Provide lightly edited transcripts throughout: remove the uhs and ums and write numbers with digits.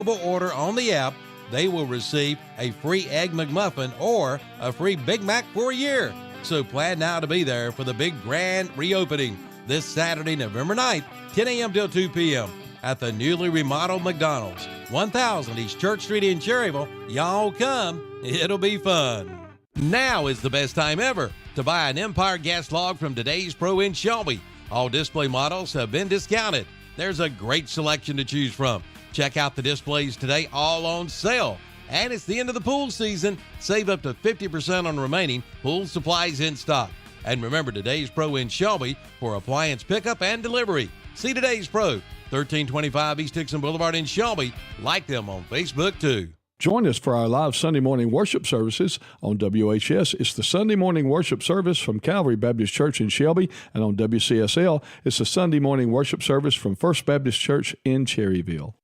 mobile order on the app, they will receive a free Egg McMuffin or a free Big Mac for a year. So plan now to be there for the big grand reopening this Saturday, November 9th, 10 a.m. till 2 p.m. at the newly remodeled McDonald's, 1000 East Church Street in Cherryville. Y'all come. It'll be fun. Now is the best time ever to buy an Empire gas log from Today's Pro in Shelby. All display models have been discounted. There's a great selection to choose from. Check out the displays today, all on sale. And it's the end of the pool season. Save up to 50% on remaining pool supplies in stock. And remember, Today's Pro in Shelby for appliance pickup and delivery. See Today's Pro, 1325 East Dixon Boulevard in Shelby. Like them on Facebook, too. Join us for our live Sunday morning worship services on WHS. It's the Sunday morning worship service from Calvary Baptist Church in Shelby, and on WCSL, it's the Sunday morning worship service from First Baptist Church in Cherryville.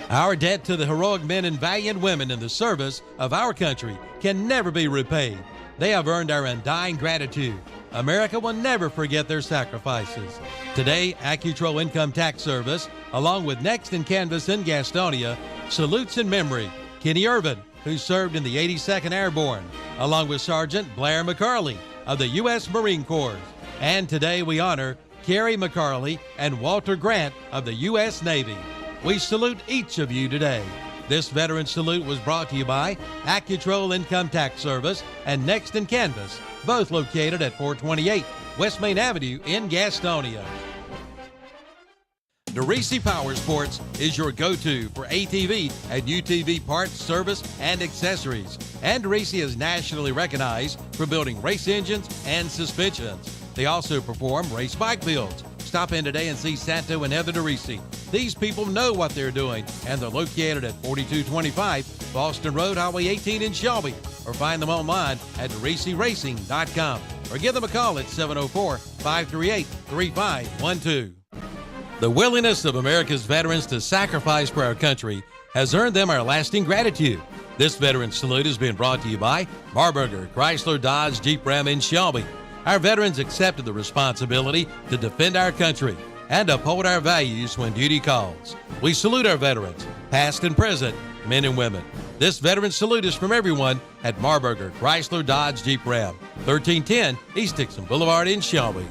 Our debt to the heroic men and valiant women in the service of our country can never be repaid. They have earned our undying gratitude. America will never forget their sacrifices. Today, AccuTrol Income Tax Service, along with Next and Canvas in Gastonia, salutes in memory Kenny Irvin, who served in the 82nd Airborne, along with Sergeant Blair McCarley of the U.S. Marine Corps. And today we honor Kerry McCarley and Walter Grant of the U.S. Navy. We salute each of you today. This veteran salute was brought to you by AccuTrol Income Tax Service and Next and Canvas, both located at 428 West Main Avenue in Gastonia. DeRisi Power Sports is your go-to for ATV and UTV parts, service, and accessories. And DeRisi is nationally recognized for building race engines and suspensions. They also perform race bike builds. Stop in today and see Santo and Heather DeRisi. These people know what they're doing, and they're located at 4225 Boston Road, Highway 18 in Shelby. Or find them online at DeRisiRacing.com. Or give them a call at 704-538-3512. The willingness of America's veterans to sacrifice for our country has earned them our lasting gratitude. This veteran salute has been brought to you by Marburger, Chrysler, Dodge, Jeep, Ram in Shelby. Our veterans accepted the responsibility to defend our country and uphold our values when duty calls. We salute our veterans, past and present, men and women. This veteran salute is from everyone at Marburger, Chrysler, Dodge, Jeep, Ram, 1310 East Dixon Boulevard in Shelby.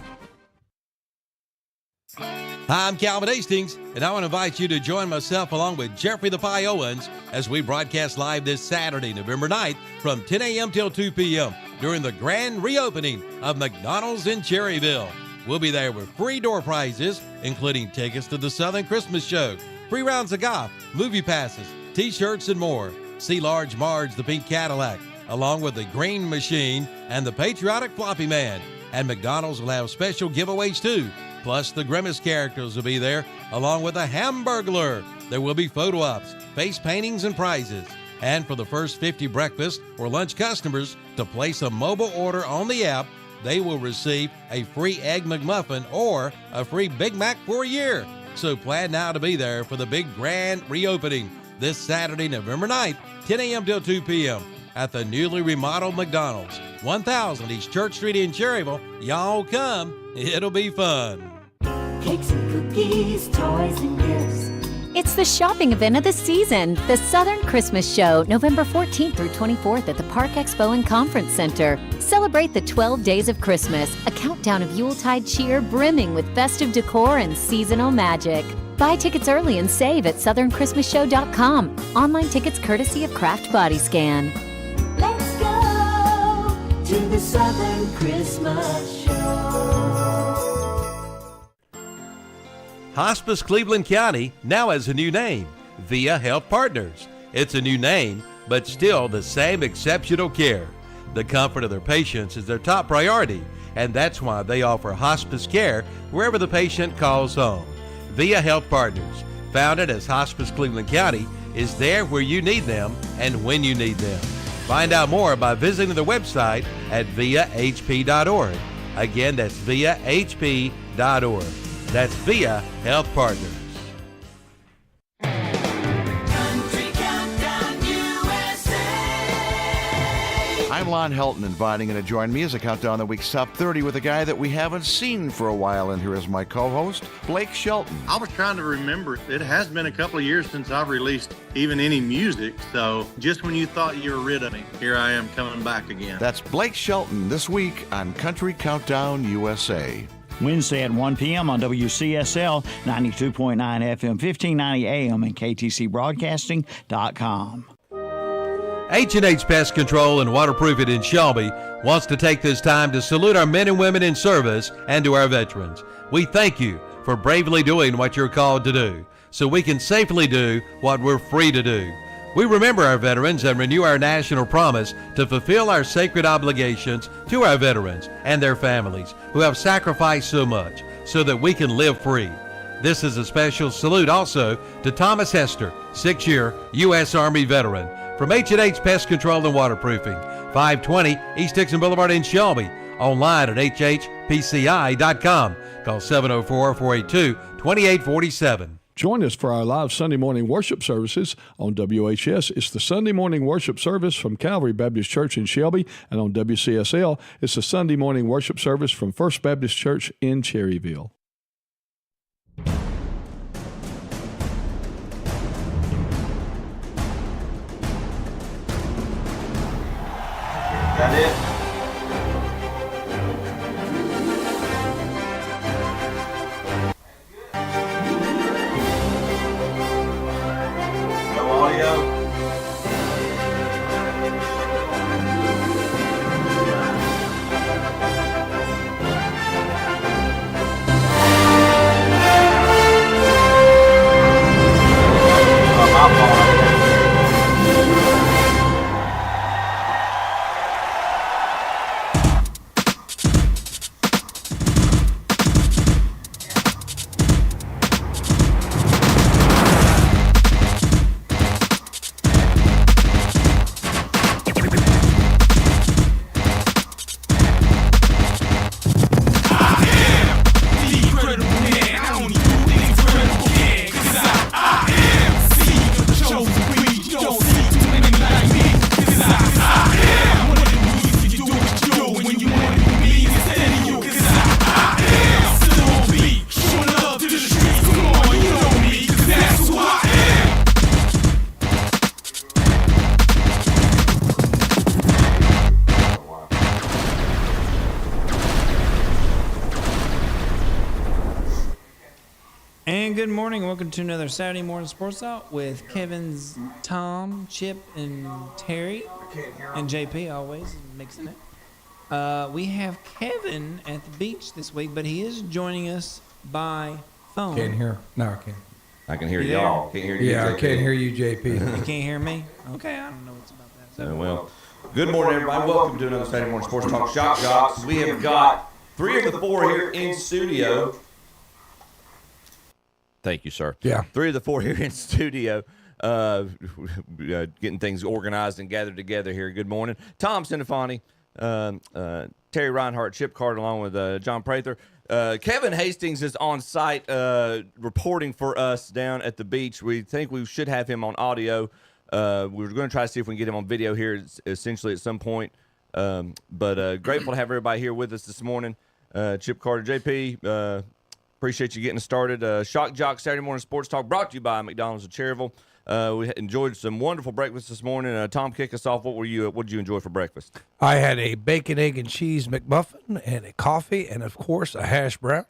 Hi, I'm Calvin Hastings, and I want to invite you to join myself along with Jeffrey the Pie Owens as we broadcast live this Saturday, November 9th from 10 a.m. till 2 p.m. during the grand reopening of McDonald's in Cherryville. We'll be there with free door prizes, including tickets to the Southern Christmas Show, free rounds of golf, movie passes, T-shirts, and more. See Large Marge, the Pink Cadillac, along with the Green Machine and the Patriotic Floppy Man. And McDonald's will have special giveaways, too. Plus, the Grimace characters will be there, along with a Hamburglar. There will be photo ops, face paintings, and prizes. And for the first 50 breakfast or lunch customers to place a mobile order on the app, they will receive a free Egg McMuffin or a free Big Mac for a year. So plan now to be there for the big grand reopening this Saturday, November 9th, 10 a.m. till 2 p.m. at the newly remodeled McDonald's, 1000 East Church Street in Cherryville. Y'all come. It'll be fun. Cakes and cookies, toys and gifts. It's the shopping event of the season, the Southern Christmas Show, November 14th through 24th at the Park Expo and Conference Center. Celebrate the 12 days of Christmas, a countdown of Yuletide cheer brimming with festive decor and seasonal magic. Buy tickets early and save at southernChristmasShow.com. Online tickets courtesy of Kraft Body Scan. Let's go to the Southern Christmas Show. Hospice Cleveland County now has a new name, Via Health Partners. It's a new name, but still the same exceptional care. The comfort of their patients is their top priority, and that's why they offer hospice care wherever the patient calls home. Via Health Partners, founded as Hospice Cleveland County, is there where you need them and when you need them. Find out more by visiting the website at viahp.org. Again, that's viahp.org. That's Via Health Partners. Country Countdown USA. Hi, I'm Lon Helton, inviting you to join me as I count down the week's top 30 with a guy that we haven't seen for a while. And here is my co-host, Blake Shelton. I was trying to remember. It has been a couple of years since I've released even any music. So just when you thought you were rid of me, here I am coming back again. That's Blake Shelton this week on Country Countdown USA. Wednesday at 1 p.m. on WCSL 92.9 FM, 1590 AM, and KTCBroadcasting.com. H&H Pest Control and Waterproofing in Shelby wants to take this time to salute our men and women in service and to our veterans. We thank you for bravely doing what you're called to do, so we can safely do what we're free to do. We remember our veterans and renew our national promise to fulfill our sacred obligations to our veterans and their families who have sacrificed so much so that we can live free. This is a special salute also to Thomas Hester, 6-year U.S. Army veteran, from H&H Pest Control and Waterproofing, 520 East Dixon Boulevard in Shelby, online at hhpci.com. Call 704-482-2847. Join us for our live Sunday morning worship services on WHS. It's the Sunday morning worship service from Calvary Baptist Church in Shelby, and on WCSL, it's the Sunday morning worship service from First Baptist Church in Cherryville. That it? And good morning. Welcome to another Saturday Morning Sports Talk with Kevin's Tom, Chip, and Terry, and JP always mixing it. We have Kevin at the beach this week, but he is joining us by phone. Can't hear. No, I can't. I can hear You y'all. Can't hear you. Yeah, I JP. can't hear you, JP. You can't hear me? Okay, I don't know what's about that. So, Well, good morning, everybody. Welcome to another Saturday Morning Sports Talk Shock Joxx. We have got 3 of the 4 here in studio. Thank you, sir. Yeah. 3 of the 4 here in studio, getting things organized and gathered together here. Good morning. Tom Cinefani, Terry Reinhardt, Chip Carter, along with John Prather. Kevin Hastings is on site reporting for us down at the beach. We think we should have him on audio. We were going to try to see if we can get him on video here essentially at some point. But grateful to have everybody here with us this morning. Chip Carter, JP, appreciate you getting us started. Shock Joxx Saturday Morning Sports Talk brought to you by McDonald's of Cherryville. We enjoyed some wonderful breakfast this morning. Tom, kick us off. What did you enjoy for breakfast? I had a bacon, egg, and cheese McMuffin and a coffee and, of course, a hash brown.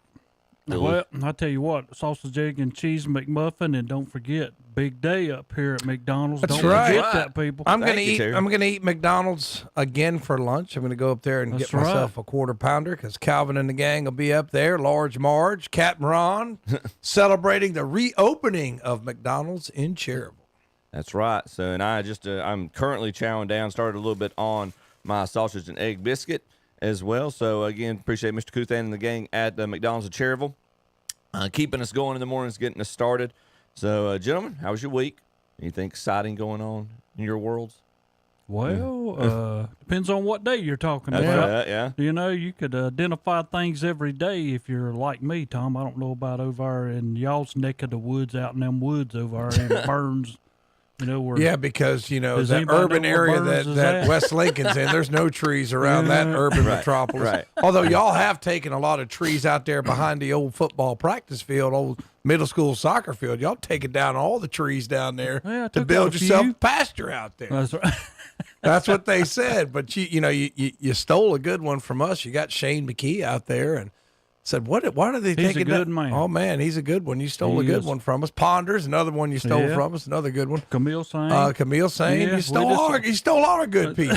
Well, I tell you what, sausage, egg, and cheese McMuffin, and don't forget, big day up here at McDonald's. That's don't right. forget that, people. I'm gonna eat McDonald's again for lunch. I'm gonna go up there and get myself a quarter pounder because Calvin and the gang will be up there. Large Marge, Captain Ron, celebrating the reopening of McDonald's in Cherryville. That's right. So, and I'm currently chowing down. Started a little bit on my sausage and egg biscuit as well. So, again, appreciate Mr. Kuthan and the gang at the McDonald's of Cherryville. Keeping us going in the mornings, getting us started. So, gentlemen, how was your week? Anything exciting going on in your worlds? Well, depends on what day you're talking about. Yeah. You know, you could identify things every day if you're like me, Tom. I don't know about over in y'all's neck of the woods, out in them woods over there in Burns You know, where Yeah, because, you know, Does that anybody urban know where area Burns that is at? West Lincoln's in, there's no trees around that urban metropolis. right. Although y'all have taken a lot of trees out there behind the old football practice field, old middle school soccer field. Y'all taken down all the trees down there Yeah, I to took out build a yourself few. a pasture out there. That's right. That's what they said. But you stole a good one from us. You got Shane McKee out there and said, why are they He's a taking good that? man. Oh man, he's a good one. You stole a He good is. one from us. Ponders, another one you stole Yeah. from us, another good one. Camille saying. Camille saying Yeah, you stole all our good people.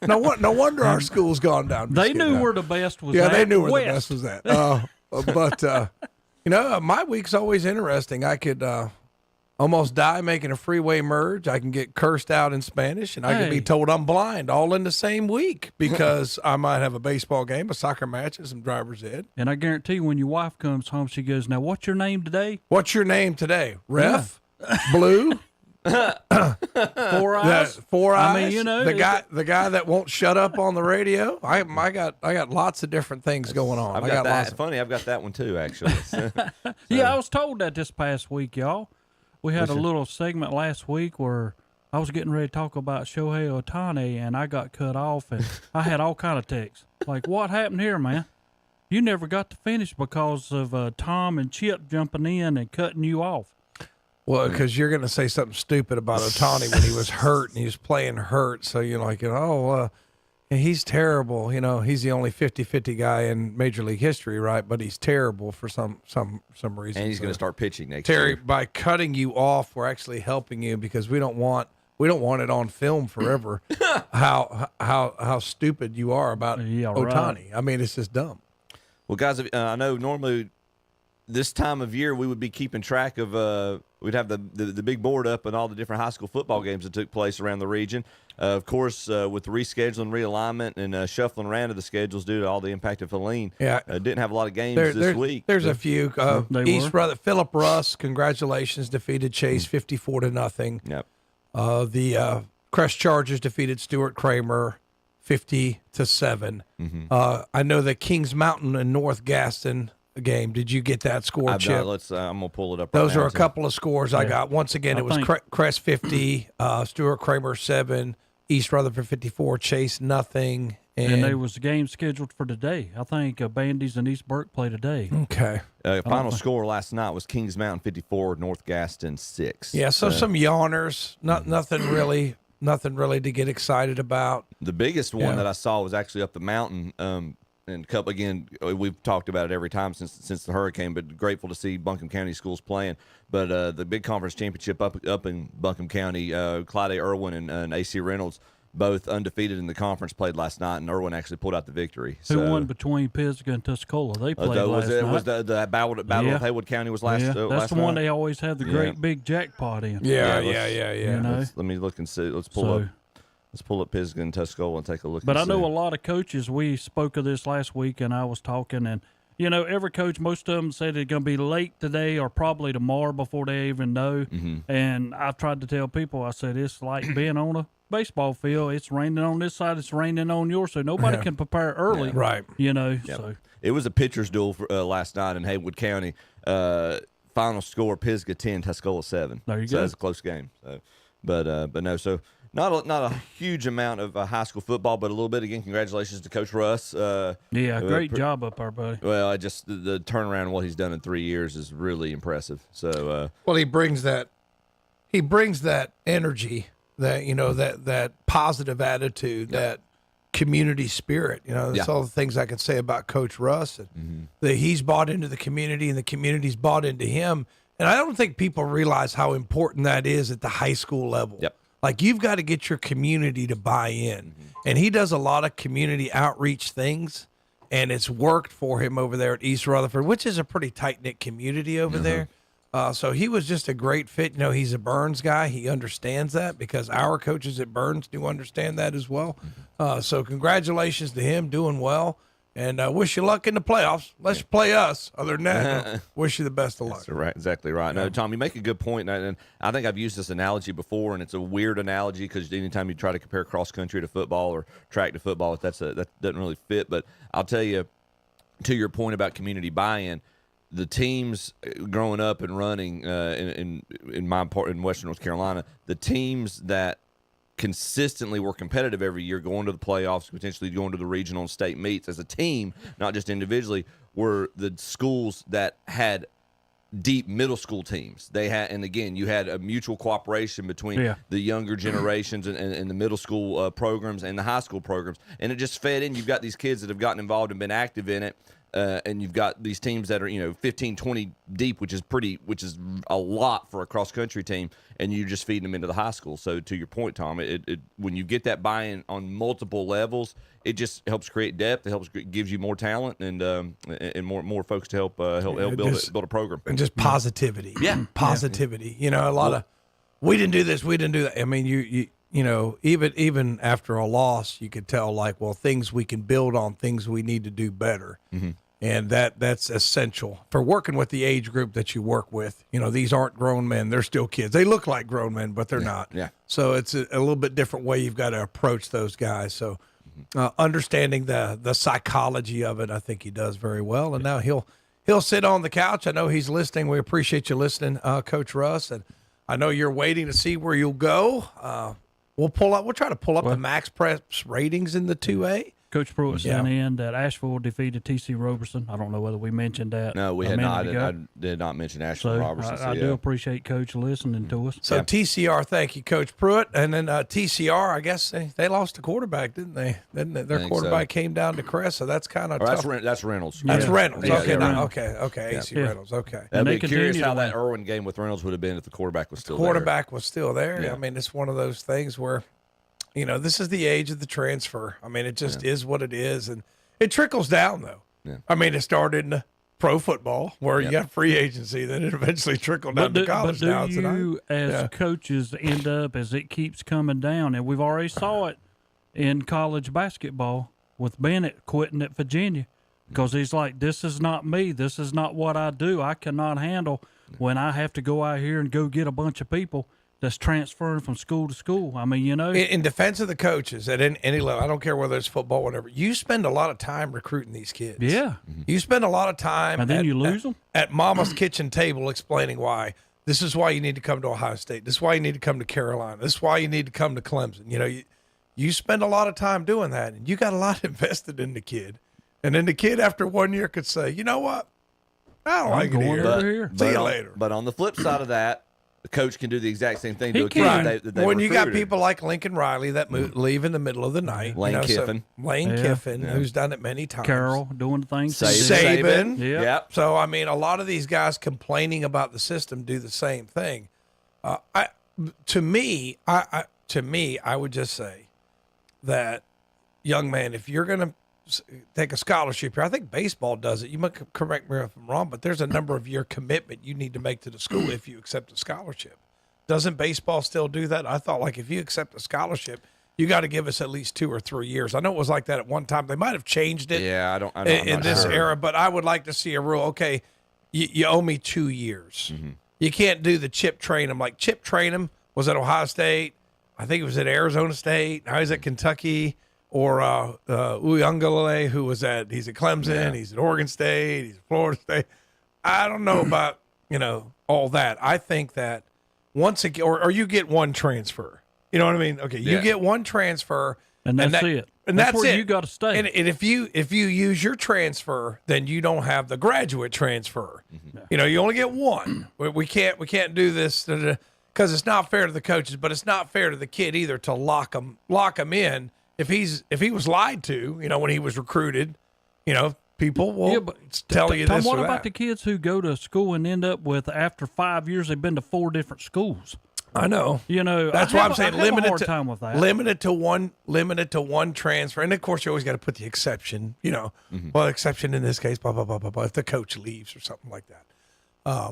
No wonder our school's gone down. They knew where the best was Yeah, at. they knew where West. the best was at. But my week's always interesting. I could almost die making a freeway merge. I can get cursed out in Spanish, and I can be Hey. told I'm blind all in the same week because I might have a baseball game, a soccer match, and some driver's ed. And I guarantee you, when your wife comes home, she goes, "Now, what's your name today?" What's your name today? Ref? Blue? 4 eyes. 4 eyes. I mean, you know, the guy that won't shut up on the radio. I got lots of different things going on. I've got that. Funny, I've got that one too, actually. Yeah, I was told that this past week, y'all. We had a little segment last week where I was getting ready to talk about Shohei Ohtani, and I got cut off, and I had all kind of texts. Like, what happened here, man? You never got to finish because of Tom and Chip jumping in and cutting you off. Well, because you're going to say something stupid about Ohtani when he was hurt and he was playing hurt. So you're like, he's terrible. You know, he's the only 50-50 guy in Major League history, right? But he's terrible for some reason. And he's going to start pitching next Terry, year. by cutting you off, we're actually helping you because we don't want it on film forever. how stupid you are about Ohtani. Right. I mean, it's just dumb. Well, guys, I know normally this time of year we would be keeping track of we'd have the big board up and all the different high school football games that took place around the region. Of course, with the rescheduling, realignment, and shuffling around of the schedules due to all the impact of Helene, didn't have a lot of games this week. There's a few. Philip Russ, congratulations, defeated Chase 54-0. Yep. The Crest Chargers defeated Stuart Kramer 50-7. I know the Kings Mountain and North Gaston game. Did you get that score, Chip? I'm gonna pull it up. Those right are now, a couple of scores I got. Once again, it was Crest 50, Stuart Kramer 7, East Rutherford 54, Chase nothing. And there was a game scheduled for today. I think Bandy's and East Burke play today. Okay. Final score last night was Kings Mountain 54, North Gaston 6. Yeah, so some yawners. Nothing really to get excited about. The biggest one that I saw was actually up the mountain. And again, we've talked about it every time since the hurricane, but grateful to see Buncombe County schools playing. But the big conference championship up in Buncombe County, Clyde A. Irwin and A.C. Reynolds, both undefeated in the conference, played last night, and Irwin actually pulled out the victory. Who won between Pisgah and Tuscola? They played last night. Was the battle with Haywood County was last that's last the night? one they always have the great big jackpot in. Yeah. You know? Let me look and see. Let's pull up Pisgah and Tuscola and take a look. But and I know see. a lot of coaches. We spoke of this last week, and I was talking, and you know, every coach, most of them said they're going to be late today or probably tomorrow before they even know. And I tried to tell people, I said, it's like being on a baseball field. It's raining on this side, it's raining on yours, so nobody can prepare early. Right. You know, Yep. so. It was a pitcher's duel for, last night in Haywood County. Final score: Pisgah 10, Tuscola 7. There you so go. That's a close game. So, but no, so not a huge amount of high school football, but a little bit. Again, congratulations to Coach Russ. Great job up there, buddy. Well, the turnaround, what he's done in 3 years is really impressive. So, Well, he brings that energy, that positive attitude, that community spirit. That's all the things I can say about Coach Russ. And that he's bought into the community, and the community's bought into him. And I don't think people realize how important that is at the high school level. Yep. Like, you've got to get your community to buy in. And he does a lot of community outreach things, and it's worked for him over there at East Rutherford, which is a pretty tight-knit community over there. So he was just a great fit. He's a Burns guy. He understands that because our coaches at Burns do understand that as well. So congratulations to him, doing well. And wish you luck in the playoffs. Let's play us. Other than that, wish you the best of luck. That's right, exactly right. No, Tom, you make a good point, and I think I've used this analogy before, and it's a weird analogy because anytime you try to compare cross country to football or track to football, that doesn't really fit. But I'll tell you, to your point about community buy-in, the teams growing up and running in my part in Western North Carolina, the teams that consistently were competitive every year, going to the playoffs, potentially going to the regional and state meets as a team, not just individually, were the schools that had deep middle school teams. They had, and again, you had a mutual cooperation between the younger generations and the middle school programs and the high school programs, and it just fed in. You've got these kids that have gotten involved and been active in it. And you've got these teams that are 15, 20 deep, which is a lot for a cross country team, and you're just feeding them into the high school. So to your point, Tom, it when you get that buy-in on multiple levels, it just helps create depth. It gives you more talent and more folks to help build a program and just positivity. Yeah, positivity. A lot of we didn't do this, we didn't do that. I mean, you even after a loss, you could tell things we can build on, things we need to do better. Mm-hmm. And that's essential for working with the age group that you work with. These aren't grown men. They're still kids. They look like grown men, but they're not. Yeah. So it's a little bit different way you've got to approach those guys. So understanding the psychology of it, I think he does very well. And now he'll sit on the couch. I know he's listening. We appreciate you listening, Coach Russ. And I know you're waiting to see where you'll go. We'll try to pull up the max preps ratings in the 2A. Coach Pruitt sent in that Asheville defeated T.C. Roberson. I don't know whether we mentioned that. No, we had not. I did not mention Asheville Roberson. I do appreciate Coach listening to us. So TCR, thank you, Coach Pruitt. And then TCR, I guess they lost a quarterback, didn't they? Their quarterback came down to Crest, so that's kind of tough. That's Reynolds. That's Reynolds. Yeah, okay. AC Reynolds. Okay. I'd be curious how that Irwin game with Reynolds would have been if the quarterback was still there. Quarterback was still there. Yeah. I mean, it's one of those things where this is the age of the transfer. I mean, it just is what it is. And it trickles down, though. Yeah. I mean, it started in pro football where you got free agency. Then it eventually trickled down to college now. But do you, as coaches, end up as it keeps coming down? And we've already saw it in college basketball with Bennett quitting at Virginia because he's like, this is not me. This is not what I do. I cannot handle when I have to go out here and go get a bunch of people that's transferring from school to school. I mean, In defense of the coaches at any level, I don't care whether it's football, whatever, you spend a lot of time recruiting these kids. Yeah. Mm-hmm. You spend a lot of time. And then you lose them? At Mama's kitchen table explaining why. This is why you need to come to Ohio State. This is why you need to come to Carolina. This is why you need to come to Clemson. You spend a lot of time doing that, and you got a lot invested in the kid. And then the kid after 1 year could say, you know what? I don't like it here. See you later. But on the flip side of that, the coach can do the exact same thing to a kid that they when you got recruited. people like Lincoln Riley that leave in the middle of the night. Lane Kiffin. Kiffin, who's done it many times. Carroll doing the thing. Saban. Yeah. So, I mean, a lot of these guys complaining about the system do the same thing. To me, I would just say that, young man, if you're going to take a scholarship here, I think baseball does it. You might correct me if I'm wrong, but there's a number of year commitment you need to make to the school if you accept a scholarship. Doesn't baseball still do that? I thought if you accept a scholarship, you got to give us at least 2 or 3 years. I know it was like that at one time. They might have changed it. Yeah, in this era, but I would like to see a rule. Okay, you owe me 2 years. Mm-hmm. You can't do the Chip Trainum. Like Chip Trainum was at Ohio State. I think it was at Arizona State. Now he's at Kentucky. Or Uyunglele, he's at Clemson, he's at Oregon State, he's at Florida State. I don't know about, all that. I think that once again, or you get one transfer. You know what I mean? Okay, you get one transfer. And that's it. And that's where it. You got to stay. And if you use your transfer, then you don't have the graduate transfer. Mm-hmm. You only get one. We can't do this because it's not fair to the coaches, but it's not fair to the kid either to lock him in. If he was lied to, when he was recruited, people will tell you Tom, this what or about that. the kids who go to school and end up with, after 5 years, they've been to 4 different schools? I know. That's why I'm saying limited to one transfer. And of course you always got to put the exception, well, exception in this case, blah, blah, blah, blah, blah, if the coach leaves or something like that.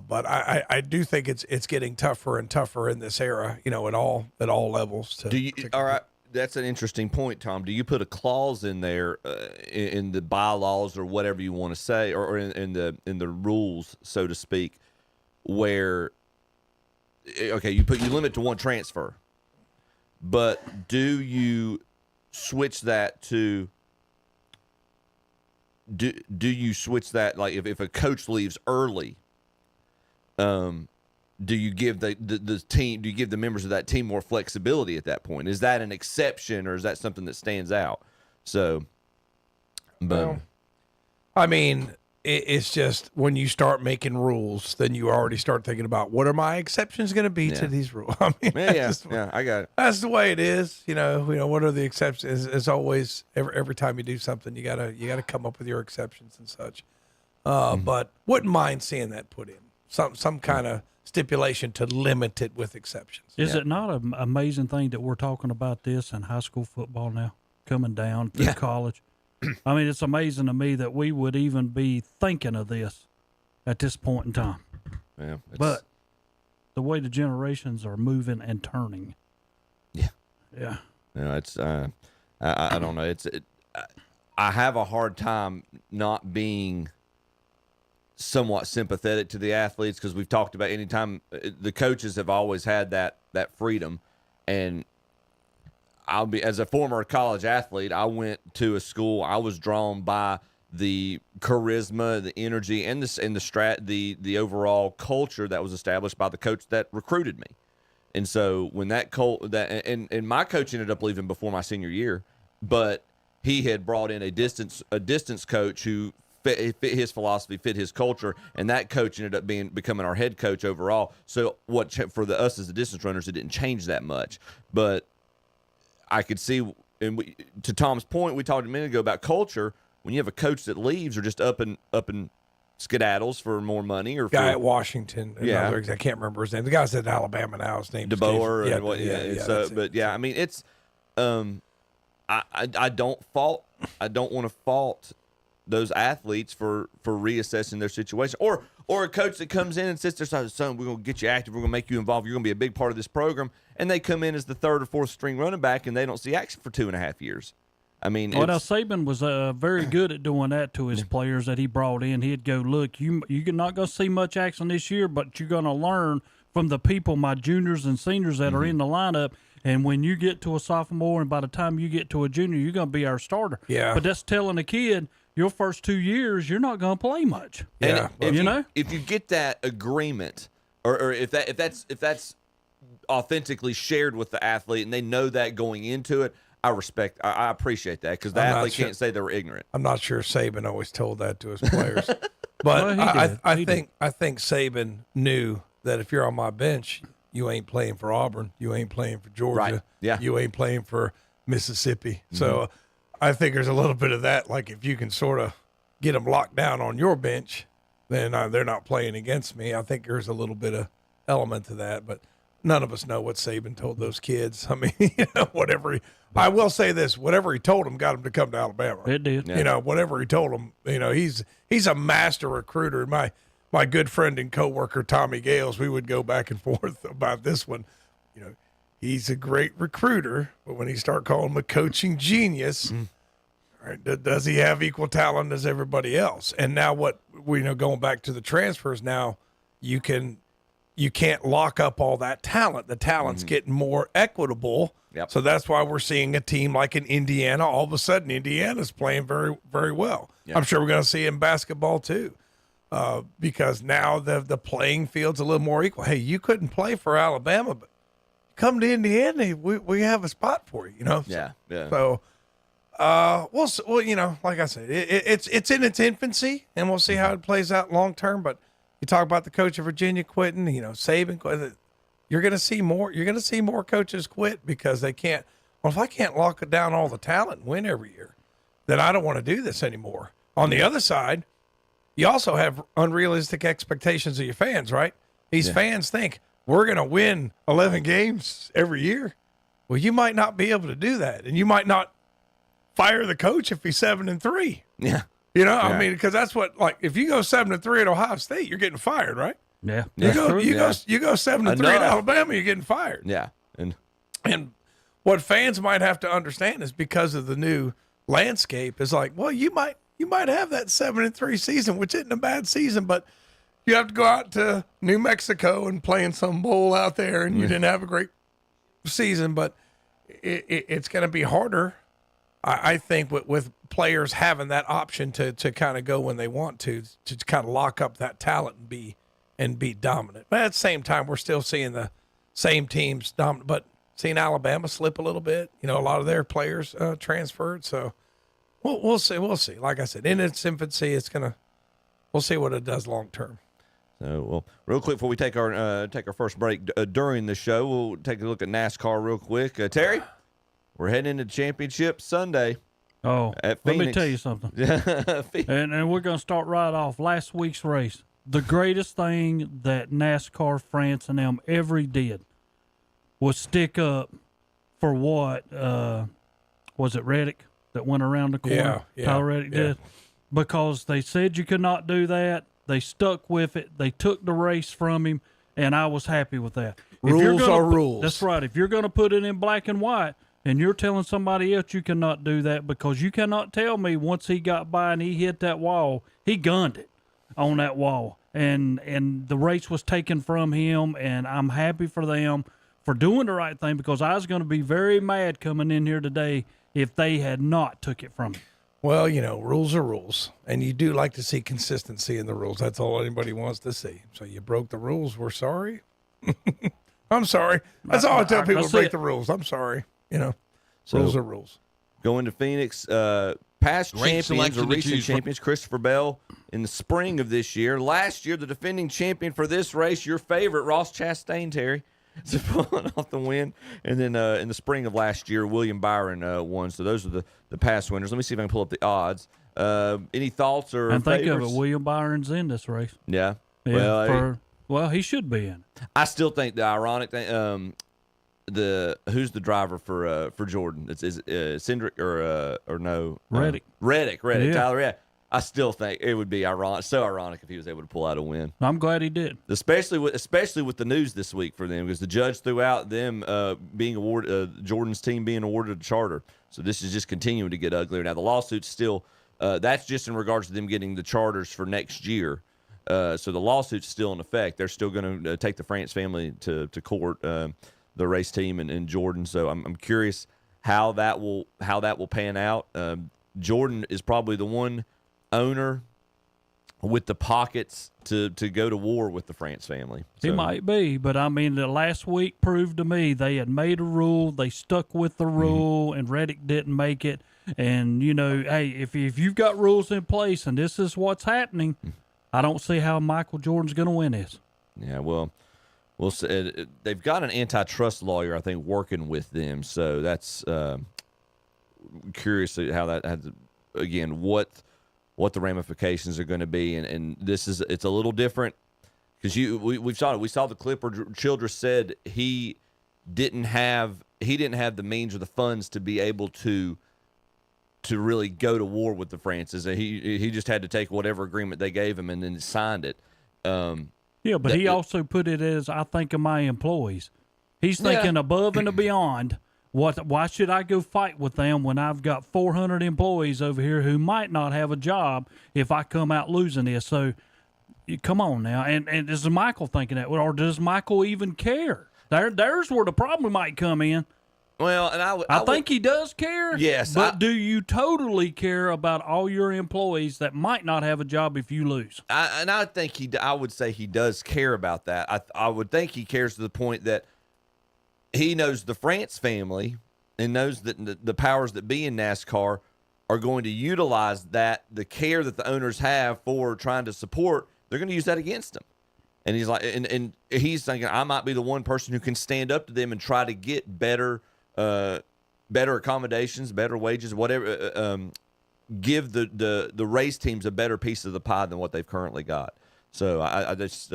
But I do think it's getting tougher and tougher in this era, at all levels. All right. That's an interesting point, Tom. Do you put a clause in there in the bylaws or whatever you want to say, or in the rules, so to speak, where you limit to one transfer, but do you switch that to do you switch that? Like if a coach leaves early, do you give the team? Do you give the members of that team more flexibility at that point? Is that an exception, or is that something that stands out? So, but Well, I mean, it's just when you start making rules, then you already start thinking about what are my exceptions going to be to these rules. I mean, yeah, I got it. that's the way it is. You know, what are the exceptions? As always, every time you do something, you gotta come up with your exceptions and such. But wouldn't mind seeing that put in some kind of stipulation to limit it with exceptions. Is it not an amazing thing that we're talking about this in high school football now, coming down through college? I mean, it's amazing to me that we would even be thinking of this at this point in time. Yeah, but the way the generations are moving and turning. Yeah. Yeah. It's I don't know. I have a hard time not being somewhat sympathetic to the athletes, because we've talked about anytime the coaches have always had that freedom. And I'll be, as a former college athlete, I went to a school, I was drawn by the charisma, the energy, and the overall culture that was established by the coach that recruited me. And so when and my coach ended up leaving before my senior year, but he had brought in a distance coach who fit his philosophy, fit his culture, and that coach ended up becoming our head coach overall. So for us as the distance runners, it didn't change that much, but I could see, and to Tom's point, we talked a minute ago about culture. When you have a coach that leaves or just up and skedaddles for more money, or guy at Washington, I can't remember his name. The guy's at Alabama now. His name DeBoer. I mean, it's I don't want to fault those athletes for reassessing their situation, or a coach that comes in and sits there and says, "Son, we're going to get you active. We're going to make you involved. You're going to be a big part of this program." And they come in as the third or fourth string running back, and they don't see action for 2.5 years. I mean, now Saban was very good at doing that to his players that he brought in. He'd go, "Look, you're not going to see much action this year, but you're going to learn from the people, my juniors and seniors that are in the lineup. And when you get to a sophomore, and by the time you get to a junior, you're going to be our starter." Yeah. But that's telling a kid, your first 2 years, you're not going to play much. Yeah. If you get that agreement, or if that's authentically shared with the athlete, and they know that going into it, I appreciate that, because the athlete can't say they were ignorant. I'm not sure Saban always told that to his players, but I think Saban knew that if you're on my bench, you ain't playing for Auburn, you ain't playing for Georgia, right. Yeah. You ain't playing for Mississippi. Mm-hmm. So I think there's a little bit of that. Like, if you can sort of get them locked down on your bench, then they're not playing against me. I think there's a little bit of element to that, but none of us know what Saban told those kids. I mean, whatever. I will say this: whatever he told them got them to come to Alabama. It did. Yeah. Whatever he told them, he's a master recruiter. My good friend and coworker Tommy Gales, we would go back and forth about this one. He's a great recruiter, but when he start calling him a coaching genius, right, does he have equal talent as everybody else? And now what we know, going back to the transfers, now you can't lock up all that talent. The talent's getting more equitable. Yep. So that's why we're seeing a team like in Indiana. All of a sudden, Indiana's playing very, very well. Yep. I'm sure we're going to see it in basketball too, because now the playing field's a little more equal. Hey, you couldn't play for Alabama, but come to Indiana, we have a spot for you. Yeah. So, like I said, it's in its infancy, and we'll see how it plays out long term. But you talk about the coach of Virginia quitting, Saban. You're going to see more. You're going to see more coaches quit because they can't. Well, if I can't lock down all the talent and win every year, then I don't want to do this anymore. On the other side, you also have unrealistic expectations of your fans, right? These fans think we're going to win 11 games every year. Well, you might not be able to do that, and you might not fire the coach if he's 7-3. Yeah. I mean, because that's what, like, if you go 7-3 at Ohio State, you're getting fired, right? Yeah. You go 7-3 at Alabama, you're getting fired. Yeah. And what fans might have to understand is, because of the new landscape, is like, well, you might have that 7-3 season, which isn't a bad season, but you have to go out to New Mexico and play in some bowl out there, and you didn't have a great season. But it's going to be harder, I think, with players having that option to kind of go when they want to kind of lock up that talent and be dominant. But at the same time, we're still seeing the same teams dominant, but seeing Alabama slip a little bit. A lot of their players transferred. So we'll see. We'll see. Like I said, in its infancy, we'll see what it does long term. So, well, real quick before we take our first break during the show, we'll take a look at NASCAR real quick. Terry, we're heading into Championship Sunday. Oh, at let me Phoenix. tell you something. and we're going to start right off. Last week's race, the greatest thing that NASCAR France and them ever did was stick up for what, was it Reddick that went around the corner? Yeah, Tyler Reddick did. Because they said you could not do that. They stuck with it. They took the race from him, and I was happy with that. Rules are rules. That's right. If you're going to put it in black and white, and you're telling somebody else you cannot do that, because you cannot tell me once he got by and he hit that wall, he gunned it on that wall. And the race was taken from him, and I'm happy for them for doing the right thing, because I was going to be very mad coming in here today if they had not took it from him. Well, rules are rules, and you do like to see consistency in the rules. That's all anybody wants to see. So you broke the rules. We're sorry. I'm sorry. That's all I tell people, break the rules. I'm sorry. Rules are rules. Going to Phoenix, past Great champions selection or to recent choose from. champions, Christopher Bell in the spring of this year. Last year, the defending champion for this race, your favorite, Ross Chastain, Terry, is pulling off the win. And then in the spring of last year, William Byron won. So those are the past winners. Let me see if I can pull up the odds. Any thoughts or And think favorites? of it, William Byron's in this race. Yeah. Yeah, well, he should be in. I still think the ironic thing, who's the driver for Jordan? Is Cindric or no? Reddick. Reddick. Yeah. Tyler. Yeah. I still think it would be so ironic if he was able to pull out a win. I'm glad he did. Especially with the news this week for them, because the judge threw out them being awarded Jordan's team being awarded a charter. So this is just continuing to get uglier. Now the lawsuit's still that's just in regards to them getting the charters for next year. So the lawsuit's still in effect. They're still going to take the France family to court, the race team and Jordan. So I'm curious how that will pan out. Jordan is probably the one owner with the pockets to go to war with the France family. He might be, but I mean, the last week proved to me they had made a rule, they stuck with the rule, and Reddick didn't make it. And, hey, if you've got rules in place and this is what's happening, I don't see how Michael Jordan's going to win this. Yeah, well, we'll see. They've got an antitrust lawyer, I think, working with them. So that's curious how that has, again, what the ramifications are going to be, and it's a little different because we saw it. We saw the clip where Childress said he didn't have the means or the funds to be able to really go to war with the Frances. He just had to take whatever agreement they gave him and then signed it. Yeah, but he also put it as, I think of my employees. He's thinking above and beyond. Why should I go fight with them when I've got 400 employees over here who might not have a job if I come out losing this? So, come on now. And is Michael thinking that? Or does Michael even care? There's where the problem might come in. Well, and I think he does care. Yes. But do you totally care about all your employees that might not have a job if you lose? I think I would say he does care about that. I would think he cares to the point that he knows the France family and knows that the powers that be in NASCAR are going to utilize the care that the owners have for trying to support. They're going to use that against him. And he's like, and he's thinking, I might be the one person who can stand up to them and try to get better accommodations, better wages, whatever. Give the race teams a better piece of the pie than what they've currently got. So I just.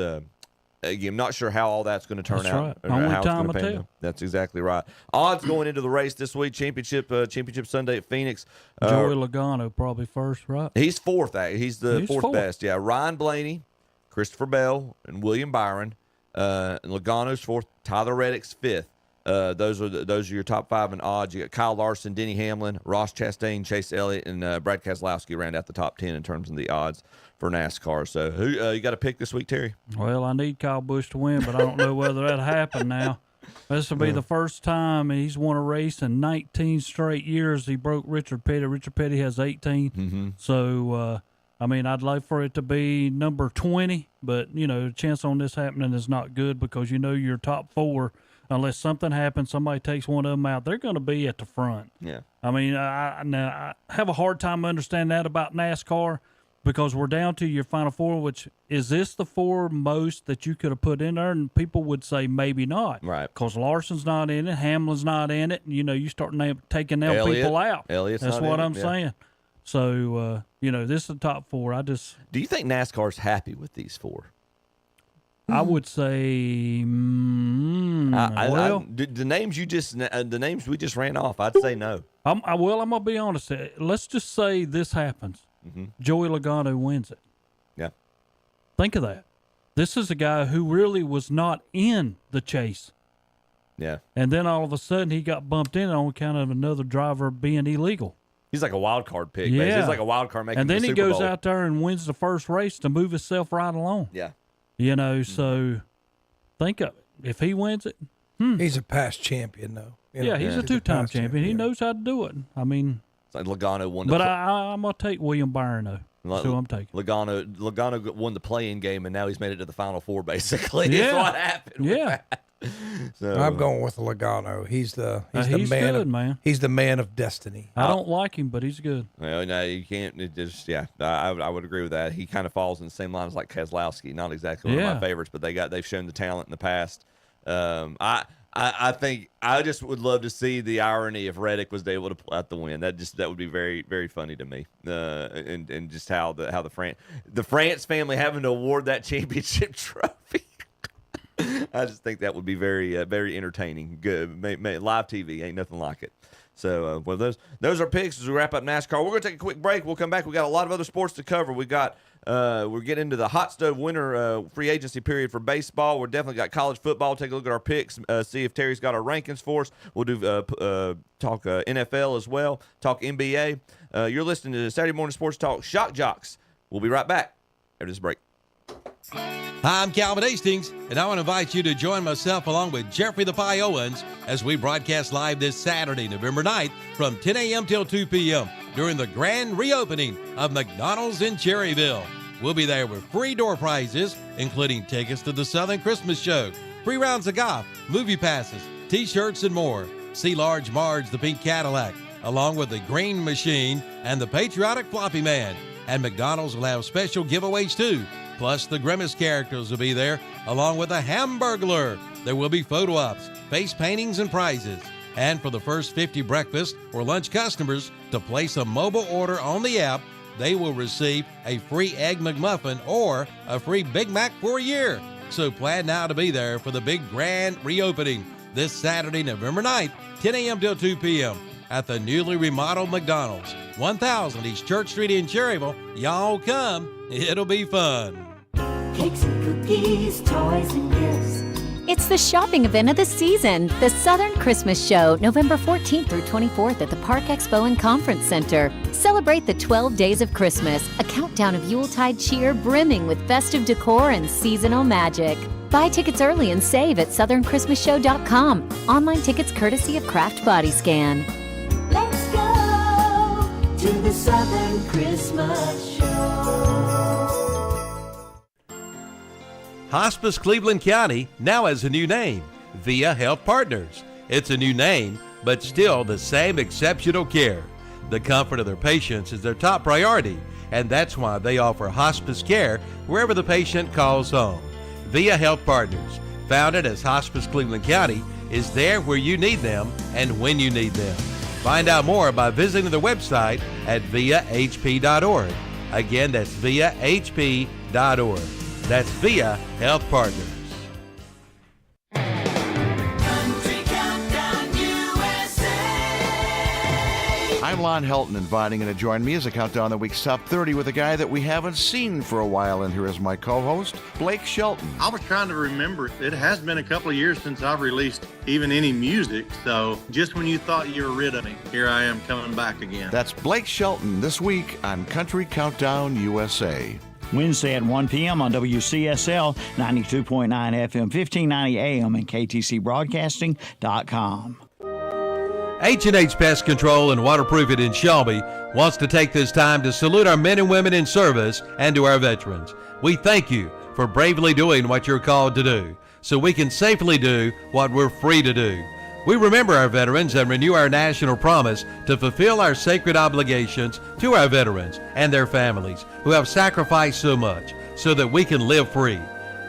Again, I'm not sure how all that's going to turn out. Right. Only time will tell. That's exactly right. Odds going into the race this week, championship Sunday at Phoenix. Joey Logano probably first, right? He's fourth. He's the fourth best. Yeah, Ryan Blaney, Christopher Bell, and William Byron. And Logano's fourth. Tyler Reddick's fifth. Those are your top five in odds. You got Kyle Larson, Denny Hamlin, Ross Chastain, Chase Elliott, and Brad Keselowski round out the top 10 in terms of the odds for NASCAR. So who you got to pick this week, Terry? Well, I need Kyle Busch to win, but I don't know whether that'll happen now. This will be the first time he's won a race in 19 straight years. He broke Richard Petty. Richard Petty has 18. Mm-hmm. So, I mean, I'd like for it to be number 20, but, the chance on this happening is not good because, your top four, unless something happens, somebody takes one of them out, they're going to be at the front. Yeah. I mean, I have a hard time understanding that about NASCAR because we're down to your final four, which is this the four most that you could have put in there? And people would say maybe not. Right. Because Larson's not in it, Hamlin's not in it, and, you start taking them people out. Elliott's That's not what in it, I'm saying. So, this is the top four. Do you think NASCAR's happy with these four? I would say, the names we just ran off, I'd say no. I'm gonna be honest. Let's just say this happens. Mm-hmm. Joey Logano wins it. Yeah. Think of that. This is a guy who really was not in the chase. Yeah. And then all of a sudden he got bumped in on account of another driver being illegal. He's like a wild card pick. Yeah. He's like a wild card making and then the he Super goes Bowl. out there and wins the first race to move himself right along. Yeah. So think of it. If he wins it, he's a past champion, though. He's a two-time champion. He knows how to do it. I mean, it's like Logano won. But I'm gonna take William Byron though. That's who I'm taking. Logano won the play-in game, and now he's made it to the Final Four. Basically, Yeah. That's what happened. Yeah. So, I'm going with Logano. He's the man. Good, man. He's the man of destiny. I don't like him, but he's good. Well, no, you can't. It just, I would agree with that. He kind of falls in the same line as like Keselowski. Not exactly one of my favorites, but they've shown the talent in the past. I think I just would love to see the irony if Reddick was able to pull out the win. That would be very, very funny to me. And just how the France family having to award that championship trophy. I just think that would be very, very entertaining. Good, live TV ain't nothing like it. So, those are picks as we wrap up NASCAR. We're gonna take a quick break. We'll come back. We got a lot of other sports to cover. We're getting into the hot stove winter free agency period for baseball. We're definitely got college football. Take a look at our picks. See if Terry's got our rankings for us. We'll do talk NFL as well. Talk NBA. You're listening to Saturday Morning Sports Talk Shock Joxx. We'll be right back after this break. Hi, I'm Calvin Hastings, and I want to invite you to join myself along with Jeffrey the Pie Owens as we broadcast live this Saturday, November 9th from 10 a.m. till 2 p.m. during the grand reopening of McDonald's in Cherryville. We'll be there with free door prizes, including tickets to the Southern Christmas Show, free rounds of golf, movie passes, T-shirts, and more. See Large Marge, the pink Cadillac, along with the Green Machine and the Patriotic Floppy Man. And McDonald's will have special giveaways, too. Plus, the Grimace characters will be there, along with a Hamburglar. There will be photo ops, face paintings, and prizes. And for the first 50 breakfast or lunch customers to place a mobile order on the app, they will receive a free Egg McMuffin or a free Big Mac for a year. So plan now to be there for the big grand reopening this Saturday, November 9th, 10 a.m. till 2 p.m. at the newly remodeled McDonald's, 1000 East Church Street in Cherryville. Y'all come. It'll be fun. Cakes and cookies, toys and gifts. It's the shopping event of the season, the Southern Christmas Show, November 14th through 24th at the Park Expo and Conference Center. Celebrate the 12 days of Christmas, a countdown of Yuletide cheer brimming with festive decor and seasonal magic. Buy tickets early and save at southernChristmasShow.com. Online tickets courtesy of Kraft Body Scan. Let's go to the Southern Christmas Show. Hospice Cleveland County now has a new name, Via Health Partners. It's a new name, but still the same exceptional care. The comfort of their patients is their top priority, and that's why they offer hospice care wherever the patient calls home. Via Health Partners, founded as Hospice Cleveland County, is there where you need them and when you need them. Find out more by visiting their website at viahp.org. Again, that's viahp.org. That's Via Health Partners. I'm Lon Helton, inviting you to join me as I count down the week's top 30 with a guy that we haven't seen for a while, and here is my co-host, Blake Shelton. I was trying to remember. It has been a couple of years since I've released even any music, so just when you thought you were rid of me, here I am coming back again. That's Blake Shelton this week on Country Countdown USA. Wednesday at 1 p.m. on WCSL 92.9 FM, 1590 AM, and KTCBroadcasting.com. H&H Pest Control and Waterproofing in Shelby wants to take this time to salute our men and women in service and to our veterans. We thank you for bravely doing what you're called to do, so we can safely do what we're free to do. We remember our veterans and renew our national promise to fulfill our sacred obligations to our veterans and their families who have sacrificed so much so that we can live free.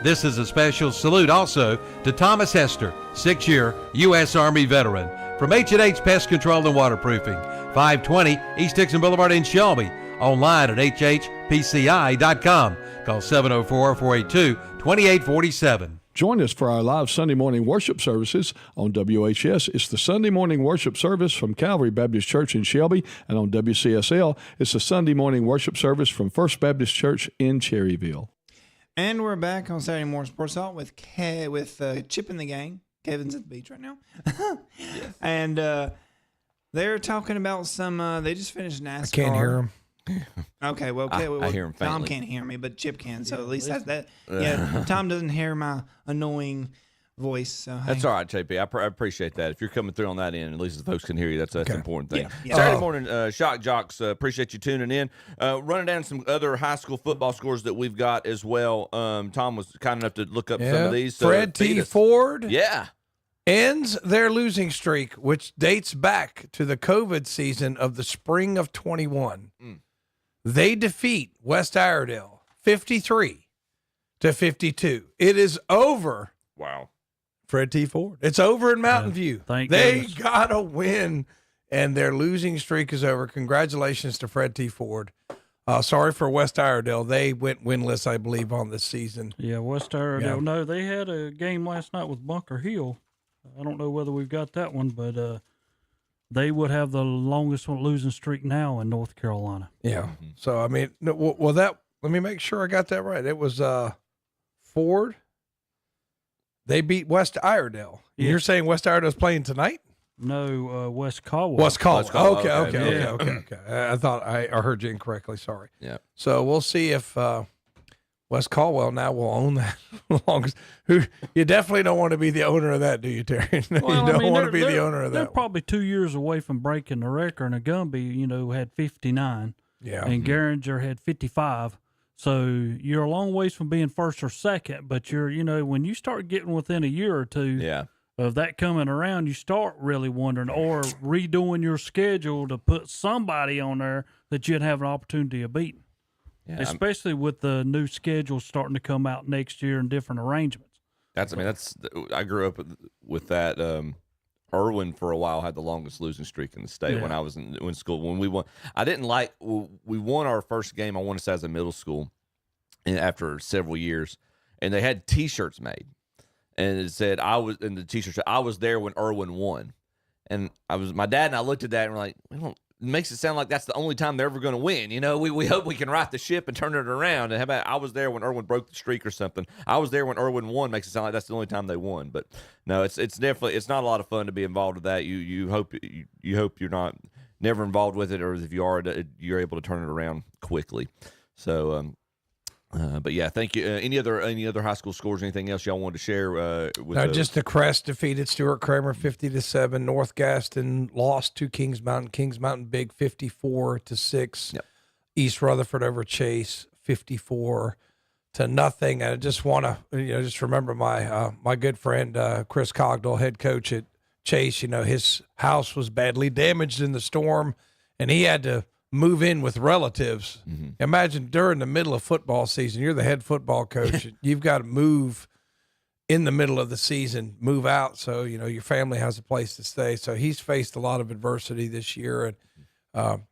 This is a special salute also to Thomas Hester, 6-year U.S. Army veteran, from H&H Pest Control and Waterproofing, 520 East Dixon Boulevard in Shelby, online at hhpci.com. Call 704-482-2847. Join us for our live Sunday morning worship services on WHS. It's the Sunday morning worship service from Calvary Baptist Church in Shelby, and on WCSL, it's the Sunday morning worship service from First Baptist Church in Cherryville. And we're back on Saturday Morning Sports Talk with Chip and the gang. Kevin's at the beach right now. Yes. And they're talking about some, they just finished NASCAR. I can't hear them. Okay, well, I hear him faintly. Tom can't hear me, but Chip can, so at least that's that. Yeah, Tom doesn't hear my annoying voice. So That's all right, JP. I appreciate that. If you're coming through on that end, at least the folks can hear you. That's the important thing. Yeah. Saturday morning, Shock Joxx, appreciate you tuning in. Running down some other high school football scores that we've got as well. Tom was kind enough to look up some of these. Fred T. Ford ends their losing streak, which dates back to the COVID season of the spring of 21. They defeat West Iredell 53-52. It is over. Wow. Fred T. Ford. It's over in Mountain View. They got a win, and their losing streak is over. Congratulations to Fred T. Ford. Sorry for West Iredell. They went winless, I believe, on this season. Yeah, West Iredell. No, they had a game last night with Bunker Hill. I don't know whether we've got that one, but they would have the longest losing streak now in North Carolina. Yeah. So, I mean, let me make sure I got that right. It was Ford. They beat West Iredell. Yeah. You're saying West Iredell's playing tonight? No, West Caldwell. West Caldwell. Okay. Yeah. I thought I heard you incorrectly. Sorry. Yeah. So we'll see if West Caldwell now will own that. Longest. You definitely don't want to be the owner of that, do you, Terry? You don't want to be the owner of that. They're probably 2 years away from breaking the record, and Gumby, had 59. Yeah. And Garinger had 55. So you're a long ways from being first or second, but you're, when you start getting within a year or two of that coming around, you start really wondering, or redoing your schedule to put somebody on there that you'd have an opportunity of beating. Yeah, especially with the new schedule starting to come out next year and different arrangements. I grew up with that. Irwin for a while had the longest losing streak in the state when I was in school. When we won, we won our first game, I want to say, as a middle school, and after several years, and they had T-shirts made, and it said I was in the T-shirt. I was there when Irwin won, and my dad and I looked at that and we're like, it makes it sound like that's the only time they're ever going to win. We hope we can right the ship and turn it around. And how about I was there when Irwin broke the streak or something? I was there when Irwin won. Makes it sound like that's the only time they won. But no, it's definitely, it's not a lot of fun to be involved with that. You hope you're never involved with it, or if you are, you're able to turn it around quickly. So, but yeah, thank you. Any other high school scores? Anything else y'all wanted to share? Just the Crest defeated Stuart Kramer 50-7. North Gaston lost to Kings Mountain. Kings Mountain big 54-6. Yep. East Rutherford over Chase 54-0. And I just want to just remember my good friend Chris Cogdell, head coach at Chase. His house was badly damaged in the storm, and he had to move in with relatives. Mm-hmm. Imagine during the middle of football season, you're the head football coach. You've got to move in the middle of the season, move out so, your family has a place to stay. So he's faced a lot of adversity this year. And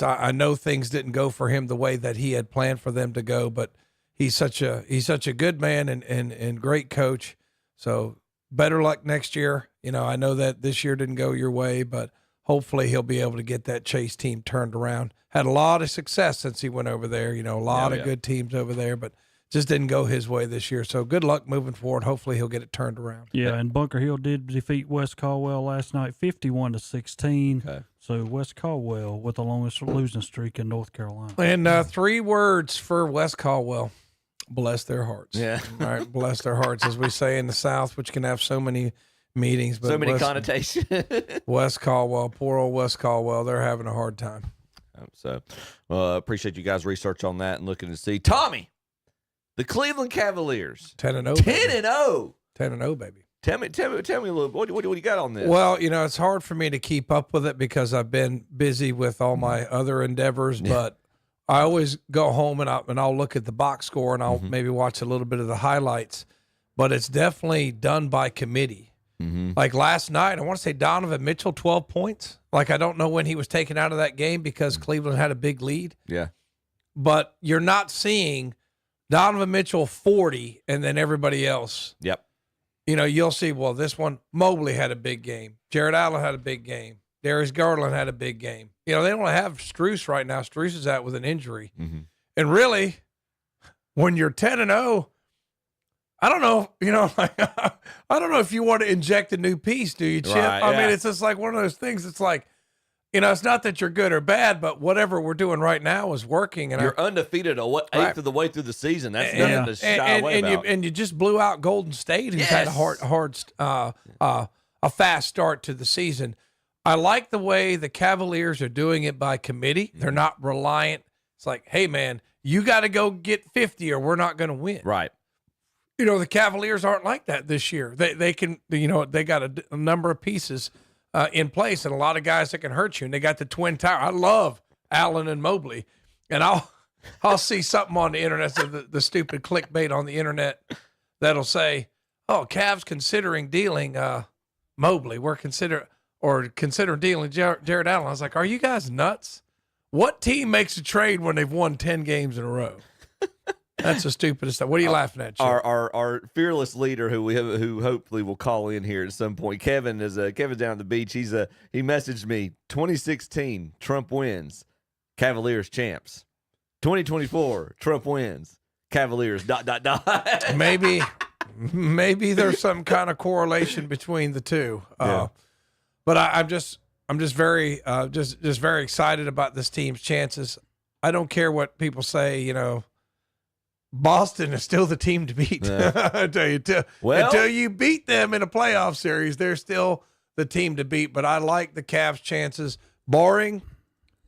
I know things didn't go for him the way that he had planned for them to go, but he's such a good man and great coach. So better luck next year. I know that this year didn't go your way, but hopefully he'll be able to get that Chase team turned around. Had a lot of success since he went over there. A lot of good teams over there, but just didn't go his way this year. So good luck moving forward. Hopefully he'll get it turned around. Yeah, and Bunker Hill did defeat West Caldwell last night, 51-16. Okay. So West Caldwell with the longest losing streak in North Carolina. And 3 words for West Caldwell: bless their hearts. Yeah. All right, bless their hearts, as we say in the South, which can have so many meanings, but So many connotations. West Caldwell, poor old West Caldwell, they're having a hard time. So, appreciate you guys' research on that and looking to see. Tommy, the Cleveland Cavaliers, 10-0. 10-0. 10-0, baby. Tell me a little. What do you got on this? Well, it's hard for me to keep up with it because I've been busy with all my other endeavors, but I always go home and I'll look at the box score and I'll maybe watch a little bit of the highlights, but it's definitely done by committee. Like last night, I want to say Donovan Mitchell, 12 points. Like, I don't know when he was taken out of that game because Cleveland had a big lead. Yeah. But you're not seeing Donovan Mitchell 40 and then everybody else. Yep. You'll see, well, this one, Mobley had a big game. Jared Allen had a big game. Darius Garland had a big game. They don't have Strus right now. Strus is out with an injury. And really, when you're 10-0, I don't know, I don't know if you want to inject a new piece, do you, Chip? Right, I yeah. mean, it's just like one of those things. It's like, it's not that you're good or bad, but whatever we're doing right now is working. And You're undefeated eighth of the way through the season. That's nothing to shy away about. You just blew out Golden State, who's had a fast start to the season. I like the way the Cavaliers are doing it by committee. They're not reliant. It's like, hey, man, you got to go get 50 or we're not going to win. Right. The Cavaliers aren't like that this year. They can, they got a number of pieces in place and a lot of guys that can hurt you. And they got the Twin Tower. I love Allen and Mobley. And I'll see something on the internet, so the stupid clickbait on the internet that'll say, oh, Cavs considering dealing Mobley. We're considering dealing Jared Allen. I was like, are you guys nuts? What team makes a trade when they've won 10 games in a row? That's the stupidest stuff. What are you laughing at, Chip? Our fearless leader, who hopefully will call in here at some point. Kevin Kevin's down at the beach. He messaged me 2016 Trump wins, Cavaliers champs. 2024 Trump wins, Cavaliers ... Maybe there's some kind of correlation between the two. Yeah. But I'm just very very excited about this team's chances. I don't care what people say. Boston is still the team to beat. I tell you, until you beat them in a playoff series, they're still the team to beat. But I like the Cavs' chances, barring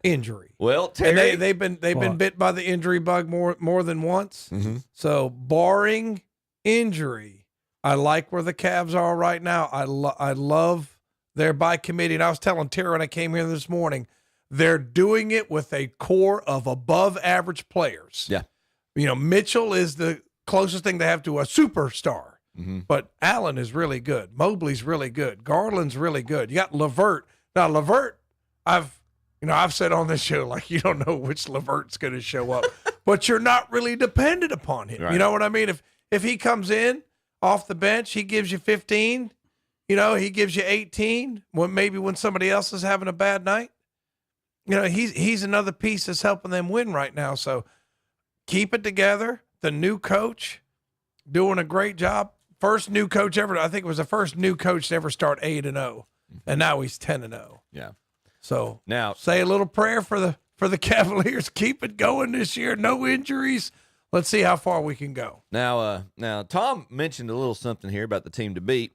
injury. Well, Terry, and they've been bit by the injury bug more than once. So barring injury, I like where the Cavs are right now. I love their by committee. And I was telling Terry when I came here this morning, they're doing it with a core of above average players. Yeah. Mitchell is the closest thing they have to a superstar, but Allen is really good. Mobley's really good. Garland's really good. You got LeVert. Now, LeVert, I've said on this show, like, you don't know which LeVert's going to show up, but you're not really dependent upon him. Right. You know what I mean? If he comes in off the bench, he gives you 15, he gives you 18 when somebody else is having a bad night. He's another piece that's helping them win right now. So, keep it together. The new coach doing a great job. First new coach ever. I think it was the first new coach to ever start 8-0, and now he's 10-0. Yeah. So now say a little prayer for the Cavaliers. Keep it going this year. No injuries. Let's see how far we can go. Now Tom mentioned a little something here about the team to beat.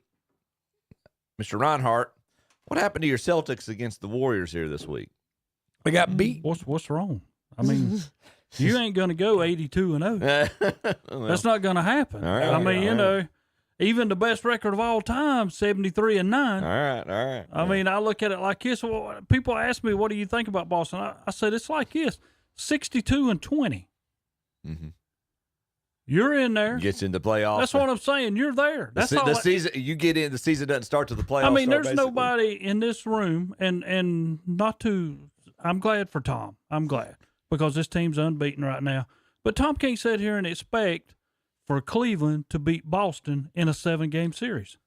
Mr. Reinhardt, what happened to your Celtics against the Warriors here this week? They got beat. What's wrong? I mean. You ain't going to go 82-0. That's not going to happen. All right, I mean, even the best record of all time, 73-9. All right. I mean, I look at it like this. Well, people ask me, what do you think about Boston? I said, it's like this, 62-20. You're in there. Gets into playoffs. That's what I'm saying. You're there. That's all. The season you get in. The season doesn't start till the playoffs. I mean, there's basically nobody in this room, and not to. I'm glad for Tom. I'm glad. Because this team's unbeaten right now. But Tom can't sit here and expect for Cleveland to beat Boston in a 7-game series.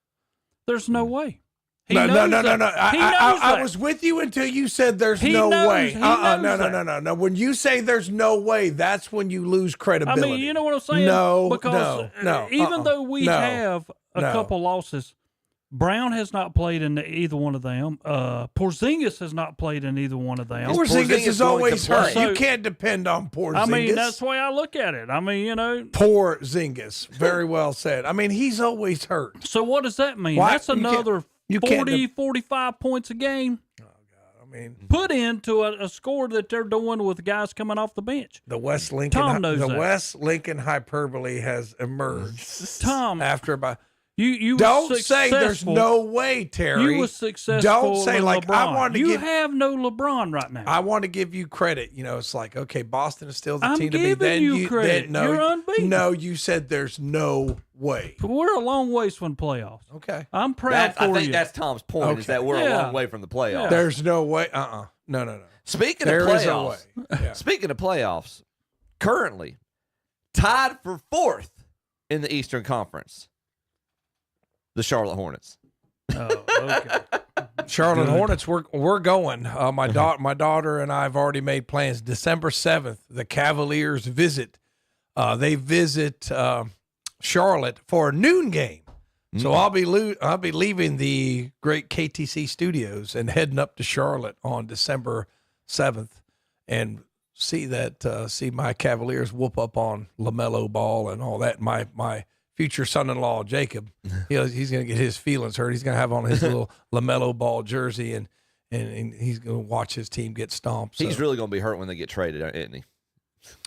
There's no way. No. He knows I that. was with you until you said there's He no knows- way. he knows No. When you say there's no way, that's when you lose I credibility. mean, you know what I'm saying? No, because no. even though we no, have a couple losses, Brown has not played in either one of them. Porzingis has not played in either one of them. Porzingis is always hurt. So- you can't depend on Porzingis. I mean, that's the way I look at it. I mean, Porzingis. Very well said. I mean, he's always hurt. So what does that mean? Why- That's another you can't 40, 45 points a game. I mean, put into a score that they're doing with guys coming off the bench. The West Lincoln, Tom knows that. West Lincoln hyperbole has emerged. Tom, after about. You don't say there's no way, Terry. You were successful. Don't say like LeBron. I want to. You have no LeBron right now. I want to give you credit. You know, it's like okay, Boston is still the I'm team to beat. giving Then you credit. No, You're unbeaten. No, you said there's no way. We're a long ways from playoffs. Okay, I'm proud for you. I think that's Tom's point. Is that we're a long way from the playoffs. Yeah. There's no way. No. Speaking There of is a playoffs, way. Yeah. speaking of playoffs, currently tied for 4th in the Eastern Conference, the Charlotte Hornets. Oh, okay. Charlotte Hornets, we're going. My daughter and I have already made plans. December 7th, the Cavaliers visit. They visit Charlotte for a noon game. So I'll be leaving the great KTC studios and heading up to Charlotte on December 7th and see my Cavaliers whoop up on LaMelo Ball and all that. My future son-in-law Jacob, he's going to get his feelings hurt. He's going to have on his little LaMelo Ball jersey and he's going to watch his team get stomped. So. He's really going to be hurt when they get traded, isn't he?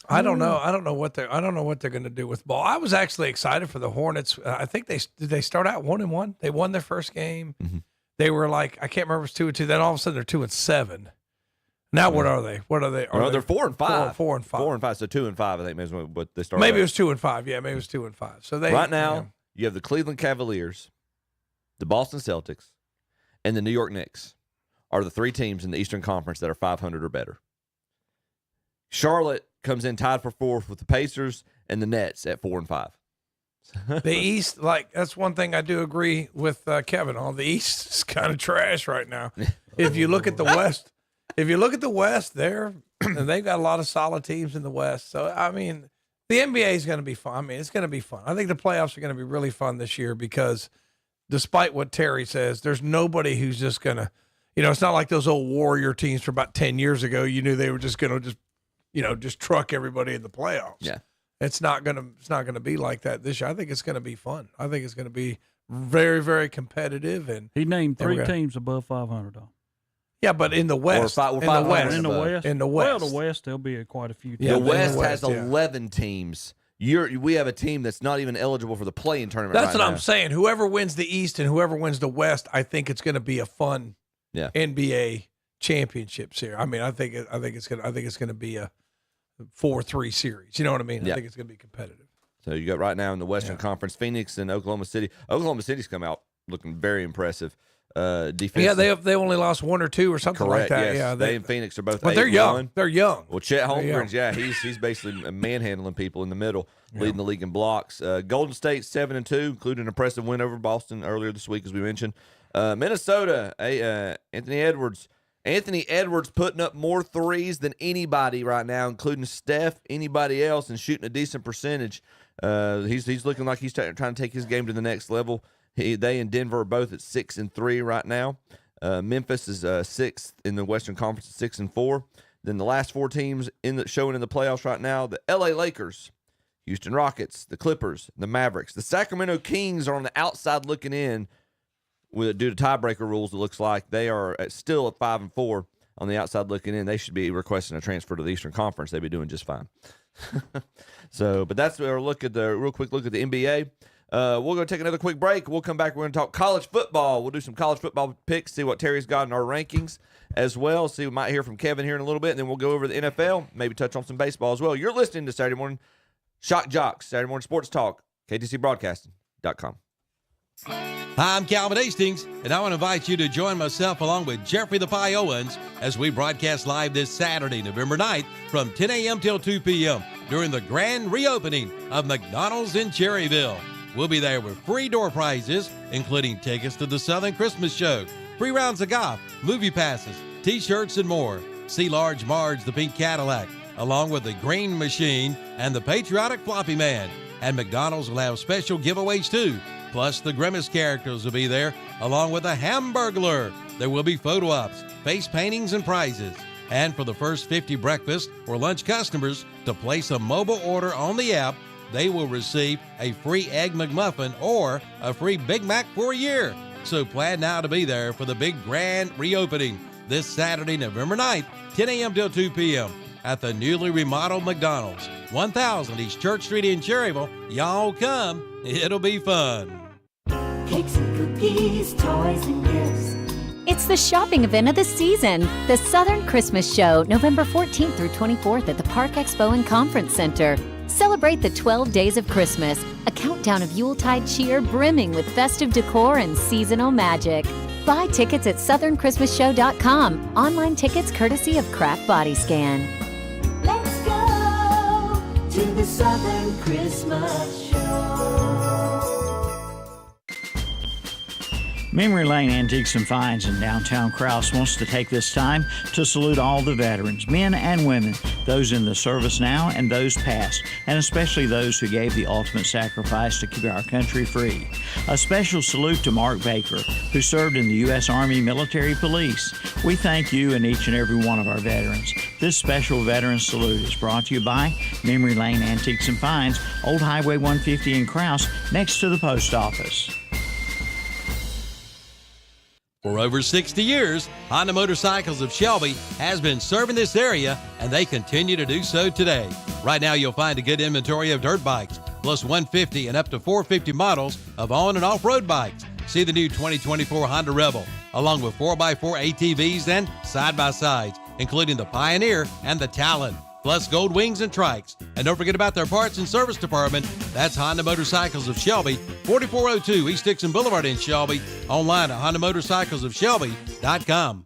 I don't know. I don't know what they're going to do with Ball. I was actually excited for the Hornets. I think they start out 1-1. They won their first game. Mm-hmm. They were like, I can't remember if it's 2-2. Then all of a sudden they're 2-7. Now what are they? What are they? Well, they're 4-5. 4-5. 4-5. So 2-5. I think maybe is what they started. Maybe it was 2-5. Yeah, maybe it was 2-5. So they right now you have the Cleveland Cavaliers, the Boston Celtics, and the New York Knicks are the 3 teams in the Eastern Conference that are 500 or better. Charlotte comes in tied for 4th with the Pacers and the Nets at 4-5. The East, like that's one thing I do agree with Kevin on. The East is kind of trash right now. If you look at the West, they've got a lot of solid teams in the West. So I mean, the NBA is going to be fun. I mean, it's going to be fun. I think the playoffs are going to be really fun this year because, despite what Terry says, there's nobody who's just going to, it's not like those old Warrior teams from about 10 years ago. You knew they were just going to just truck everybody in the playoffs. Yeah. It's not gonna be like that this year. I think it's gonna be fun. I think it's gonna be very, very competitive. And he named 3 teams above 500. Yeah, but in the West, in the West. Well, the West there'll be quite a few teams. Yeah, the West has 11 teams. We have a team that's not even eligible for the play-in tournament. That's what I'm saying. Whoever wins the East and whoever wins the West, I think it's going to be a fun NBA championships here. I mean, I think it's going to be a 4-3 series. You know what I mean? Yeah. I think it's going to be competitive. So you got right now in the Western Conference, Phoenix and Oklahoma City. Oklahoma City's come out looking very impressive. Defense. Yeah, they only lost 1 or 2 or something Correct, like that. yes. Yeah, they and Phoenix are both. But they're young. 8-1. They're young. Well, Chet Holmgren, he's basically manhandling people in the middle, leading the league in blocks. Golden State 7-2, including an impressive win over Boston earlier this week, as we mentioned. Minnesota, Anthony Edwards putting up more threes than anybody right now, including Steph, anybody else, and shooting a decent percentage. He's looking like he's trying to take his game to the next level. They and Denver are both at 6-3 right now. Memphis is 6th in the Western Conference at 6-4. Then the last 4 teams showing in the playoffs right now: the LA Lakers, Houston Rockets, the Clippers, the Mavericks, the Sacramento Kings are on the outside looking in. Due to tiebreaker rules, it looks like they are still at 5-4 on the outside looking in. They should be requesting a transfer to the Eastern Conference. They'd be doing just fine. But that's our real quick look at the NBA. We'll go take another quick break. We'll come back. We're going to talk college football. We'll do some college football picks, see what Terry's got in our rankings as well. See, we might hear from Kevin here in a little bit, and then we'll go over the NFL, maybe touch on some baseball as well. You're listening to Saturday Morning Shock Joxx, Saturday Morning Sports Talk, KTCBroadcasting.com. Hi, I'm Calvin Hastings, and I want to invite you to join myself along with Jeffrey the Pie Owens as we broadcast live this Saturday, November 9th from 10 a.m. till 2 p.m. during the grand reopening of McDonald's in Cherryville. We'll be there with free door prizes, including tickets to the Southern Christmas Show, free rounds of golf, movie passes, T-shirts, and more. See Large Marge, the Pink Cadillac, along with the Green Machine and the Patriotic Floppy Man. And McDonald's will have special giveaways too. Plus, the Grimace characters will be there, along with a Hamburglar. There will be photo ops, face paintings, and prizes. And for the first 50 breakfast or lunch customers to place a mobile order on the app, they will receive a free Egg McMuffin or a free Big Mac for a year. So plan now to be there for the big grand reopening this Saturday, November 9th, 10 a.m. till 2 p.m. at the newly remodeled McDonald's, 1000 East Church Street in Cherryville. Y'all come. It'll be fun. Cakes and cookies, toys and gifts. It's the shopping event of the season, the Southern Christmas Show, November 14th through 24th at the Park Expo and Conference Center. Celebrate the 12 days of Christmas, a countdown of Yuletide cheer brimming with festive decor and seasonal magic. Buy tickets at southernchristmasshow.com. Online tickets courtesy of Craft Body Scan. Let's go to the Southern Christmas Show. Memory Lane Antiques and Finds in downtown Krause wants to take this time to salute all the veterans, men and women, those in the service now and those past, and especially those who gave the ultimate sacrifice to keep our country free. A special salute to Mark Baker, who served in the U.S. Army Military Police. We thank you and each and every one of our veterans. This special veteran salute is brought to you by Memory Lane Antiques and Finds, Old Highway 150 in Krause, next to the post office. For over 60 years, Honda Motorcycles of Shelby has been serving this area, and they continue to do so today. Right now, you'll find a good inventory of dirt bikes, plus 150 and up to 450 models of on- and off-road bikes. See the new 2024 Honda Rebel, along with 4x4 ATVs and side-by-sides, including the Pioneer and the Talon, plus gold wings and trikes. And don't forget about their parts and service department. That's Honda Motorcycles of Shelby, 4402 East Dixon Boulevard in Shelby. Online at HondaMotorcyclesofShelby.com.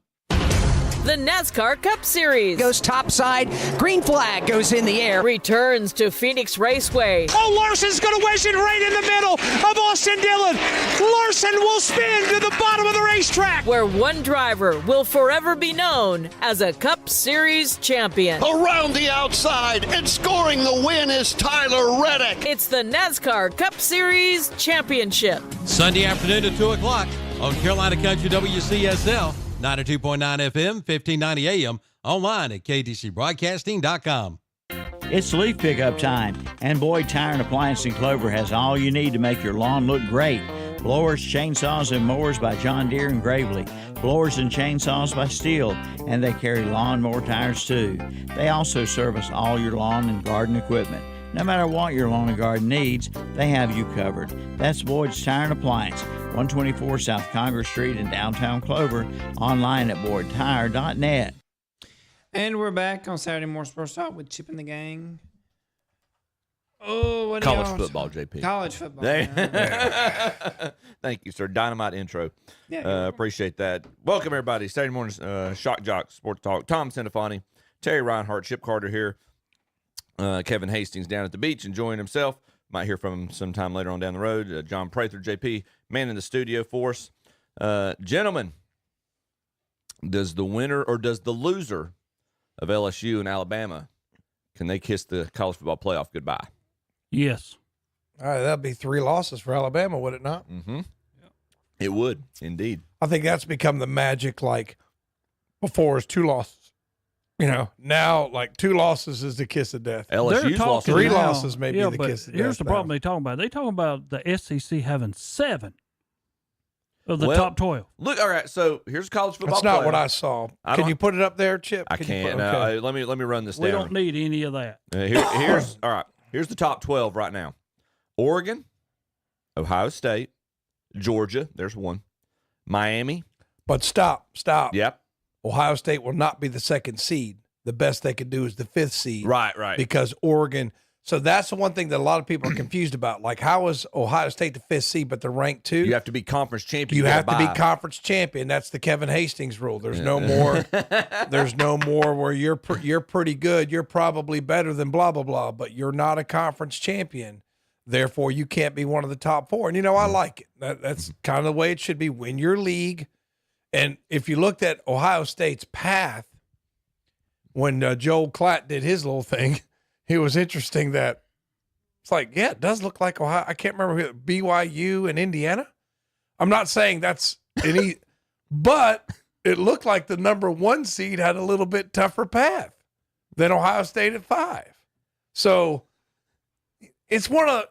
The NASCAR Cup Series goes topside. Green flag goes in the air. Returns to Phoenix Raceway. Oh, Larson's going to wedge it right in the middle of Austin Dillon. Larson will spin to the bottom of the racetrack. Where one driver will forever be known as a Cup Series champion. Around the outside and scoring the win is Tyler Reddick. It's the NASCAR Cup Series Championship. Sunday afternoon at 2 o'clock on Carolina Country WCSL. 92.9 FM, 1590 AM, online at ktcbroadcasting.com. It's leaf pickup time, and Boyd Tire and Appliance in Clover has all you need to make your lawn look great. Blowers, chainsaws, and mowers by John Deere and Gravely. Blowers and chainsaws by Steel, and they carry lawnmower tires too. They also service all your lawn and garden equipment. No matter what your lawn and garden needs, they have you covered. That's Boyd's Tire and Appliance, 124 South Congress Street in downtown Clover, online at boydtire.net. And we're back on Saturday Morning Sports Talk with Chip and the gang. Oh, what college football, JP. College football. Thank you, sir. Dynamite intro. Yeah, appreciate that. Welcome, everybody. Saturday morning, Shock Joxx Sports Talk. Tom Centofanti, Terry Reinhardt, Chip Carter here. Kevin Hastings down at the beach enjoying himself. Might hear from him sometime later on down the road. John Prather, JP, man in the studio for us. Gentlemen, does the winner or does the loser of LSU and Alabama, can they kiss the college football playoff goodbye? Yes. All right, that'd be 3 losses for Alabama, would it not? Mm-hmm. Yep. It would, indeed. I think that's become the magic, like, before is 2 losses. You know, now, like, 2 losses is the kiss of death. LSU's lost 3 losses may be the kiss of death. Here's the problem they talking about. They talking about the SEC having 7 of the top 12. Look, all right, so here's college football. That's not what I saw. Can you put it up there, Chip? I can't. Okay. Let me run this down. We don't need any of that. Here's all right. Here's the top 12 right now. Oregon, Ohio State, Georgia, there's 1. Miami. But stop. Yep. Ohio State will not be the 2nd seed. The best they could do is the 5th seed. Right. Because Oregon. So that's the one thing that a lot of people are confused about. Like, how is Ohio State the 5th seed, but they're ranked 2? You have to be conference champion. You have to be conference champion. That's the Kevin Hastings rule. There's no more. There's no more where you're pretty good. You're probably better than blah blah blah, but you're not a conference champion. Therefore, you can't be one of the top 4. And, I like it. That's kind of the way it should be. Win your league. And if you looked at Ohio State's path when Joel Klatt did his little thing, it was interesting that it's like, yeah, it does look like Ohio. I can't remember who, BYU and Indiana. I'm not saying that's any, but it looked like the number 1 seed had a little bit tougher path than Ohio State at 5. So it's one of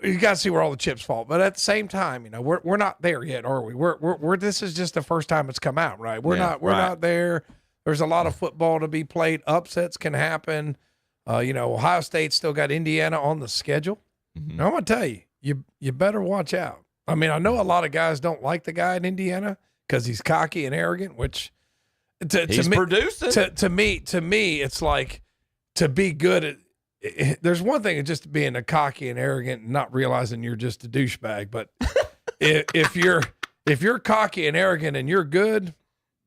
you got to see where all the chips fall. But at the same time, we're not there yet, are we? We're this is just the first time it's come out, right? We're not there. There's a lot of football to be played. Upsets can happen. Ohio State's still got Indiana on the schedule. Now, I'm going to tell you, you better watch out. I mean, I know a lot of guys don't like the guy in Indiana because he's cocky and arrogant, which he's producing. To me, it's like to be good at. There's one thing of just being a cocky and arrogant and not realizing you're just a douchebag. But if you're cocky and arrogant and you're good,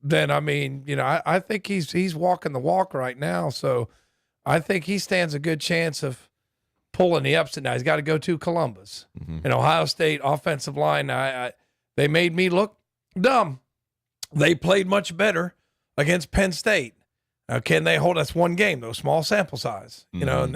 then I think he's walking the walk right now. So I think he stands a good chance of pulling the upset. Now he's got to go to Columbus and Ohio State offensive line. They made me look dumb. They played much better against Penn State. Now, can they hold us one game, though? Small sample size. Now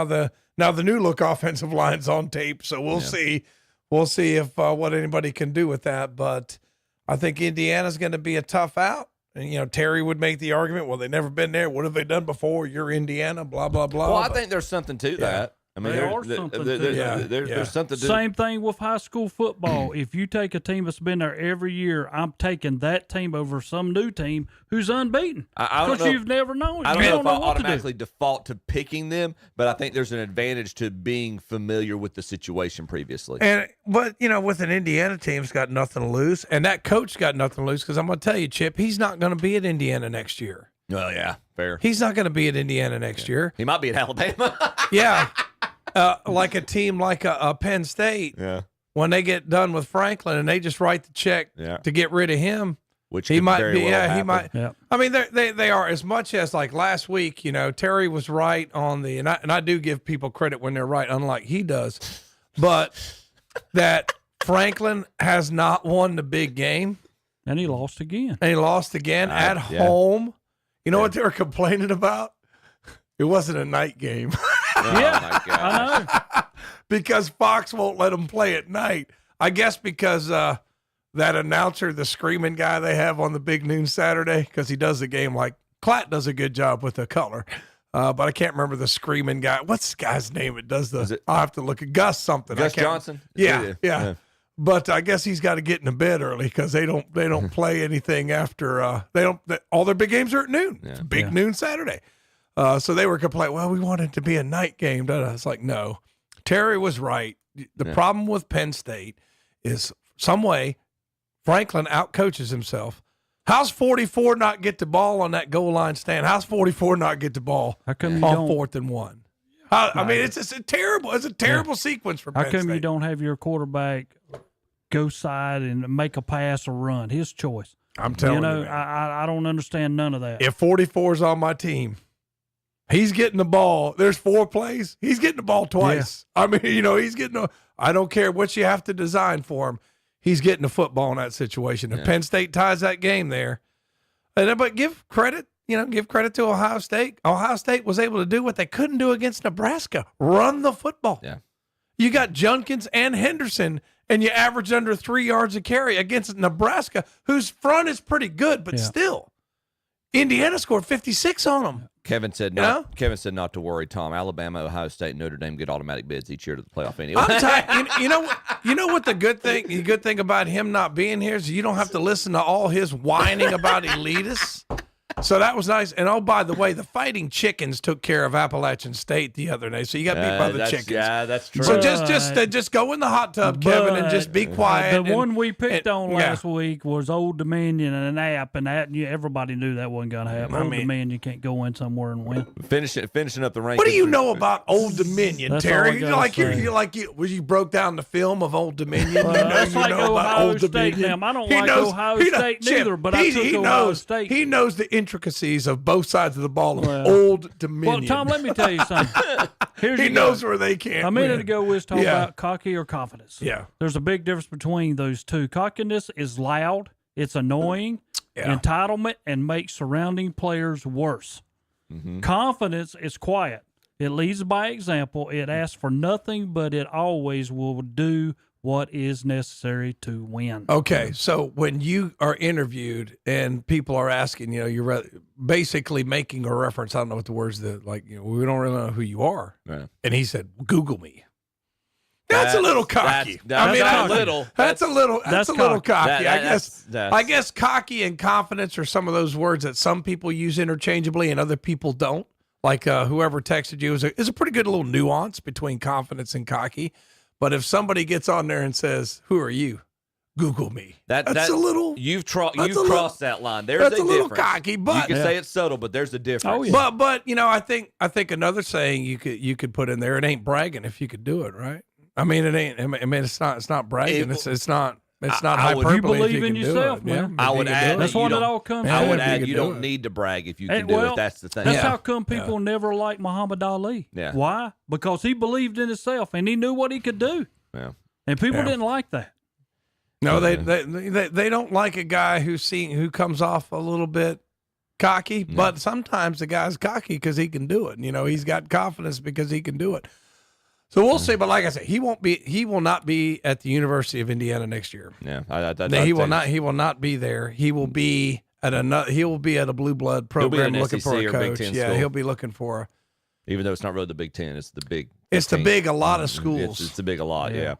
the new look offensive line's on tape, so we'll see. We'll see if what anybody can do with that. But I think Indiana's going to be a tough out. And Terry would make the argument, well, they've never been there. What have they done before? You're Indiana, blah blah blah. Well, I think there's something to that. I mean, there's something to Same thing with high school football. If you take a team that's been there every year, I'm taking that team over some new team who's unbeaten. Because you've never known. I don't know if I automatically default to picking them, but I think there's an advantage to being familiar with the situation previously. But with an Indiana team, it's got nothing to lose, and that coach got nothing to lose because I'm going to tell you, Chip, he's not going to be at Indiana next year. Well, yeah, fair. He's not going to be at Indiana next year. He might be at Alabama. Yeah. Like a team like a Penn State, when they get done with Franklin and they just write the check to get rid of him, which he might very be. well He happen. might. Yeah. I mean, they are as much as like last week. Terry was right on the, and I do give people credit when they're right, unlike he does, but that Franklin has not won the big game, and he lost again. At home. You know what they were complaining about? It wasn't a night game. My gosh. I know. Because Fox won't let them play at night. I guess because that announcer, the screaming guy they have on the Big Noon Saturday, because he does the game like Klatt does a good job with the color. But I can't remember the screaming guy. What's the guy's name? I'll have to look at Gus something. Gus Johnson? Yeah. But I guess he's got to get in bed early because they don't play anything after all their big games are at noon. It's Big Noon Saturday. So they were complaining, well, we want it to be a night game. It's like, no. Terry was right. The problem with Penn State is some way Franklin outcoaches himself. How's 44 not get the ball on that goal line stand? How's 44 not get the ball on 4th and 1? I mean, it's a terrible sequence for Penn State. How come you don't have your quarterback go side and make a pass or run? His choice. I'm telling you, man. I don't understand none of that. If 44 is on my team, he's getting the ball. There's 4 plays. He's getting the ball twice. Yeah. I mean, he's getting I don't care what you have to design for him. He's getting the football in that situation. If Penn State ties that game there, but give credit. Give credit to Ohio State. Ohio State was able to do what they couldn't do against Nebraska, run the football. Yeah. You got Junkins and Henderson, and you averaged under 3 yards a carry against Nebraska, whose front is pretty good, but still, Indiana scored 56 on them. Kevin said not to worry, Tom. Alabama, Ohio State, and Notre Dame get automatic bids each year to the playoff anyway. You know what the good thing about him not being here is you don't have to listen to all his whining about elitists. So that was nice. And, oh, by the way, the Fighting Chickens took care of Appalachian State the other day. So you got beat by the Chickens. Yeah, that's true. So just go in the hot tub, Kevin, and just be quiet. The one we picked on last week was Old Dominion and an app, and that everybody knew that wasn't going to happen. Old Dominion can't go in somewhere and win. Finishing up the rankings. What do you know about Old Dominion, Terry? You broke down the film of Old Dominion. That's like Ohio State. I don't like Ohio State neither, but I took Ohio State. He knows the intricacies of both sides of the ball of Old Dominion. Well, Tom, let me tell you something. he knows where they can't. A minute win. ago, we was talking about cocky or confidence. Yeah. There's a big difference between those two. Cockiness is loud, it's annoying, entitlement, and makes surrounding players worse. Confidence is quiet. It leads by example. It asks for nothing, but it always will do what is necessary to win. Okay, so when you are interviewed and people are asking, you're basically making a reference. I don't know what the words that we don't really know who you are. Right. And he said, "Google me." That's a little cocky. That's a little cocky. I guess cocky and confidence are some of those words that some people use interchangeably and other people don't. Like whoever texted you is a pretty good little nuance between confidence and cocky. But if somebody gets on there and says, "Who are you?" Google me. That's a little. You've crossed that line. There's that's a little difference. cocky, but you can say it's subtle, but there's a difference. Oh, yeah. But I think another saying you could put in there. It ain't bragging if you could do it, right? I mean, it ain't. I mean, it's not bragging. It's not hyperbole. You believe if you in can yourself, do it. man. I would add that's what it all comes I down would to. add you don't need to brag if you can do it. That's the thing. That's how come people never liked Muhammad Ali. Yeah. Why? Because he believed in himself and he knew what he could do. Yeah. And people didn't like that. No, they don't like a guy who comes off a little bit cocky, but sometimes the guy's cocky because he can do it. He's got confidence because he can do it. So we'll see. But like I said, he will not be at the University of Indiana next year. Yeah, he will not be there. He will be at a blue blood program looking for a coach. Yeah, he'll be looking for even though it's not really the Big Ten, it's the Big. It's the big a lot of schools. It's the big a lot, yeah.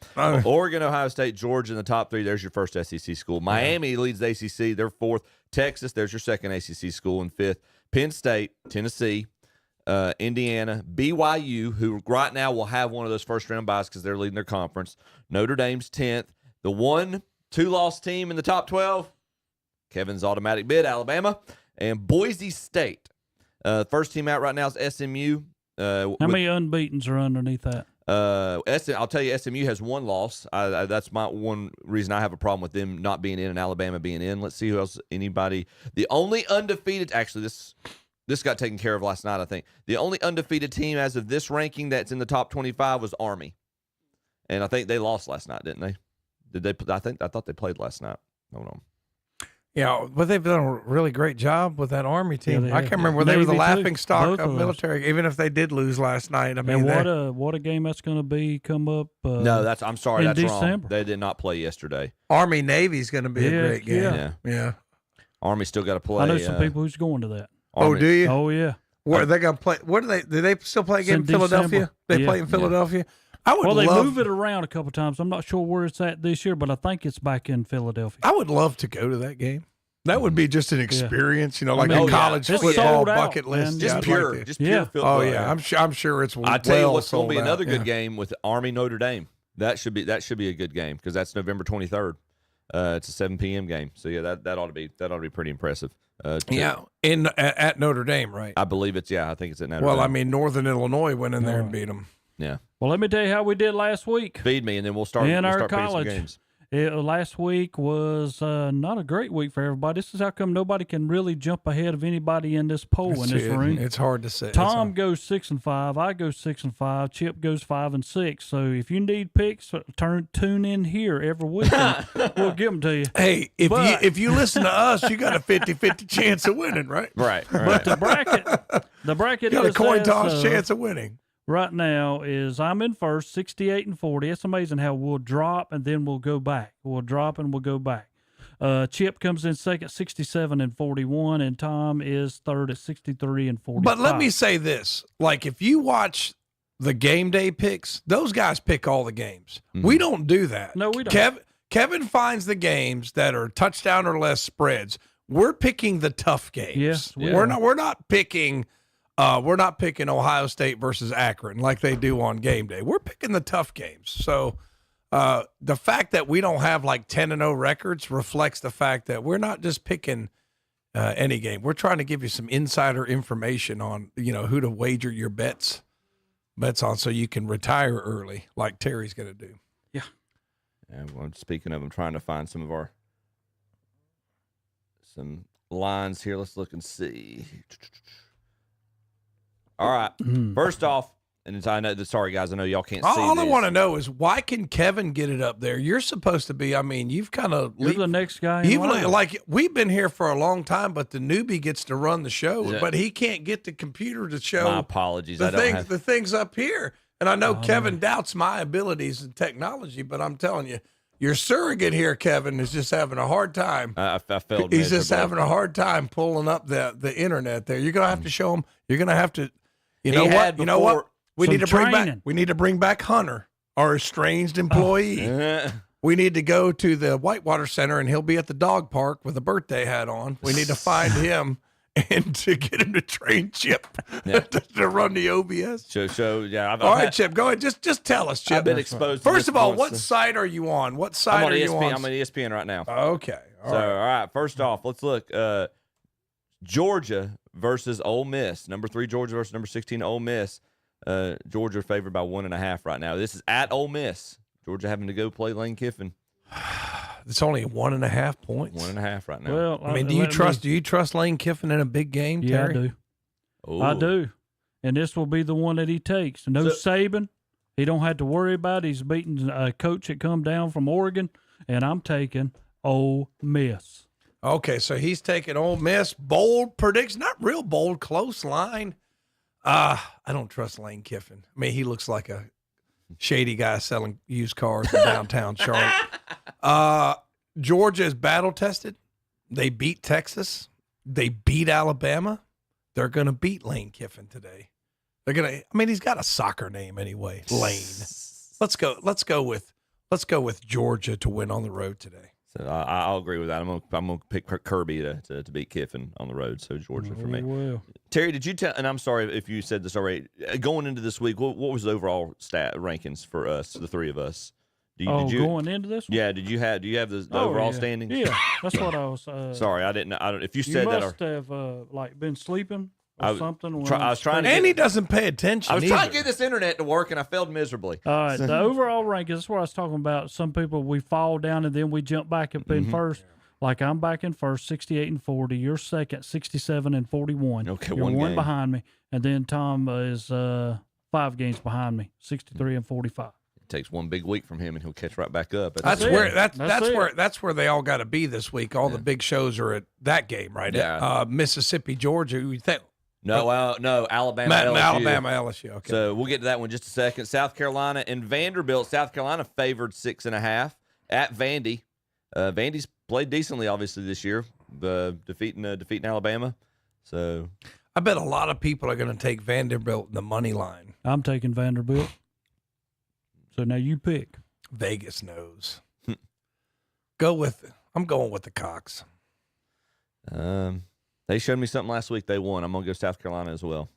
Oregon, Ohio State, Georgia in the top three. There's your first SEC school. Miami leads the ACC. They're fourth. Texas, there's your second ACC school in fifth. Penn State, Tennessee, Indiana, BYU, who right now will have one of those first-round byes because they're leading their conference. Notre Dame's 10th. The 1-2-loss team in the top 12, Kevin's automatic bid, Alabama, and Boise State. First team out right now is SMU. How many unbeatens are underneath that? I'll tell you, SMU has one loss. That's my one reason I have a problem with them not being in and Alabama being in. Let's see who else. Anybody? The only undefeated. Actually, this got taken care of last night. I think the only undefeated team as of this ranking that's in the top 25 was Army, and I think they lost last night, didn't they? Did they? I thought they played last night. Hold on. Yeah, but they've done a really great job with that Army team. Yeah, I can't remember. They were the laughing stock of us. military, even if they did lose last night. I mean, and what a game that's going to be come up. No, I'm sorry, that's December. wrong. They did not play yesterday. Army Navy's going to be a great game. Yeah. Army still got to play. I know some people who's going to that. Army. Oh, do you? Oh, yeah. Where are they going to play? What do they still play a game in Philadelphia? They play in Philadelphia? They move it around a couple times. I'm not sure where it's at this year, but I think it's back in Philadelphia. I would love to go to that game. That would be just an experience, a college it's football out, bucket man. list. Just pure football. Oh yeah, I'm sure it's. I tell you what's going to be sold another out. good game with Army Notre Dame. That should be a good game because that's November 23rd. It's a 7 p.m. game, so yeah, that ought to be pretty impressive. At Notre Dame, right? I believe it's I think it's at Notre Dame. Well, I mean, Northern Illinois went in there and beat them. Yeah. Well, let me tell you how we did last week. Feed me, and then we'll start in our picking some college. games. Last week was not a great week for everybody. This is how come nobody can really jump ahead of anybody in this poll in this room. It's hard to say. Tom goes 6-5. I go 6-5. Chip goes 5-6. So if you need picks, tune in here every week. And we'll give them to you. Hey, if you listen to us, you got a 50-50 chance of winning, right? Right. But the bracket you got a is coin toss chance of winning. Right now is I'm in first, 68-40. It's amazing how we'll drop and then we'll go back. We'll drop and we'll go back. Chip comes in second, 67-41, and Tom is third at 63-45. But let me say this: like if you watch the game day picks, those guys pick all the games. Mm-hmm. We don't do that. No, we don't. Kevin finds the games that are touchdown or less spreads. We're picking the tough games. Yes, we're not picking. We're not picking Ohio State versus Akron like they do on game day. We're picking the tough games. So the fact that we don't have like 10-0 records reflects the fact that we're not just picking any game. We're trying to give you some insider information on who to wager your bets on, so you can retire early like Terry's going to do. Yeah. Well, speaking of, I'm trying to find some lines here. Let's look and see. All right. First off, and I know. Sorry, guys, I know y'all can't see. All I want to know is why can Kevin get it up there? You're supposed to be. I mean, you've kind of. You're the next guy. In line. Like we've been here for a long time, but the newbie gets to run the show, Yeah. but he can't get the computer to show. My apologies. The things up here, and I know Kevin doubts my abilities in technology, but I'm telling you, your surrogate here, Kevin, is just having a hard time. I failed. He's just having a hard time pulling up the internet there. You're gonna have to show him. You're gonna have to. You know what? You know what? We need to bring back. We need to bring back Hunter, our estranged employee. We need to go to the Whitewater Center, and he'll be at the dog park with a birthday hat on. We need to find him and to get him to train Chip to run the OBS. Yeah. All right, Chip, go ahead. Just tell us, Chip. I've been exposed. First of all, what side are you on? What side I'm on are ESPN. you on? I'm on ESPN right now. Okay. All right. First off, let's look. Georgia versus Ole Miss. Number 3 Georgia versus number 16 Ole Miss. Georgia favored by 1.5 right now. This is at Ole Miss. Georgia having to go play Lane Kiffin. It's only 1.5 points. 1.5 right now. Well, I mean, do you trust Lane Kiffin in a big game, Yeah, Terry? I do. Ooh. I do. And this will be the one that he takes. No Saban. He don't have to worry about it. He's beating a coach that come down from Oregon, and I'm taking Ole Miss. Okay, so he's taking Ole Miss. Bold prediction. Not real bold. Close line. I don't trust Lane Kiffin. I mean, he looks like a shady guy selling used cars in downtown Charlotte. Georgia is battle tested. They beat Texas. They beat Alabama. They're going to beat Lane Kiffin today. They're going to. I mean, he's got a soccer name anyway. Lane. Let's go with Georgia to win on the road today. So I'll agree with that. I'm gonna pick Kirby to beat Kiffin on the road. So Georgia for me. Well. Terry, did you tell? And I'm sorry if you said this already. Going into this week, what was the overall stat rankings for us, the three of us? Did you going into this one? Yeah. Do you have the overall standings? Yeah, that's what I was. Sorry, I didn't. If you You said that, must have been sleeping or something. When I was trying to. And he doesn't pay attention. I was either. trying to get this internet to work, and I failed miserably. All right, the overall rankings. That's what I was talking about. Some people we fall down and then we jump back up in first. Like I'm back in first, 68-40. You're second, 67-41. Okay, You're one game behind me, and then Tom is 5 games behind me, 63-45. It takes one big week from him, and he'll catch right back up. That's where they all got to be this week. All the big shows are at that game, right? Yeah. Mississippi, Georgia. You think? No, Alabama, LSU. Alabama, LSU. Okay. So we'll get to that one in just a second. South Carolina and Vanderbilt. South Carolina favored 6.5 at Vandy. Vandy's played decently, obviously, this year, defeating Alabama. So I bet a lot of people are going to take Vanderbilt in the money line. I'm taking Vanderbilt. So now you pick. Vegas knows. I'm going with the Cox. They showed me something last week. They won. I'm going to go South Carolina as well.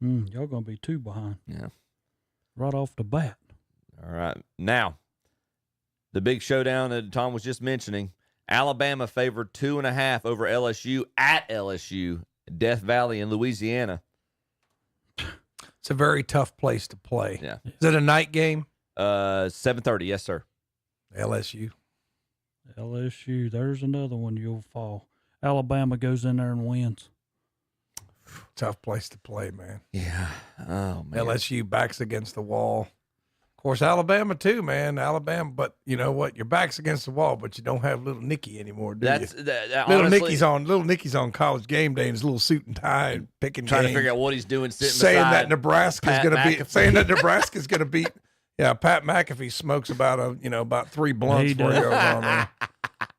Y'all going to be 2 behind. Yeah. Right off the bat. All right. Now, the big showdown that Tom was just mentioning, Alabama favored 2.5 over LSU at LSU, Death Valley in Louisiana. It's a very tough place to play. Yeah. Is it a night game? 7:30. Yes, sir. LSU. There's another one you'll fall. Alabama goes in there and wins. Tough place to play, man. Yeah. Oh, man. LSU backs against the wall. Of course, Alabama too, man. Alabama, but you know what? Your back's against the wall, but you don't have little Nicky anymore, do you? Little Nicky's on College Game Day in his little suit and tie and picking Trying games, to figure out what he's doing sitting saying beside that Nebraska's going to beat. Yeah, Pat McAfee smokes about 3 blunts before he goes on there.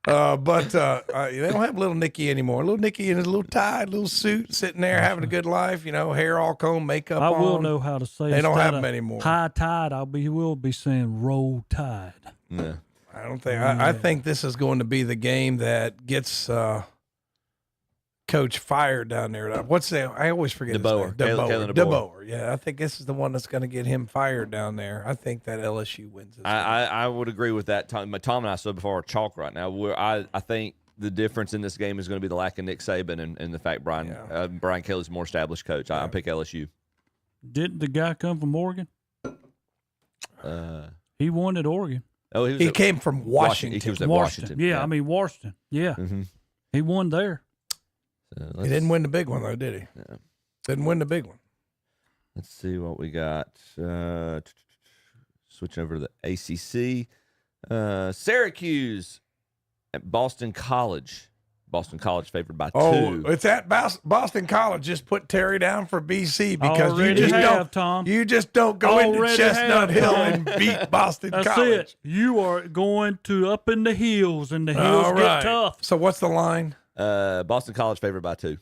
But they don't have little Nicky anymore. Little Nicky in his little tie, little suit, sitting there having a good life. Hair all combed, makeup on. I will know how to say. They don't have them anymore. High tide. Will be saying roll tide. Yeah. I don't think. I think this is going to be the game that gets Coach fired down there. I always forget his name. DeBoer. Yeah, I think this is the one that's going to get him fired down there. I think that LSU wins this. I would agree with that. Tom and I said before, are chalk right now. I think the difference in this game is going to be the lack of Nick Saban and the fact Brian Kelly's a more established coach. I pick LSU. Didn't the guy come from Oregon? He won at Oregon. Oh, he came from Washington. He was at Washington. Yeah, I mean Washington. Yeah, he won there. He didn't win the big one though, did he? Yeah. Didn't win the big one. Let's see what we got. Switching over to the ACC. Syracuse at Boston College. Boston College favored by 2. Oh, it's at Boston College. Just put Terry down for BC because you just don't go into Chestnut Hill and beat Boston That's College. It. You are going to up in the hills, and the hills get tough. So what's the line? Boston College favored by 2.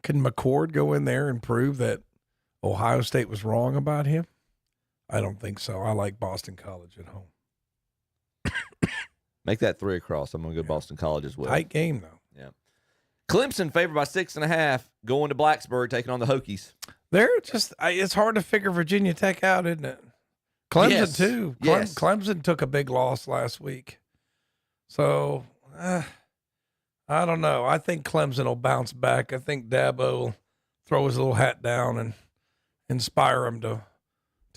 Can McCord go in there and prove that Ohio State was wrong about him? I don't think so. I like Boston College at home. Make that 3 across. I'm going to go Boston College as well. Tight game, though. Yeah. Clemson favored by 6.5, going to Blacksburg, taking on the Hokies. It's hard to figure Virginia Tech out, isn't it? Clemson, too. Yes. Clemson took a big loss last week. So, I don't know. I think Clemson will bounce back. I think Dabo will throw his little hat down and inspire them to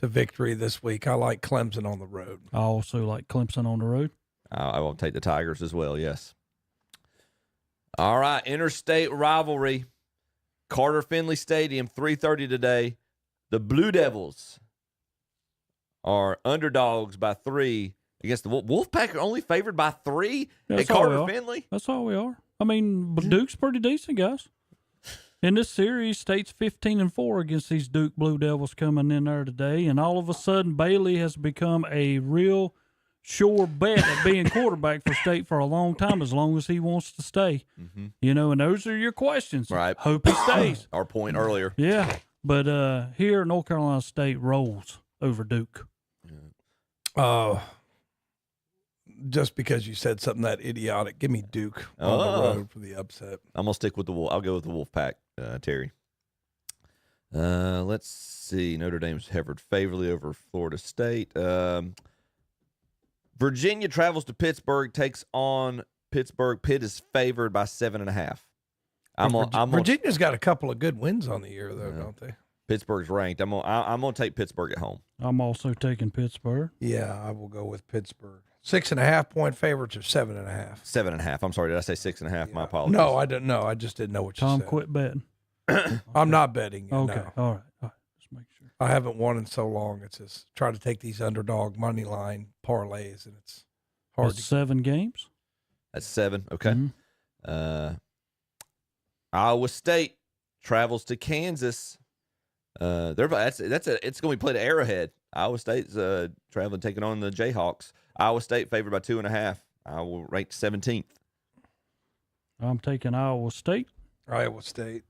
victory this week. I like Clemson on the road. I also like Clemson on the road. I will take the Tigers as well, yes. All right, interstate rivalry. Carter Finley Stadium, 3:30 today. The Blue Devils are underdogs by 3 against the Wolfpack. Are only favored by 3 at Carter Finley. That's all we are. I mean, Duke's pretty decent, guys. In this series, State's 15-4 against these Duke Blue Devils coming in there today, and all of a sudden, Bailey has become a real sure bet at being quarterback for State for a long time, as long as he wants to stay. Mm-hmm. You know, and those are your questions. Right. Hope he stays. Our point earlier. Yeah, but here, North Carolina State rolls over Duke. Just because you said something that idiotic, give me Duke on the road for the upset. I'm gonna stick with the Wolf. I'll go with the Wolfpack, Terry. Let's see. Notre Dame's favored favorably over Florida State. Virginia travels to Pittsburgh, takes on Pittsburgh. Pitt is favored by 7.5. Virginia's got a couple of good wins on the year, though, don't they? Pittsburgh's ranked. I'm gonna take Pittsburgh at home. I'm also taking Pittsburgh. Yeah, I will go with Pittsburgh. 6.5-point favorites or 7.5? 7.5. I'm sorry. Did I say 6.5? Yeah. My apologies. No, I didn't know. I just didn't know what you said. Tom, quit betting. I'm not betting. Okay. No. All right. Just make sure. I haven't won in so long. It's just try to take these underdog money line parlays, and it's hard. That's 7 games. That's 7. Okay. Mm-hmm. Iowa State travels to Kansas. It's going to be played at Arrowhead. Iowa State's traveling, taking on the Jayhawks. Iowa State favored by 2.5. Iowa ranked 17th. I'm taking Iowa State. Iowa State.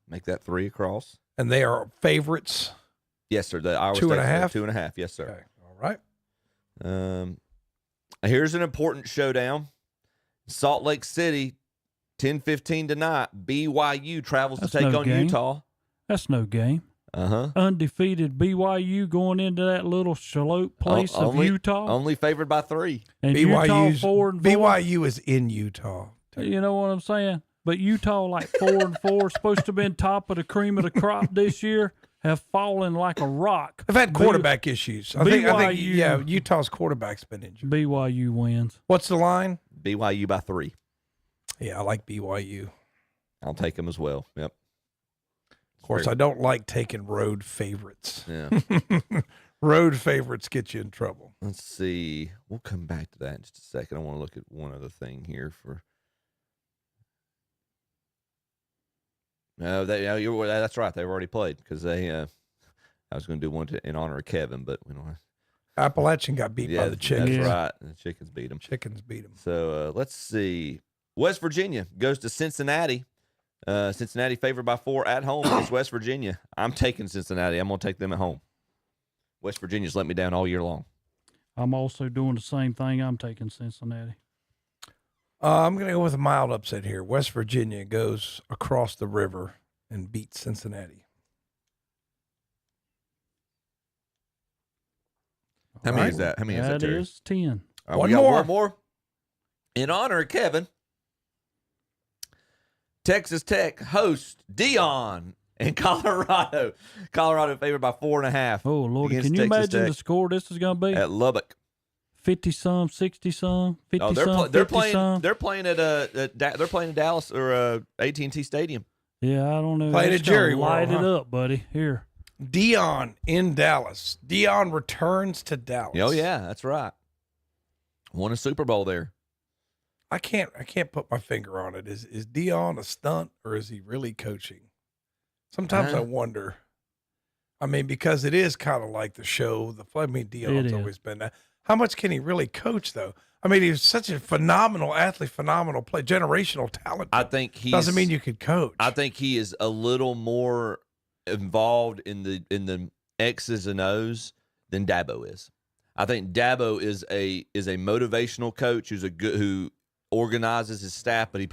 Make that 3 across. And they are favorites. Yes, sir. The Iowa 2.5. 2.5. Yes, sir. Okay. All right. Here's an important showdown. Salt Lake City, 10:15 tonight. BYU travels to take on Utah. That's no game. Undefeated BYU going into that little shalote place of Utah. Only favored by 3. And Utah 4-4. BYU is in Utah. You know what I'm saying? But Utah, like 4-4, supposed to have been top of the cream of the crop this year, have fallen like a rock. They've had quarterback issues. I think Utah's quarterback's been injured. BYU wins. What's the line? BYU by 3. Yeah, I like BYU. I'll take them as well. Yep. Of course, I don't like taking road favorites. Yeah. Road favorites get you in trouble. Let's see. We'll come back to that in just a second. I want to look at one other thing here for. No, that's right. They've already played because they. I was going to do one in honor of Kevin, but we don't. Appalachian got beat by the Chickens. That's right. The Chickens beat them. So let's see. West Virginia goes to Cincinnati. Cincinnati favored by 4 at home against West Virginia. I'm taking Cincinnati. I'm going to take them at home. West Virginia's let me down all year long. I'm also doing the same thing. I'm taking Cincinnati. I'm going to go with a mild upset here. West Virginia goes across the river and beats Cincinnati. How many is that? How many is that, Terry? That is 10. We got one more. In honor of Kevin, Texas Tech hosts Dion in Colorado. Colorado favored by 4.5. Oh, Lord. Can you imagine the score this is going to be? At Lubbock. 50-some, 60-some, 50-some, they're playing at Dallas or AT&T Stadium. Yeah, I don't know. Played at Jerry World, light it huh? up, buddy. Here. Dion in Dallas. Dion returns to Dallas. Oh, yeah, that's right. Won a Super Bowl there. I can't put my finger on it. Is Dion a stunt or is he really coaching? Sometimes I wonder. I mean, because it is kind of like the show. Dion's always been that. How much can he really coach, though? I mean, he's such a phenomenal athlete, phenomenal play, generational talent. I think he doesn't mean you could coach. I think he is a little more involved in the X's and O's than Dabo is. I think Dabo is a motivational coach who organizes his staff, but he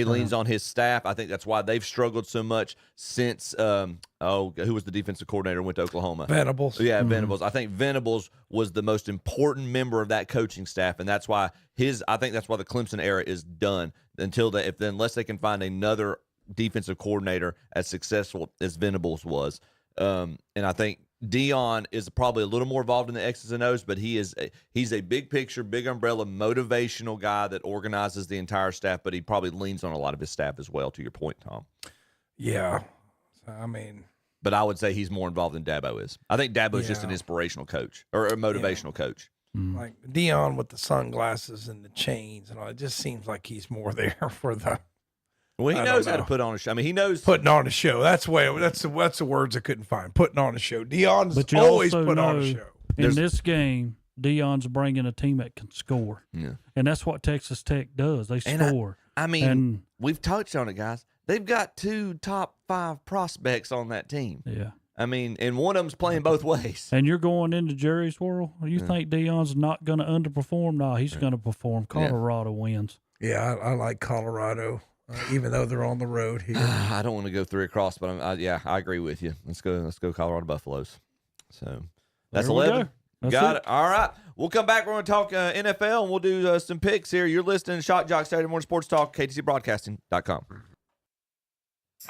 leans on his staff. I think that's why they've struggled so much since who was the defensive coordinator and went to Oklahoma? Venables. Yeah, Venables. I think Venables was the most important member of that coaching staff, and that's why the Clemson era is done unless they can find another defensive coordinator as successful as Venables was. And I think Dion is probably a little more involved in the X's and O's, but he's a big picture, big umbrella, motivational guy that organizes the entire staff, but he probably leans on a lot of his staff as well, to your point, Tom. Yeah. I mean. But I would say he's more involved than Dabo is. I think Dabo is just an inspirational coach or a motivational coach. Like Dion with the sunglasses and the chains and all, it just seems like he's more there for the. Well, he knows how to put on a show. I mean, he knows putting on a show. That's the words I couldn't find. Putting on a show. Dion's always put on a show. In this game, Dion's bringing a team that can score. Yeah, and that's what Texas Tech does. They score. We've touched on it, guys. They've got 2 top 5 prospects on that team. Yeah. I mean, and one of them's playing both ways. And you're going into Jerry's world. You think Dion's not going to underperform? No, he's going to perform. Colorado wins. Yeah, I like Colorado. Even though they're on the road here. I don't want to go 3 across, but I agree with you. Let's go Colorado Buffaloes. So that's 11. Got it. All right. We'll come back. We're going to talk NFL, and we'll do some picks here. You're listening to Shock Jock Saturday Morning Sports Talk, KTCBroadcasting.com.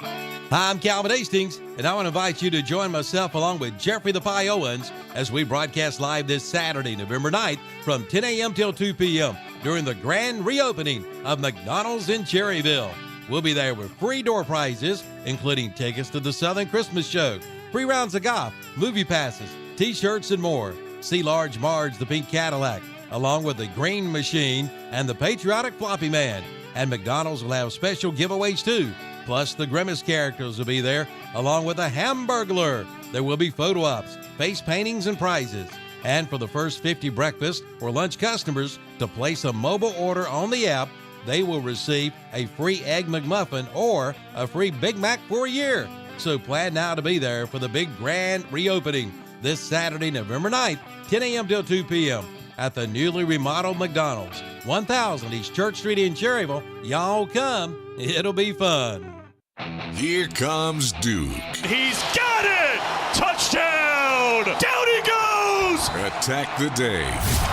Hi, I'm Calvin Hastings, and I want to invite you to join myself along with Jeffrey the Pie Owens as we broadcast live this Saturday, November 9th from 10 a.m. till 2 p.m. during the grand reopening of McDonald's in Cherryville. We'll be there with free door prizes, including tickets to the Southern Christmas Show, free rounds of golf, movie passes, T-shirts, and more. See Large Marge the Pink Cadillac, along with the Green Machine and the Patriotic Floppy Man. And McDonald's will have special giveaways, too. Plus, the Grimace characters will be there, along with a Hamburglar. There will be photo ops, face paintings, and prizes. And for the first 50 breakfast or lunch customers to place a mobile order on the app, they will receive a free Egg McMuffin or a free Big Mac for a year. So plan now to be there for the big grand reopening this Saturday, November 9th, 10 a.m. till 2 p.m. at the newly remodeled McDonald's, 1000 East Church Street in Cherryville. Y'all come. It'll be fun. Here comes Duke. He's got it! Touchdown! Down he goes! Attack the day.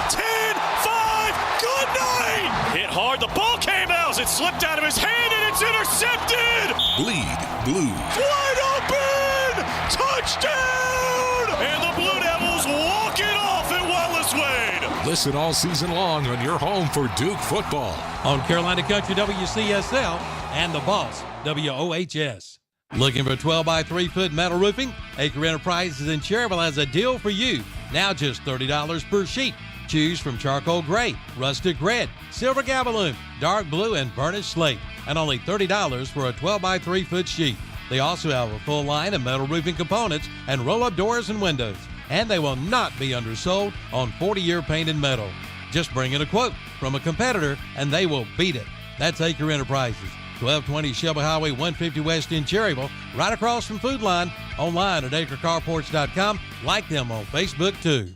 10-5, good night! Hit hard, the ball came out, it slipped out of his hand, and it's intercepted! Bleed blue. Wide open! Touchdown! And the Blue Devils walk it off at Wallace Wade! Listen all season long on your home for Duke football. On Carolina Country WCSL and The Boss WOHS. Looking for 12 by 3 foot metal roofing? Acre Enterprises in Cherryville has a deal for you. Now just $30 per sheet. Choose from charcoal gray, rustic red, silver gabaloon, dark blue, and burnished slate. And only $30 for a 12 by 3 foot sheet. They also have a full line of metal roofing components and roll-up doors and windows. And they will not be undersold on 40-year painted metal. Just bring in a quote from a competitor and they will beat it. That's Acre Enterprises, 1220 Shelby Highway 150 West in Cherryville, right across from Food Line, online at acrecarports.com. Like them on Facebook, too.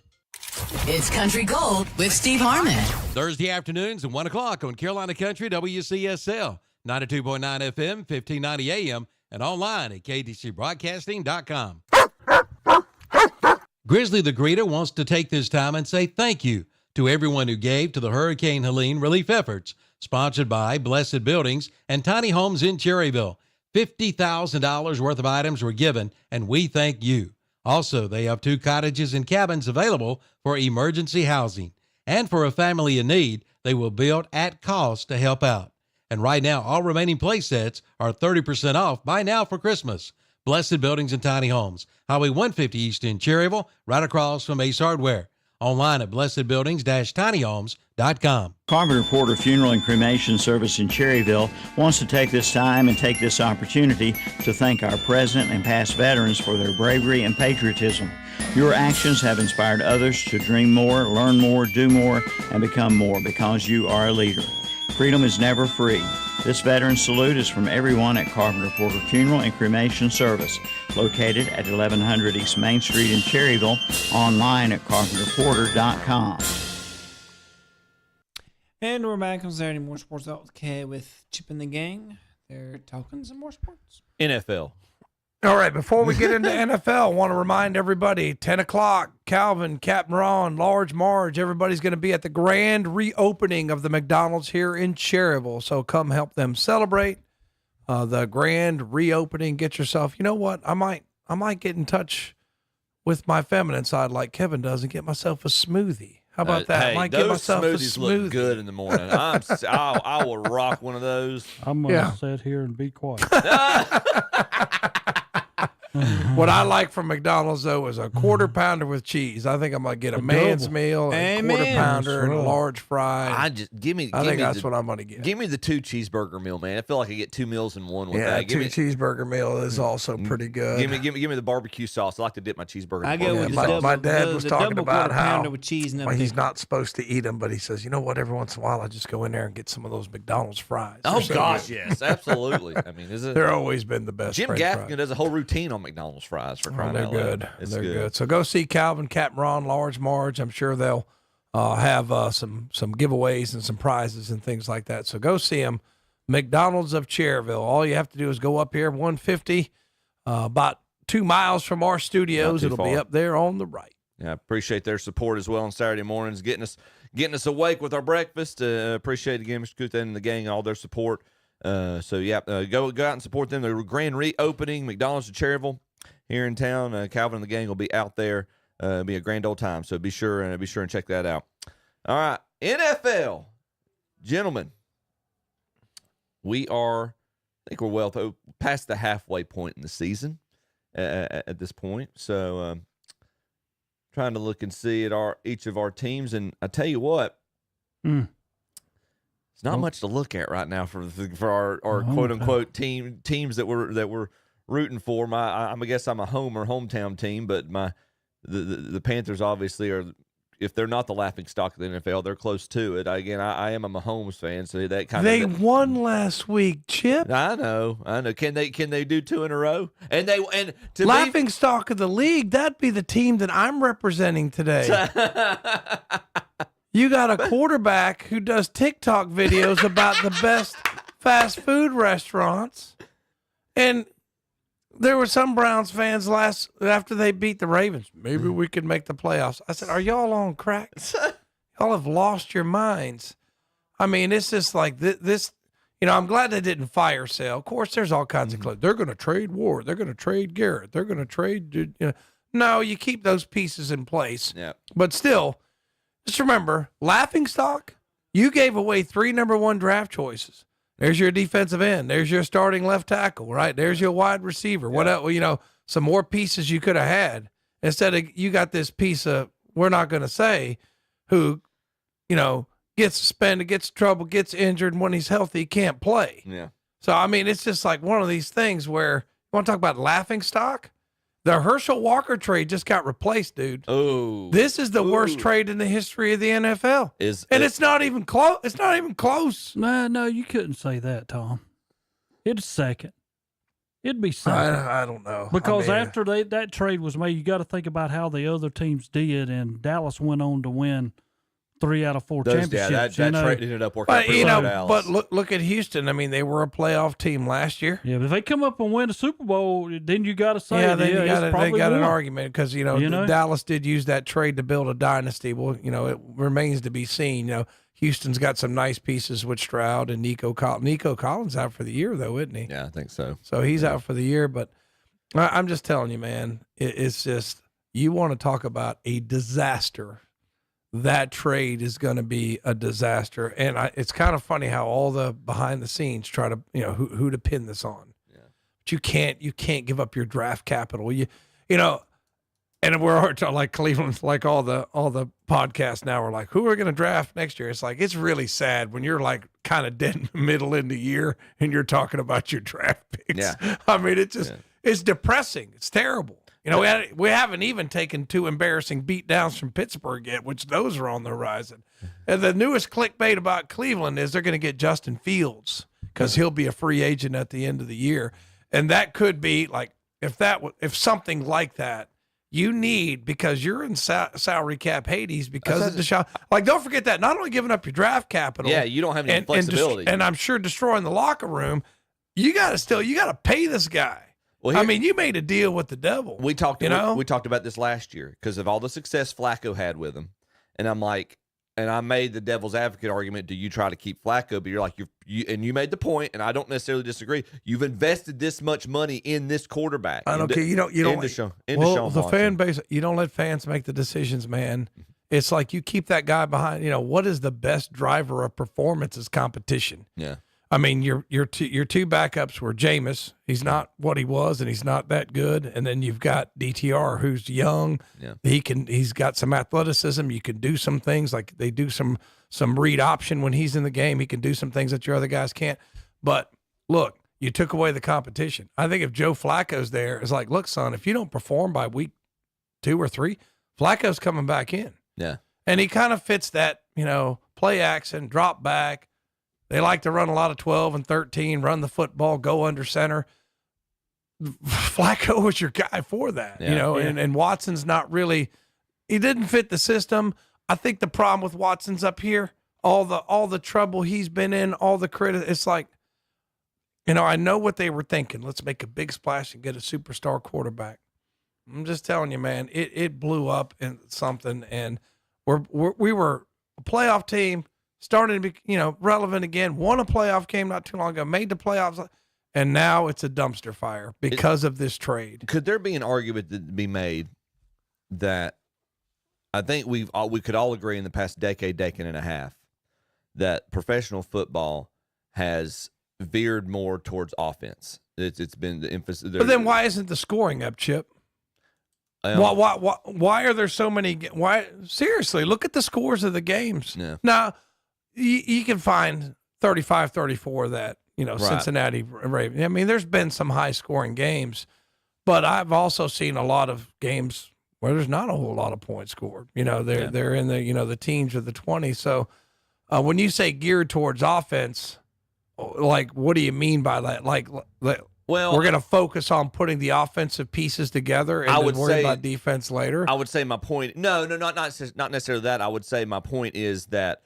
It's Country Gold with Steve Harmon. Thursday afternoons at 1 o'clock on Carolina Country WCSL, 92.9 FM, 1590 AM, and online at ktcbroadcasting.com. Grizzly the Greeter wants to take this time and say thank you to everyone who gave to the Hurricane Helene relief efforts, sponsored by Blessed Buildings and Tiny Homes in Cherryville. $50,000 worth of items were given, and we thank you. Also, they have 2 cottages and cabins available for emergency housing. And for a family in need, they will build at cost to help out. And right now, all remaining play sets are 30% off. Buy now for Christmas. Blessed Buildings and Tiny Homes. Highway 150 East in Cherryville, right across from Ace Hardware. Online at blessedbuildings-tinyhomes.com. Carpenter Porter Funeral and Cremation Service in Cherryville wants to take this time and take this opportunity to thank our present and past veterans for their bravery and patriotism. Your actions have inspired others to dream more, learn more, do more, and become more because you are a leader. Freedom is never free. This veteran salute is from everyone at Carpenter Porter Funeral and Cremation Service, located at 1100 East Main Street in Cherryville, online at carpenterporter.com. And we're back on Saturday Morning Sports Out with Kay with Chip and the gang. They're talking some more sports. NFL. All right, before we get into NFL, I want to remind everybody, 10 o'clock, Calvin, Captain Ron, Large Marge, everybody's going to be at the grand reopening of the McDonald's here in Cherryville. So come help them celebrate the grand reopening. Get yourself, you know what, I might get in touch with my feminine side like Kevin does and get myself a smoothie. How about that? Hey, I might those get myself a smoothies smoothie. look good in the morning. I will rock one of those. I'm going to sit here and be quiet. What I like from McDonald's, though, is a quarter pounder with cheese. I think I'm going to get a man's meal, a quarter pounder, and a large fry. I think that's what I'm going to get. Give me the 2 cheeseburger meal, man. I feel like I get 2 meals in one with Yeah, that. two cheeseburger meal is also pretty good. Give me the barbecue sauce. I like to dip my cheeseburger. I go with my dad was talking about how with cheese and he's not supposed to eat them, but he says, you know what? Every once in a while, I just go in there and get some of those McDonald's fries. Oh They're so gosh, good. yes, absolutely. I mean, they're always been the best. Jim French Gaffigan fries. does a whole routine on McDonald's fries for crying They're out loud. good. It's They're good. So go see Calvin, Captain Ron, Large Marge. I'm sure they'll have some giveaways and some prizes and things like that. So go see them. McDonald's of Cherryville. All you have to do is go up here, 150, about 2 miles from our studios. It'll be up there on the right. Yeah, I appreciate their support as well on Saturday mornings, getting us awake with our breakfast. Appreciate again, Mr. Kuthan and the gang, all their support. Go out and support them. The grand reopening McDonald's of Cherryville here in town. Calvin and the gang will be out there. It'll be a grand old time. So be sure and check that out. All right, NFL, gentlemen, I think we're well past the halfway point in the season at this point. So trying to look and see at each of our teams, and I tell you what. It's not much to look at right now for our quote unquote teams that we're rooting for. I guess I'm a hometown team, but the Panthers obviously are. If they're not the laughing stock of the NFL, they're close to it. I am a Mahomes fan, so that kind they of won last week, Chip. I know. Can they do 2 in a row? And to laughing stock of the league. That'd be the team that I'm representing today. You got a quarterback who does TikTok videos about the best fast food restaurants. And there were some Browns fans after they beat the Ravens. Maybe we could make the playoffs. I said, are y'all on crack? Y'all have lost your minds. I mean, it's just like this. You know, I'm glad they didn't fire sale. Of course, there's all kinds of clubs. They're going to trade Ward. They're going to trade Garrett. They're going to trade. You know. No, you keep those pieces in place. Yeah. But still, just remember, laughingstock, you gave away 3 number 1 draft choices. There's your defensive end. There's your starting left tackle, right? There's your wide receiver. What else? You know, some more pieces you could have had. Instead of you got this piece of, we're not going to say, who, you know, gets suspended, gets trouble, gets injured, and when he's healthy, he can't play. Yeah. So, I mean, it's just like one of these things where, you want to talk about laughingstock? The Herschel Walker trade just got replaced, dude. Oh, this is the worst trade in the history of the NFL, it's not even close. It's not even close. No, you couldn't say that, Tom. It's second. It'd be second. I don't know, because after that trade was made, you got to think about how the other teams did, and Dallas went on to win 3 out of 4 championships. That trade ended up working out pretty well for Dallas. But look at Houston. I mean, they were a playoff team last year. Yeah, but if they come up and win a Super Bowl, then you got to say, they got an argument because you know Dallas did use that trade to build a dynasty. Well, you know, it remains to be seen. You know, Houston's got some nice pieces with Stroud and Nico Collins. Nico Collins out for the year though, isn't he? Yeah, I think so. So he's out for the year. But I'm just telling you, man, it's just, you want to talk about a disaster that trade is going to be a disaster. And it's kind of funny how all the behind the scenes try to, who to pin this on. Yeah. But you can't give up your draft capital. And we're like Cleveland, like all the podcasts now are like, who are going to draft next year? It's like, it's really sad when you're like kind of dead in the middle in the year and you're talking about your draft picks. Yeah. I mean, it's depressing. It's terrible. We haven't even taken 2 embarrassing beatdowns from Pittsburgh yet, which those are on the horizon. And the newest clickbait about Cleveland is they're going to get Justin Fields because he'll be a free agent at the end of the year. And that could be like, if something like that, you need, because you're in salary cap Hades because of Deshaun. Like, don't forget that. Not only giving up your draft capital. Yeah, you don't have any flexibility. And I'm sure destroying the locker room. You got to pay this guy. Well, you made a deal with the devil. We talked about this last year because of all the success Flacco had with him. And I'm like, and I made the devil's advocate argument, do you try to keep Flacco? But you're like, you made the point, and I don't necessarily disagree. You've invested this much money in this quarterback. I don't care. You don't. The fan base. You don't let fans make the decisions, man. It's like you keep that guy behind. What is the best driver of performance is competition. Yeah. I mean, your two backups were Jameis. He's not what he was, and he's not that good. And then you've got DTR, who's young. Yeah. He's got some athleticism. You can do some things like they do some read option when he's in the game. He can do some things that your other guys can't. But look, you took away the competition. I think if Joe Flacco's there, it's like, look, son, if you don't perform by week 2 or 3, Flacco's coming back in. Yeah, and he kind of fits that, play action, drop back. They like to run a lot of 12 and 13, run the football, go under center. Flacco was your guy for that, and Watson's not really – he didn't fit the system. I think the problem with Watson's up here, all the trouble he's been in, all the credit, it's like, I know what they were thinking. Let's make a big splash and get a superstar quarterback. I'm just telling you, man, it blew up in something, and we were a playoff team – starting to be, relevant again, won a playoff game not too long ago, made the playoffs, and now it's a dumpster fire because of this trade. Could there be an argument to be made that I think we could all agree in the past decade and a half that professional football has veered more towards offense? It's been the emphasis. But then why isn't the scoring up, Chip? Why are there so many? Why seriously? Look at the scores of the games. Yeah. Now, you can find 35-34 that, right. Cincinnati Ravens. I mean, there's been some high-scoring games, but I've also seen a lot of games where there's not a whole lot of points scored. They're in the, the teens or the 20s. So when you say geared towards offense, like, what do you mean by that? Like, well, we're going to focus on putting the offensive pieces together and then worry about defense later? I would say my point – not necessarily that. I would say my point is that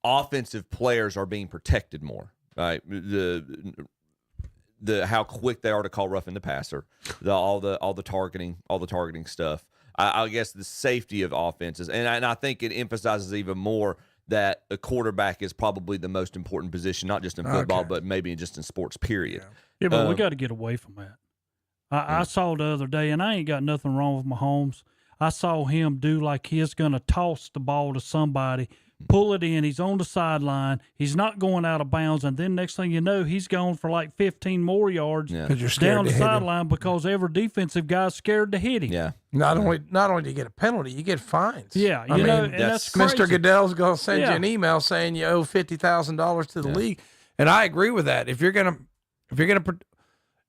offensive players are being protected more, right? The how quick they are to call roughing the passer, all the targeting stuff. I guess the safety of offenses, and I think it emphasizes even more that a quarterback is probably the most important position, not just in football, but maybe just in sports. Period. Yeah, but we got to get away from that. I saw the other day, and I ain't got nothing wrong with Mahomes. I saw him do like he's going to toss the ball to somebody, pull it in. He's on the sideline. He's not going out of bounds. And then next thing you know, he's gone for like 15 more yards down the sideline because every defensive guy's scared to hit him. Yeah. Not only do you get a penalty, you get fines. Yeah. I mean, that's crazy. Mr. Goodell's going to send you an email saying you owe $50,000 to the league. And I agree with that. If you're going to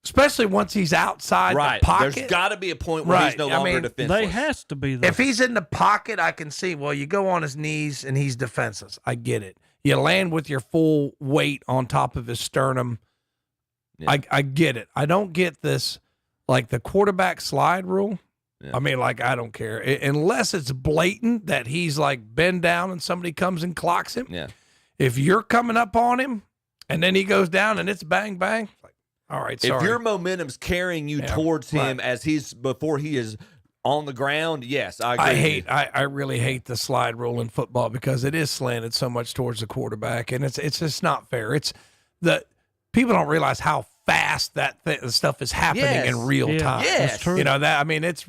especially once he's outside the pocket. There's got to be a point where he's no longer defenseless. They has to be. If he's in the pocket, I can see, well, you go on his knees and he's defenseless. I get it. You land with your full weight on top of his sternum. Yeah. I get it. I don't get this, like the quarterback slide rule. Yeah. I mean, like, I don't care. Unless it's blatant that he's like bend down and somebody comes and clocks him. Yeah. If you're coming up on him and then he goes down and it's bang, bang, all right, sorry. If your momentum's carrying you towards him before he is on the ground, yes, I agree. I really hate the slide rule in football because it is slanted so much towards the quarterback, and it's just not fair. It's people don't realize how fast that stuff is happening in real time. Yes, true. That. I mean, it's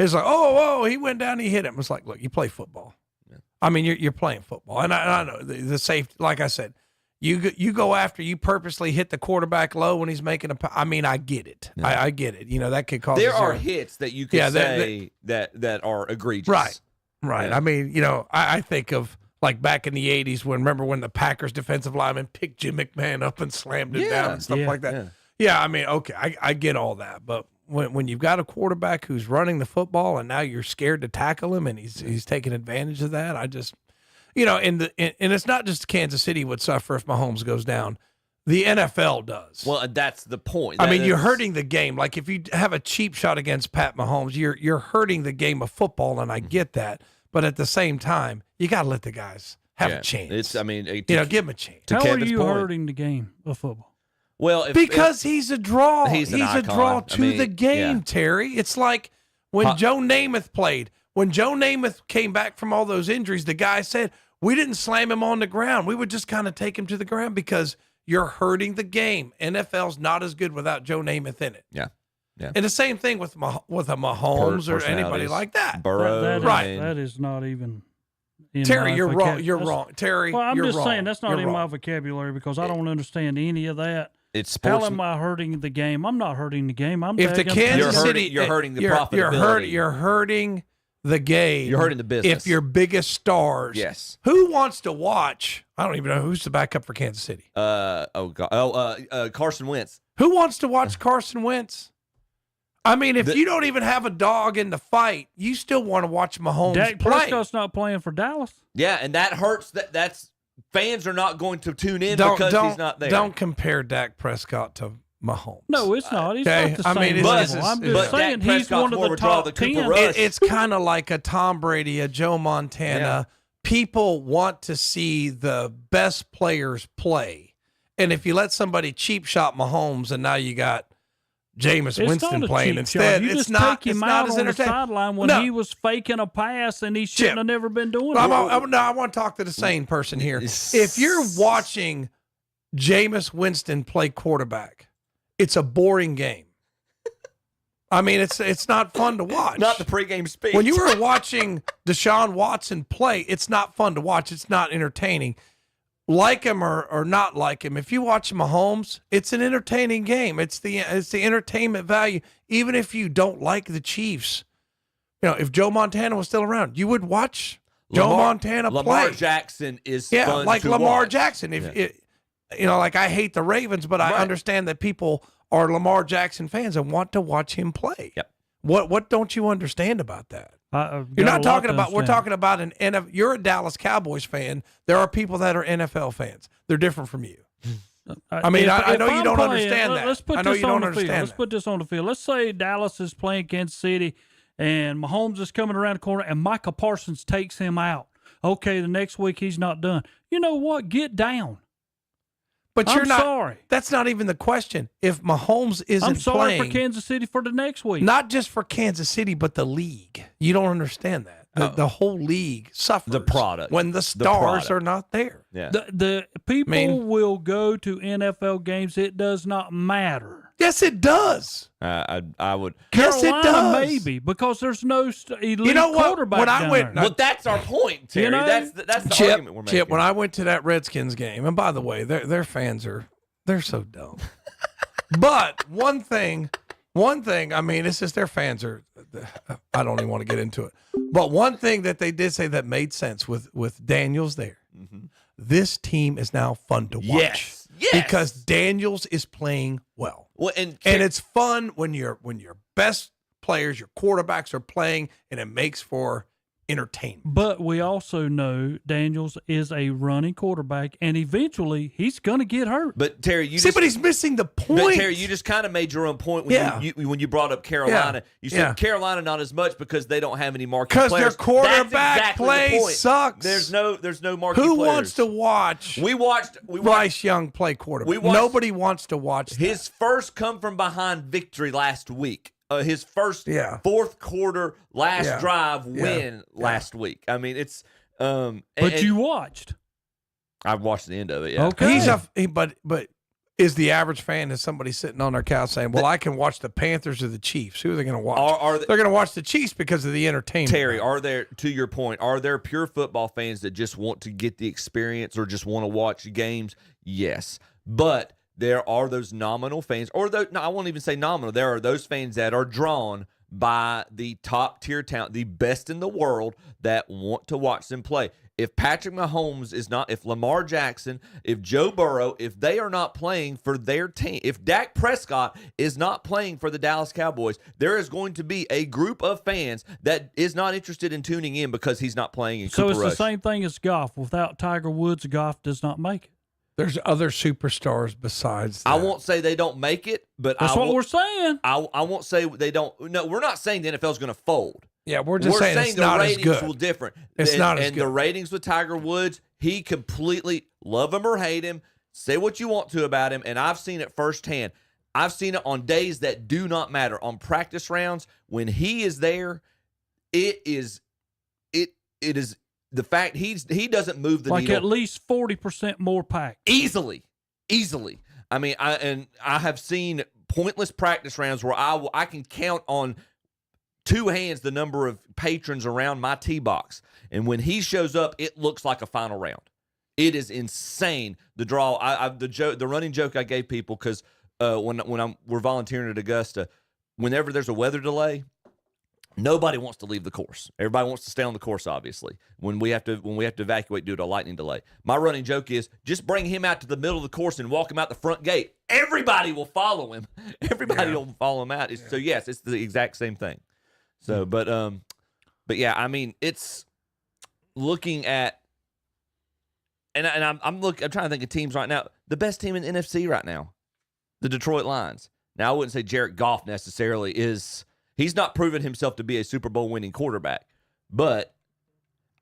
It's like, oh, he went down, he hit him. It's like, look, you play football. Yeah. I mean, you're playing football, and I know the safety. Like I said, you go after, you purposely hit the quarterback low when he's making I mean, I get it. Yeah. I get it. That could cause. There are hits that you can say that are egregious. Right. Yeah. I mean, I think of like back in the 80s remember when the Packers defensive lineman picked Jim McMahon up and slammed him down and stuff like that. Yeah, I mean, okay, I get all that, but when you've got a quarterback who's running the football and now you're scared to tackle him and he's taking advantage of that, I just, and it's not just Kansas City would suffer if Mahomes goes down. The NFL does. Well, that's the point. I mean, you're hurting the game. Like if you have a cheap shot against Pat Mahomes, you're hurting the game of football, and I get that. But at the same time, you got to let the guys have a chance. Give him a chance. How are you hurting the game of football? Well, because he's a draw. He's a draw to the game, Terry. It's like when Joe Namath played. When Joe Namath came back from all those injuries, the guy said, we didn't slam him on the ground. We would just kind of take him to the ground because you're hurting the game. NFL's not as good without Joe Namath in it. Yeah. And the same thing with a Mahomes or anybody like that. Burrow. That is not even. Terry, you're wrong. You're wrong. Terry, well, I'm you're just wrong. saying that's not in my vocabulary because I don't understand any of that. It's sports. How am I hurting the game? I'm not hurting the game. If the Kansas City, you're hurting the profitability. You're hurting the game. You're hurting the business. If your biggest stars. Yes. Who wants to watch? I don't even know who's the backup for Kansas City. Carson Wentz. Who wants to watch Carson Wentz? I mean, if you don't even have a dog in the fight, you still want to watch Mahomes Dak play. Prescott's not playing for Dallas. Yeah, and that hurts. That's fans are not going to tune in because he's not there. Don't compare Dak Prescott to Mahomes. No, it's not. He's not the same level. I'm just saying he's one of the top 10. It's kind of like a Tom Brady, a Joe Montana. Yeah. People want to see the best players play. And if you let somebody cheap shot Mahomes and now you got Jameis Winston playing instead, it's not as entertaining. The sideline when he was faking a pass and he shouldn't have never been doing it. I want to talk to the sane person here. If you're watching Jameis Winston play quarterback, it's a boring game. I mean, it's not fun to watch. Not the pregame speech. When you were watching Deshaun Watson play, it's not fun to watch. It's not entertaining. Like him or not like him, if you watch Mahomes, it's an entertaining game. It's the entertainment value. Even if you don't like the Chiefs, if Joe Montana was still around, you would watch Joe Montana play. Lamar Jackson is fun like to Lamar watch. Jackson. Like I hate the Ravens, but I understand that people are Lamar Jackson fans and want to watch him play. Yep. What don't you understand about that? You're not talking about. We're talking about an NFL. You're a Dallas Cowboys fan. There are people that are NFL fans. They're different from you. I mean, I know you don't understand that. Let's put I know this you on don't the field. understand. Let's put this on the field. Let's say Dallas is playing Kansas City, and Mahomes is coming around the corner, and Micah Parsons takes him out. Okay, the next week he's not done. You know what? Get down. But you're not sorry. That's not even the question. If Mahomes isn't I'm sorry playing, for Kansas City for the next week. Not just for Kansas City, but the league. You don't understand that. The whole league suffers. The product. When the stars are not there. Yeah. The people will go to NFL games. It does not matter. Yes, it does. I would. Yes, it does. Maybe because there's no elite You know what? quarterback When I down went- there. Well, that's our point, Terry. That's the argument we're making. Chip, when I went to that Redskins game, and by the way, their fans they're so dumb. But one thing, I mean, it's just their fans are. I don't even want to get into it. But one thing that they did say that made sense with Daniels there. Mm-hmm. This team is now fun to watch. Yes. Because Daniels is playing well. Well, and it's fun when your best players, your quarterbacks are playing, and it makes for entertainment. But we also know Daniels is a running quarterback, and eventually he's going to get hurt. But Terry, but he's missing the point. But Terry, you just kind of made your own point when you brought up Carolina. You said Carolina not as much because they don't have any marquee players. Because their quarterback exactly play the point. sucks. There's no marquee Who players. wants to watch? We watched Bryce Young play quarterback. Nobody wants to watch his first come from behind victory last week. His first fourth quarter last drive win last week. I mean, it's but you watched. I watched the end of it. Yeah. Okay. But is the average fan is somebody sitting on their couch saying, well, I can watch the Panthers or the Chiefs. Who are they going to watch? They're going to watch the Chiefs because of the entertainment. Terry, to your point, are there pure football fans that just want to get the experience or just want to watch games? Yes. But there are those nominal fans, I won't even say nominal. There are those fans that are drawn by the top-tier talent, the best in the world, that want to watch them play. If Patrick Mahomes is not, if Lamar Jackson, if Joe Burrow, if they are not playing for their team, if Dak Prescott is not playing for the Dallas Cowboys, there is going to be a group of fans that is not interested in tuning in because he's not playing in So Cooper it's Rush. the same thing as golf. Without Tiger Woods, golf does not make it. There's other superstars besides that. I won't say they don't make it, but That's what we're saying. I won't say they don't. No, we're not saying the NFL is going to fold. Yeah, we're just saying it's the not as ratings good. will different. It's not as and good. the ratings with Tiger Woods, he completely love him or hate him. Say what you want to about him, and I've seen it firsthand. I've seen it on days that do not matter, on practice rounds when he is there. It is the fact he doesn't move the needle. Like at least 40% more packed. Easily. I mean, I have seen pointless practice rounds where I can count on two hands the number of patrons around my tee box. And when he shows up, it looks like a final round. It is insane, the draw. The running joke I gave people, because when we're volunteering at Augusta, whenever there's a weather delay, nobody wants to leave the course. Everybody wants to stay on the course, obviously. When we have to evacuate due to a lightning delay. My running joke is just bring him out to the middle of the course and walk him out the front gate. Everybody will follow him. Everybody will follow him out. So yes, it's the exact same thing. So, but yeah, I mean, it's looking at, and I'm trying to think of teams right now. The best team in NFC right now, the Detroit Lions. Now, I wouldn't say Jared Goff necessarily is. He's not proven himself to be a Super Bowl winning quarterback, but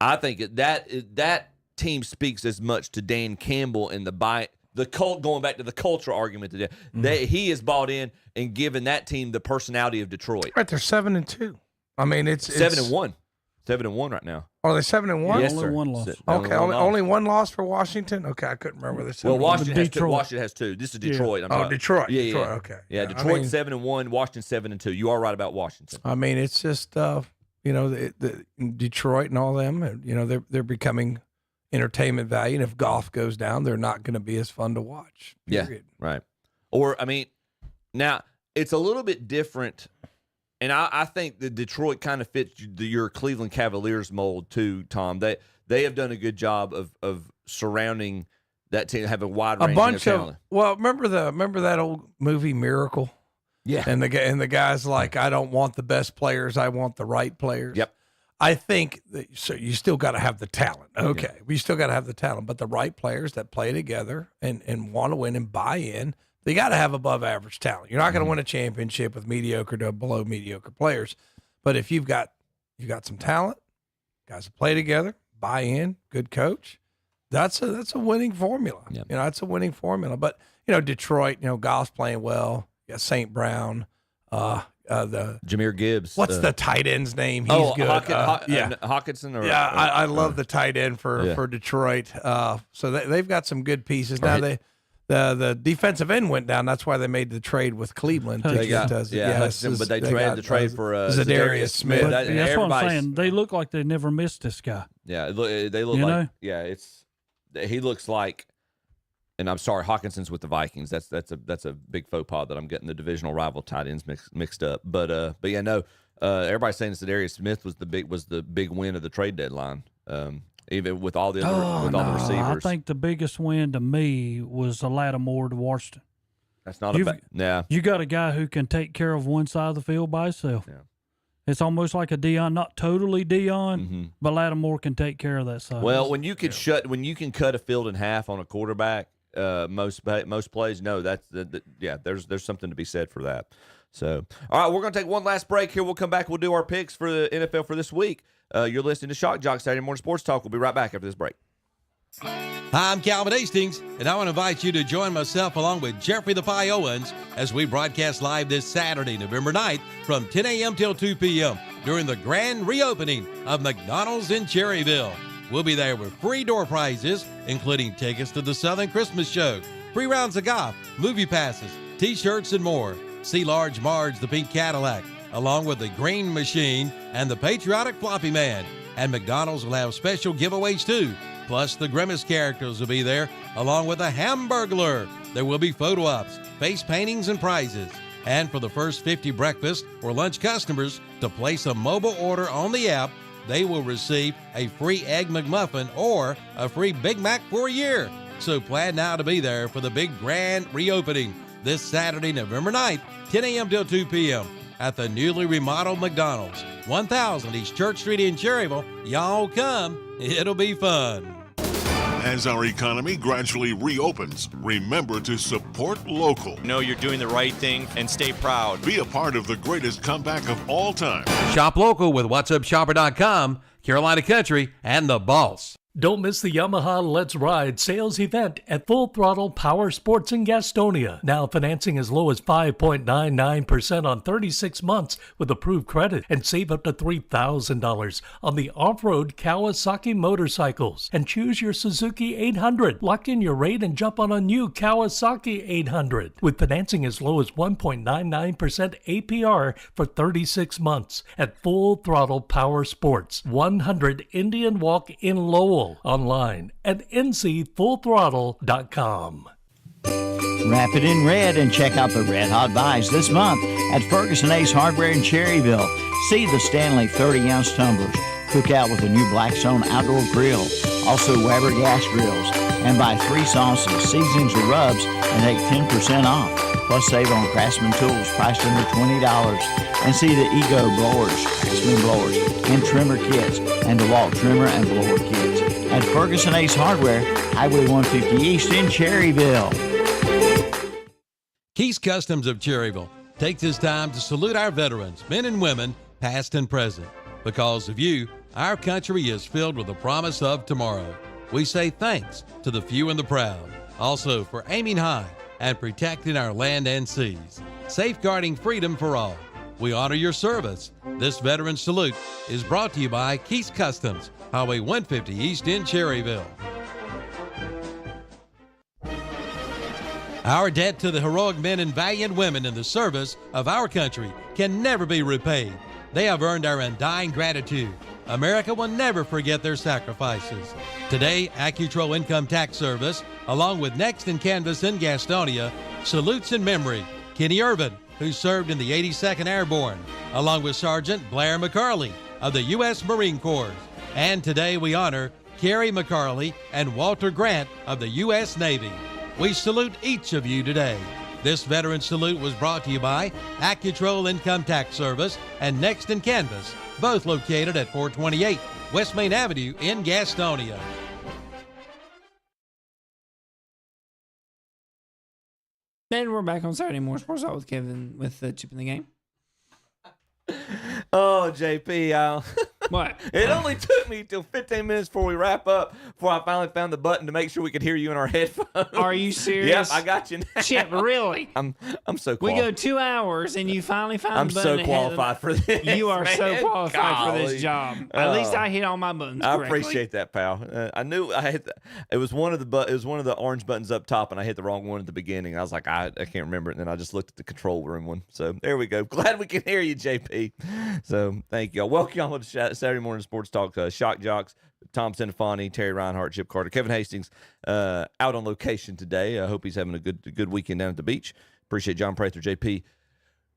I think that team speaks as much to Dan Campbell and going back to the culture argument today. He has bought in and given that team the personality of Detroit. Right, they're 7-2. I mean, it's 7-1. 7-1 right now. Are they 7-1? Yes, only sir. one loss. Okay, only one loss for Washington. Okay, I couldn't remember this. Well, Washington has two. This is Detroit. Yeah. Detroit. Yeah, Detroit. yeah. Okay. Yeah, Detroit 7-1, Washington 7-2. You are right about Washington. I mean, it's just the Detroit and all them. They're becoming entertainment value, and if golf goes down, they're not going to be as fun to watch. Period. Yeah, right. Or I mean, now it's a little bit different. And I think that Detroit kind of fits your Cleveland Cavaliers mold too, Tom. They have done a good job of surrounding that team, have a wide range. A bunch of remember that old movie Miracle? Yeah. And the guy's like, I don't want the best players, I want the right players. Yep. I think so. You still got to have the talent. Okay, we still got to have the talent, but the right players that play together and want to win and buy in. They got to have above average talent. You're not going to win a championship with mediocre to below mediocre players. But if you've got some talent, guys that play together, buy in, good coach, that's a winning formula. Yep. That's a winning formula. But Detroit, Goff's playing well. You got St. Brown, the Jahmyr Gibbs. What's the tight end's name? He's good. Hawkinson. I love the tight end for Detroit. So they've got some good pieces now. The defensive end went down. That's why they made the trade with Cleveland. But they traded the trade for Zadarius Smith. But that's what I'm saying. They look like they never missed this guy. Yeah, they look like. Yeah, he looks like. And I'm sorry, Hawkinson's with the Vikings. That's a big faux pas that I'm getting the divisional rival tight ends mixed up. But yeah, no. Everybody's saying Zadarius Smith was the big win of the trade deadline. Even with all the other the receivers. I think the biggest win to me was the Lattimore to Washington. That's not yeah. You got a guy who can take care of one side of the field by himself. Yeah. It's almost like a Dion, not totally Dion, but Lattimore can take care of that side. Well, when you can cut a field in half on a quarterback, most plays, no, there's something to be said for that. So, all right, we're going to take one last break here. We'll come back. We'll do our picks for the NFL for this week. You're listening to Shock Jock Saturday Morning Sports Talk. We'll be right back after this break. Hi, I'm Calvin Hastings, and I want to invite you to join myself along with Jeffrey the Pie Owens as we broadcast live this Saturday, November 9th from 10 a.m. till 2 p.m. during the grand reopening of McDonald's in Cherryville. We'll be there with free door prizes, including tickets to the Southern Christmas Show, free rounds of golf, movie passes, T-shirts, and more. See Large Marge, the pink Cadillac, along with the Green Machine and the Patriotic Floppy Man. And McDonald's will have special giveaways too. Plus, the Grimace characters will be there, along with a Hamburglar. There will be photo ops, face paintings, and prizes. And for the first 50 breakfast or lunch customers to place a mobile order on the app, they will receive a free Egg McMuffin or a free Big Mac for a year. So plan now to be there for the big grand reopening this Saturday, November 9th, 10 a.m. till 2 p.m. at the newly remodeled McDonald's, 1000 East Church Street in Cherryville. Y'all come. It'll be fun. As our economy gradually reopens, remember to support local. Know you're doing the right thing and stay proud. Be a part of the greatest comeback of all time. Shop local with whatsupshopper.com, Carolina Country, and The Boss. Don't miss the Yamaha Let's Ride sales event at Full Throttle Power Sports in Gastonia. Now financing as low as 5.99% on 36 months with approved credit, and save up to $3,000 on the off-road Kawasaki motorcycles. And choose your Suzuki 800. Lock in your rate and jump on a new Kawasaki 800 with financing as low as 1.99% APR for 36 months at Full Throttle Power Sports, 100 Indian Walk in Lowell. Online at ncfullthrottle.com. Wrap it in red and check out the Red Hot Buys this month at Ferguson Ace Hardware in Cherryville. See the Stanley 30-ounce tumblers. Cook out with a new Blackstone outdoor grill. Also Weber gas grills. And buy 3 sauces, seasonings, or rubs and take 10% off. Plus save on Craftsman tools priced under $20. And see the Ego blowers, Craftsman blowers, and trimmer kits, and DeWalt trimmer and blower kits at Ferguson Ace Hardware, Highway 150 East in Cherryville. Keys Customs of Cherryville takes this time to salute our veterans, men and women, past and present. Because of you, our country is filled with the promise of tomorrow. We say thanks to the few and the proud. Also for aiming high and protecting our land and seas. Safeguarding freedom for all. We honor your service. This Veteran Salute is brought to you by Keys Customs, Highway 150 East in Cherryville. Our debt to the heroic men and valiant women in the service of our country can never be repaid. They have earned our undying gratitude. America will never forget their sacrifices. Today, AccuTrol Income Tax Service, along with Next and Canvas in Gastonia, salutes in memory Kenny Irvin, who served in the 82nd Airborne, along with Sergeant Blair McCarley of the U.S. Marine Corps. And today we honor Kerry McCarley and Walter Grant of the U.S. Navy. We salute each of you today. This Veteran Salute was brought to you by AccuTrol Income Tax Service and Next and Canvas, both located at 428 West Main Avenue in Gastonia. Then we're back on Saturday Morning Sports Talk with Kevin with the Chip in the Game. Oh, JP, what? It only took me till 15 minutes before we wrap up before I finally found the button to make sure we could hear you in our headphones. Are you serious? Yep, I got you now. Chip, really? I'm so We qualified. go 2 hours and you finally found I'm the button. so qualified for this. You are so man. qualified for Golly. this job. At least I hit all my buttons I correctly. appreciate that, pal. I knew I hit. It was one of the orange buttons up top, and I hit the wrong one at the beginning. I was like, I can't remember it, and then I just looked at the control room one. So there we go. Glad we can hear you, JP. So thank you. Welcome y'all to Saturday Morning Sports Talk. Shock Joxx, Tom Sinifani, Terry Reinhart, Chip Carter, Kevin Hastings out on location today. I hope he's having a good weekend down at the beach. Appreciate John Prather, JP,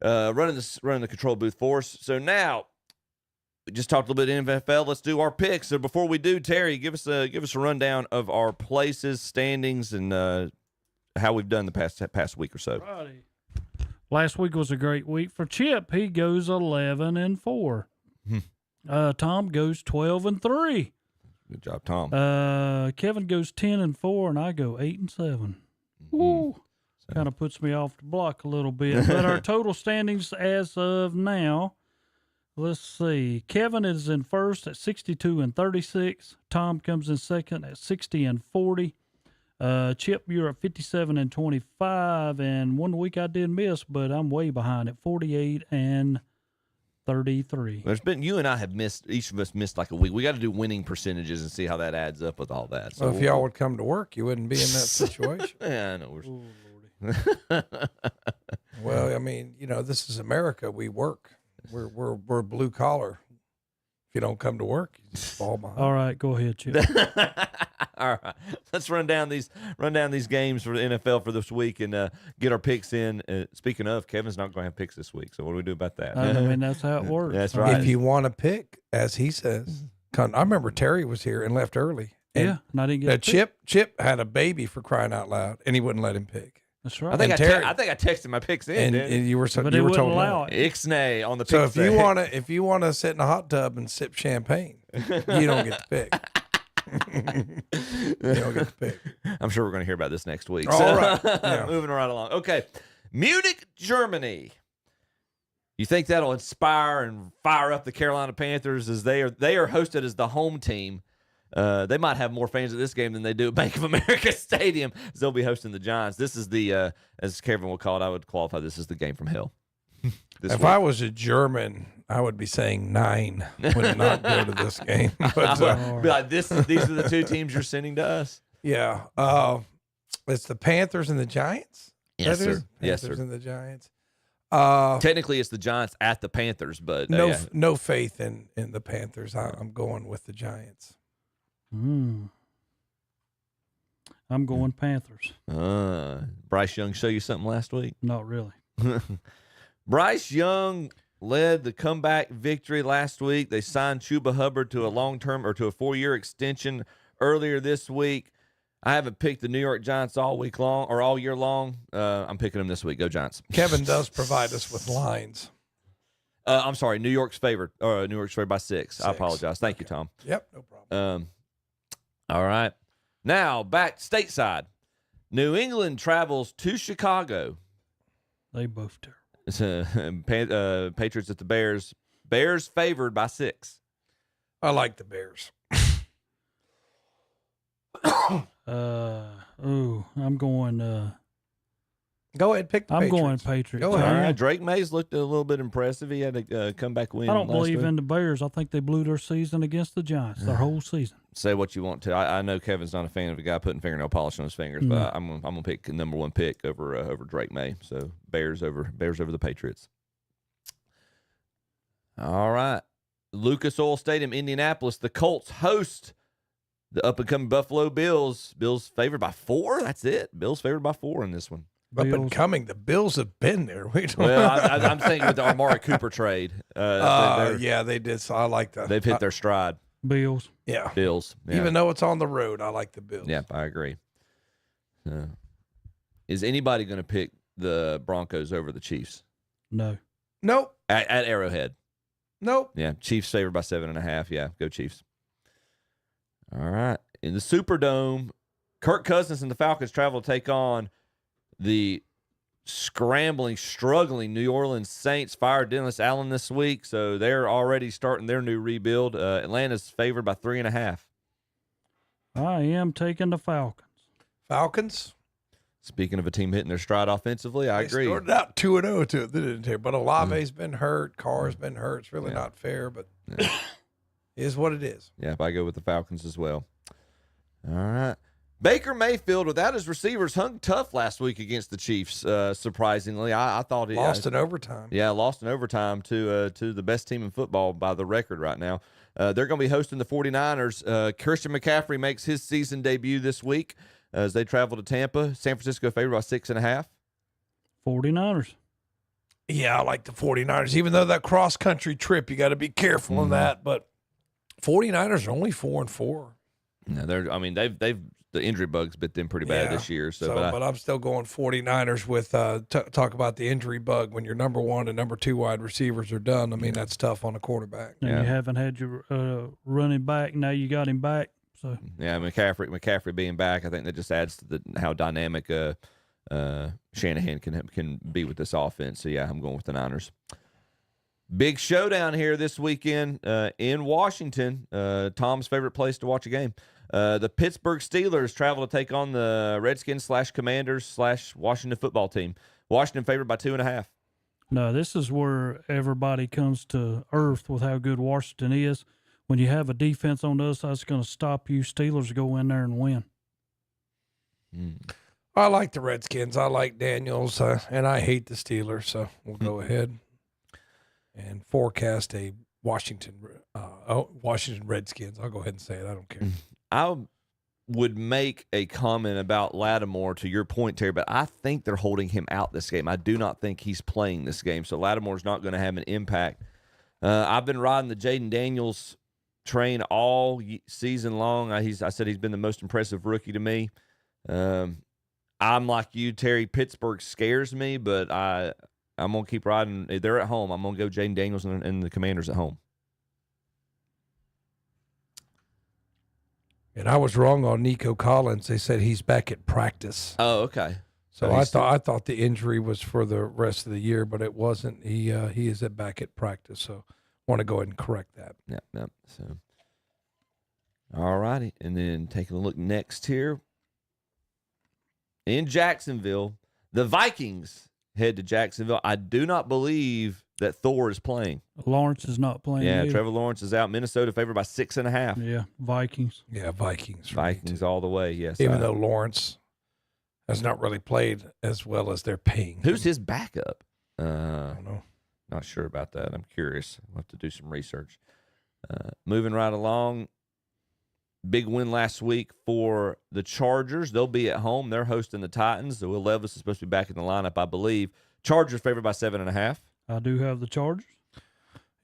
running the control booth for us. So now we just talked a little bit of NFL. Let's do our picks. So before we do, Terry, give us a rundown of our places, standings, and how we've done the past week or so. Righty. Last week was a great week for Chip. He goes 11-4. Tom goes 12-3. Good job, Tom. Kevin goes 10-4, and I go 8-7. Woo! Kind of puts me off the block a little bit. But our total standings as of now, let's see. Kevin is in first at 62-36. Tom comes in second at 60-40. Chip, you're at 57-25, and one week I did miss, but I'm way behind at 48-30. 33. There's been you and I have missed. Each of us missed like a week. We got to do winning percentages and see how that adds up with all that. So if y'all would come to work, you wouldn't be in that situation. Yeah, I know. Well, I mean, this is America. We work. We're blue collar. If you don't come to work, you just fall behind. All right, go ahead, Chip. All right, let's run down these games for the NFL for this week and get our picks in. Speaking of, Kevin's not going to have picks this week, so what do we do about that? I mean, that's how it works. That's right. If you want to pick, as he says, I remember Terry was here and left early. And and I didn't get Chip had a baby, for crying out loud, and he wouldn't let him pick. That's right. I think I texted my picks in, and you were but you were told allow no. it. Ixnay on the pick. So if you wanna sit in a hot tub and sip champagne, you don't get to pick. You don't get to pick. I'm sure we're going to hear about this next week. All right. Yeah. Moving right along. Okay, Munich, Germany. You think that'll inspire and fire up the Carolina Panthers as they are hosted as the home team? They might have more fans at this game than they do at Bank of America Stadium, as they'll be hosting the Giants. This is the, as Kevin will call it, I would qualify this as the game from hell. If I was a German, I would be saying 9 would not go to this game. But be like, these are the two teams you're sending to us. Yeah, it's the Panthers and the Giants. Yes, That sir. is? Yes, Panthers sir. and the Giants. Technically, it's the Giants at the Panthers, but no faith in the Panthers. I'm going with the Giants. I'm going Panthers. Bryce Young show you something last week? Not really. Bryce Young led the comeback victory last week. They signed Chuba Hubbard to a long-term or to a 4-year extension earlier this week. I haven't picked the New York Giants all week long or all year long. I'm picking them this week. Go Giants. Kevin does provide us with lines. I'm sorry. New York's favored. New York's favored by 6. I apologize. Thank you, Tom. Yep, no problem. All right. Now back stateside. New England travels to Chicago. They both do. Patriots at the Bears. Bears favored by 6. I like the Bears. I'm going. Go ahead, pick the I'm Patriots. going Patriots. Go ahead. All right. Drake Mays looked a little bit impressive. He had a comeback win. I don't last believe week. in the Bears. I think they blew their season against the Giants, their whole season. Say what you want to. I know Kevin's not a fan of a guy putting fingernail polish on his fingers, No. but I'm gonna pick number 1 pick over Drake May. So Bears over the Patriots. All right, Lucas Oil Stadium, Indianapolis. The Colts host the up and coming Buffalo Bills. Bills favored by 4. That's it. Bills favored by 4 in this one. Up and coming. The Bills have been there. Well, I'm thinking with the Amari Cooper trade. Yeah, they did. So I like that. They've hit their stride. Bills. Yeah. Bills. Yeah. Even though it's on the road, I like the Bills. Yep, I agree. Is anybody going to pick the Broncos over the Chiefs? No. Nope. At Arrowhead? Nope. Yeah, Chiefs favored by 7.5. Yeah, go Chiefs. All right. In the Superdome, Kirk Cousins and the Falcons travel to take on the scrambling, struggling New Orleans Saints. Fired Dennis Allen this week, so they're already starting their new rebuild. Atlanta's favored by 3.5. I am taking the Falcons. Falcons? Speaking of a team hitting their stride offensively, I agree. They started out 2-0 to it, didn't they? But Olave's been hurt. Carr's been hurt. It's really not fair, but it is what it is. Yeah, I go with the Falcons as well. All right. Baker Mayfield, without his receivers, hung tough last week against the Chiefs, surprisingly. I thought he lost in overtime. Yeah, lost in overtime to the best team in football by the record right now. They're going to be hosting the 49ers. Christian McCaffrey makes his season debut this week as they travel to Tampa. San Francisco favored by 6.5. 49ers. Yeah, I like the 49ers. Even though that cross-country trip, you got to be careful on that. But 49ers are only 4-4. No, they've the injury bugs bit them pretty bad this year. But I'm still going 49ers with talk about the injury bug when your number 1 and number 2 wide receivers are done. I mean, that's tough on a quarterback. And you haven't had your running back. Now you got him back. So yeah, McCaffrey being back, I think that just adds to how dynamic Shanahan can be with this offense. So yeah, I'm going with the Niners. Big showdown here this weekend in Washington. Tom's favorite place to watch a game. The Pittsburgh Steelers travel to take on the Redskins /Commanders /Washington football team. Washington favored by 2.5. No, this is where everybody comes to earth with how good Washington is. When you have a defense on the other side that's going to stop you, Steelers go in there and win. I like the Redskins. I like Daniels, and I hate the Steelers. So we'll go ahead and forecast a Washington Redskins. I'll go ahead and say it. I don't care. I would make a comment about Lattimore to your point, Terry, but I think they're holding him out this game. I do not think he's playing this game, so Lattimore's not going to have an impact. I've been riding the Jaden Daniels train all season long. I said he's been the most impressive rookie to me. I'm like you, Terry. Pittsburgh scares me, but I'm going to keep riding. They're at home. I'm going to go Jaden Daniels and the Commanders at home. And I was wrong on Nico Collins. They said he's back at practice. Oh, okay. So I thought the injury was for the rest of the year, but it wasn't. He is back at practice. So I want to go ahead and correct that. Yep. So, all righty. And then taking a look next here. In Jacksonville, the Vikings head to Jacksonville. I do not believe that Thor is playing. Lawrence is not playing. Yeah, either. Trevor Lawrence is out. Minnesota favored by 6.5. Yeah, Vikings. Yeah, Vikings. Vikings all the way, yes. Even though Lawrence has not really played as well as they're paying. Who's his backup? I don't know. Not sure about that. I'm curious. We'll have to do some research. Moving right along. Big win last week for the Chargers. They'll be at home. They're hosting the Titans. So Will Levis is supposed to be back in the lineup, I believe. Chargers favored by 7.5. I do have the Chargers.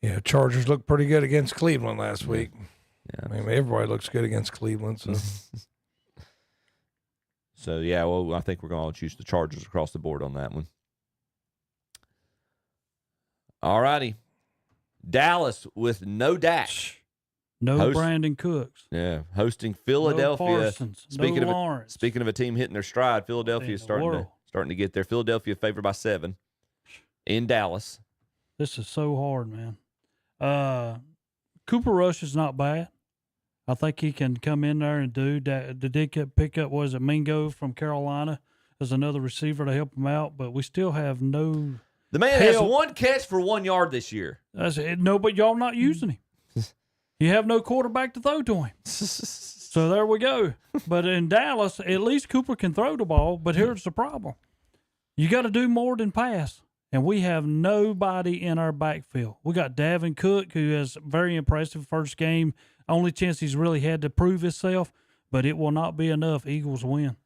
Yeah, Chargers looked pretty good against Cleveland last week. Yeah. I mean, everybody looks good against Cleveland. So, so yeah, well, I think we're going to choose the Chargers across the board on that one. All righty. Dallas with no Dak. No Brandon Cooks. Yeah, hosting Philadelphia. No Parsons. Speaking no of Lawrence. Speaking of a team hitting their stride, Philadelphia is starting to get there. Philadelphia favored by 7 in Dallas. This is so hard, man. Cooper Rush is not bad. I think he can come in there and do that. They did pick up, was it Mingo from Carolina as another receiver to help him out, but we still have no. The man has 1 catch for 1 yard this year. That's it. No, but y'all not using him. You have no quarterback to throw to him. So there we go. But in Dallas, at least Cooper can throw the ball. But here's the problem. You got to do more than pass. And we have nobody in our backfield. We got Davin Cook, who has very impressive first game. Only chance he's really had to prove himself. But it will not be enough. Eagles win.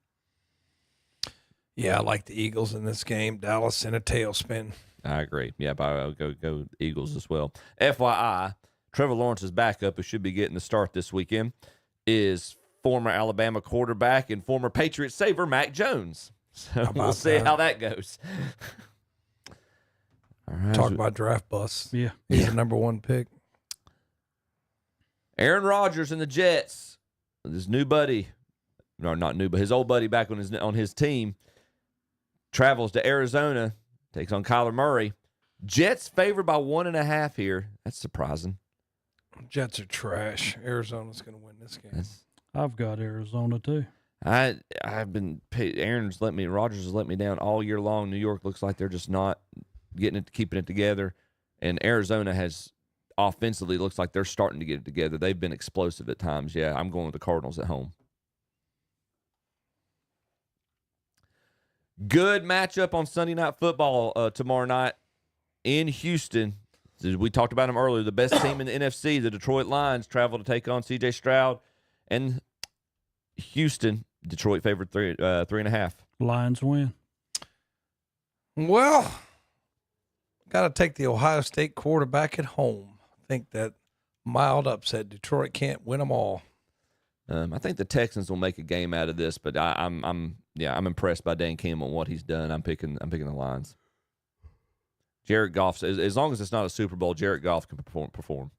Yeah, I like the Eagles in this game. Dallas in a tailspin. I agree. Yeah, but I'll go Eagles as well. FYI, Trevor Lawrence's backup, who should be getting the start this weekend, is former Alabama quarterback and former Patriot saver Mac Jones. So we'll see how that goes. All right. Talk about draft busts. Yeah. He's the number 1 pick. Aaron Rodgers and the Jets, his new buddy, no, not new, but his old buddy back on his team, travels to Arizona, takes on Kyler Murray. Jets favored by 1.5 here. That's surprising. Jets are trash. Arizona's going to win this game. I've got Arizona too. I've been Rodgers has let me down all year long. New York looks like they're just not keeping it together, and Arizona has offensively looks like they're starting to get it together. They've been explosive at times. Yeah, I'm going with the Cardinals at home. Good matchup on Sunday Night Football tomorrow night in Houston. We talked about them earlier. The best team in the NFC, the Detroit Lions, travel to take on C.J. Stroud and Houston. Detroit favored 3.5. Lions win. Well, got to take the Ohio State quarterback at home. I think that mild upset. Detroit can't win them all. I think the Texans will make a game out of this, but I'm impressed by Dan Campbell and what he's done. I'm picking the Lions. Jared Goff, as long as it's not a Super Bowl, Jared Goff can perform.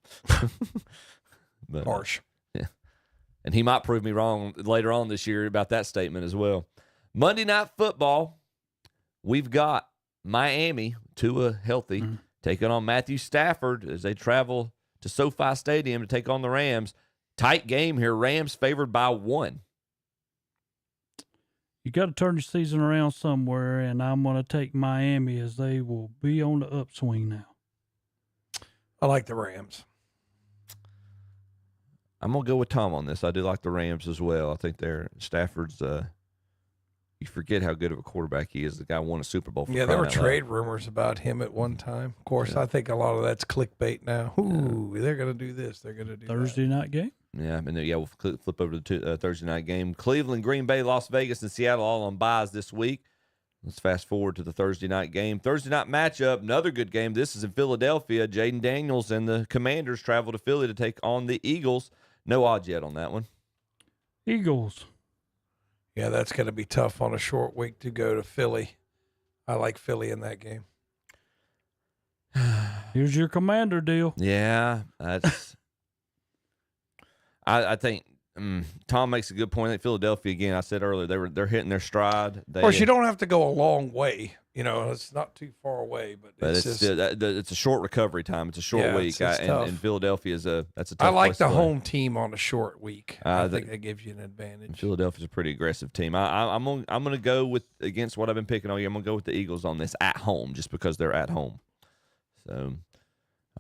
But, harsh. Yeah. And he might prove me wrong later on this year about that statement as well. Monday Night Football, we've got Miami, Tua healthy, taking on Matthew Stafford as they travel to SoFi Stadium to take on the Rams. Tight game here. Rams favored by 1. you got to turn your season around somewhere, and I'm going to take Miami as they will be on the upswing now. I like the Rams. I'm going to go with Tom on this. I do like the Rams as well. I think Stafford's you forget how good of a quarterback he is. The guy won a Super Bowl. Yeah, there were trade rumors about him at one time. Of course, I think a lot of that's clickbait now. Ooh, they're going to do this. They're going to do Thursday night game? Yeah, and then, we'll flip over to the Thursday night game. Cleveland, Green Bay, Las Vegas, and Seattle all on byes this week. Let's fast forward to the Thursday night game. Thursday night matchup, another good game. This is in Philadelphia. Jaden Daniels and the Commanders travel to Philly to take on the Eagles. No odds yet on that one. Eagles. Yeah, that's going to be tough on a short week to go to Philly. I like Philly in that game. Here's your Commander deal. Yeah, that's. I think Tom makes a good point. I think Philadelphia, again, I said earlier, they're hitting their stride. Of course, you don't have to go a long way. It's not too far away, but it's just, it's a short recovery time. It's a short week, and Philadelphia that's a tough I like place the to play. home team on a short week. I think that gives you an advantage. Philadelphia's a pretty aggressive team. I'm gonna go against what I've been picking all year. I'm gonna go with the Eagles on this at home, just because they're at home. So.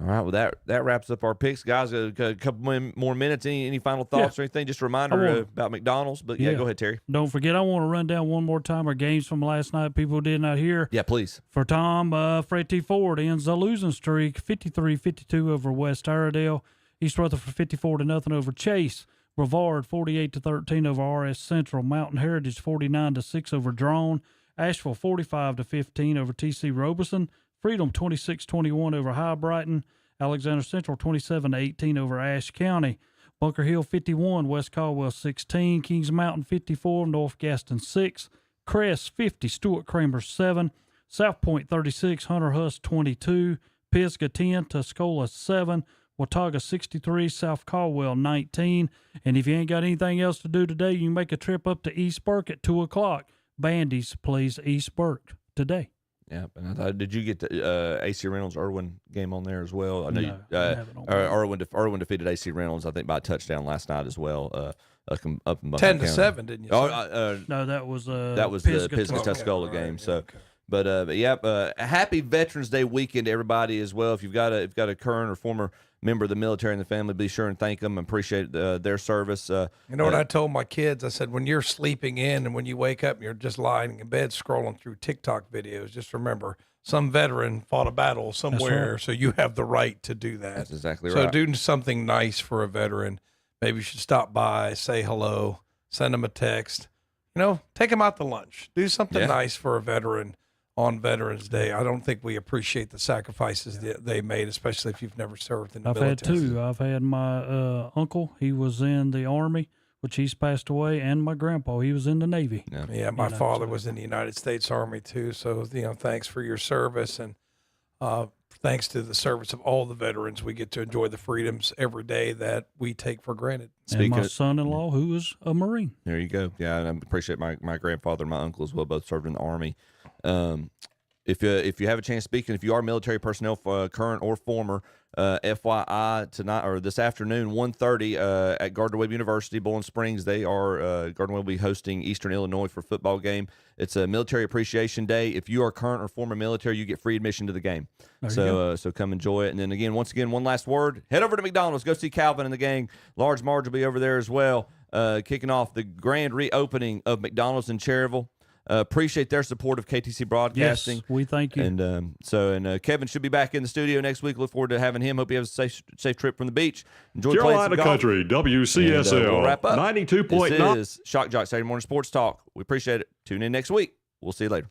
All right, well, that wraps up our picks. Guys, a couple more minutes. Any final thoughts or anything? Just a reminder about McDonald's. But, go ahead, Terry. Don't forget, I want to run down one more time our games from last night people did not hear. Yeah, please. For Tom, Fred T. Ford ends the losing streak, 53-52 over West Iredale. East Rutherford 54-0 over Chase. Brevard 48-13 over RS Central. Mountain Heritage 49-6 over Drone. Asheville 45-15 over TC Robeson. Freedom 26-21 over High Brighton. Alexander Central 27-18 over Ashe County. Bunker Hill 51, West Caldwell 16, Kings Mountain 54, North Gaston 6, Crest 50, Stuart Kramer 7, South Point 36, Hunter Huss 22, Pisgah 10, Tuscola 7, Watauga 63, South Caldwell 19. And if you ain't got anything else to do today, you can make a trip up to East Burke at 2 o'clock. Bandy's plays East Burke today. Yeah, and I thought, did you get the AC Reynolds Irwin game on there as well? I know Irwin defeated AC Reynolds, I think, by a touchdown last night as well. Up in 10-7, didn't you? No, that was the Pisgah-Tuscola game. So, okay. But happy Veterans Day weekend to everybody as well. If you've got a current or former member of the military in the family, be sure and thank them and appreciate their service. You know what I told my kids? I said, when you're sleeping in and when you wake up and you're just lying in bed scrolling through TikTok videos, just remember some veteran fought a battle somewhere, so you have the right to do that. That's exactly right. So do something nice for a veteran. Maybe you should stop by, say hello, send them a text. Take them out to lunch. Do something nice for a veteran on Veterans Day. I don't think we appreciate the sacrifices that they made, especially if you've never served in the military. I've had two. I've had my uncle. He was in the Army, which he's passed away, and my grandpa. He was in the Navy. Yeah, my father was in the United States Army too. So, thanks for your service, and thanks to the service of all the veterans, we get to enjoy the freedoms every day that we take for granted. And my son-in-law, who is a Marine. There you go. Yeah, and I appreciate my grandfather and my uncle as well, both served in the Army. If you have a chance speaking, if you are military personnel, current or former, FYI tonight or this afternoon, 1:30 at Gardner-Webb University, Bowling Springs, Gardner-Webb will be hosting Eastern Illinois for a football game. It's a Military Appreciation Day. If you are current or former military, you get free admission to the game. So come enjoy it. And then once again, one last word: head over to McDonald's, go see Calvin and the gang. Large Marge will be over there as well, kicking off the grand reopening of McDonald's in Cherryville. Appreciate their support of KTC Broadcasting. Yes, we thank you. And Kevin should be back in the studio next week. Look forward to having him. Hope you have a safe trip from the beach. Enjoy Carolina Country, WCSL, and, we'll wrap up. 92.9. This is Shock Jock Saturday Morning Sports Talk. We appreciate it. Tune in next week. We'll see you later.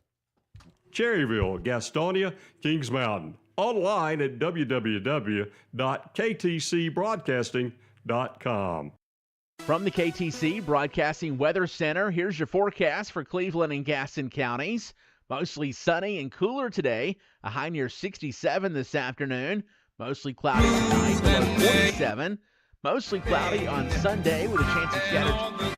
Cherryville, Gastonia, Kings Mountain. Online at www.ktcbroadcasting.com. From the KTC Broadcasting Weather Center, here's your forecast for Cleveland and Gaston counties. Mostly sunny and cooler today, a high near 67 this afternoon. Mostly cloudy tonight, below 47. Mostly cloudy on Sunday with a chance of scattered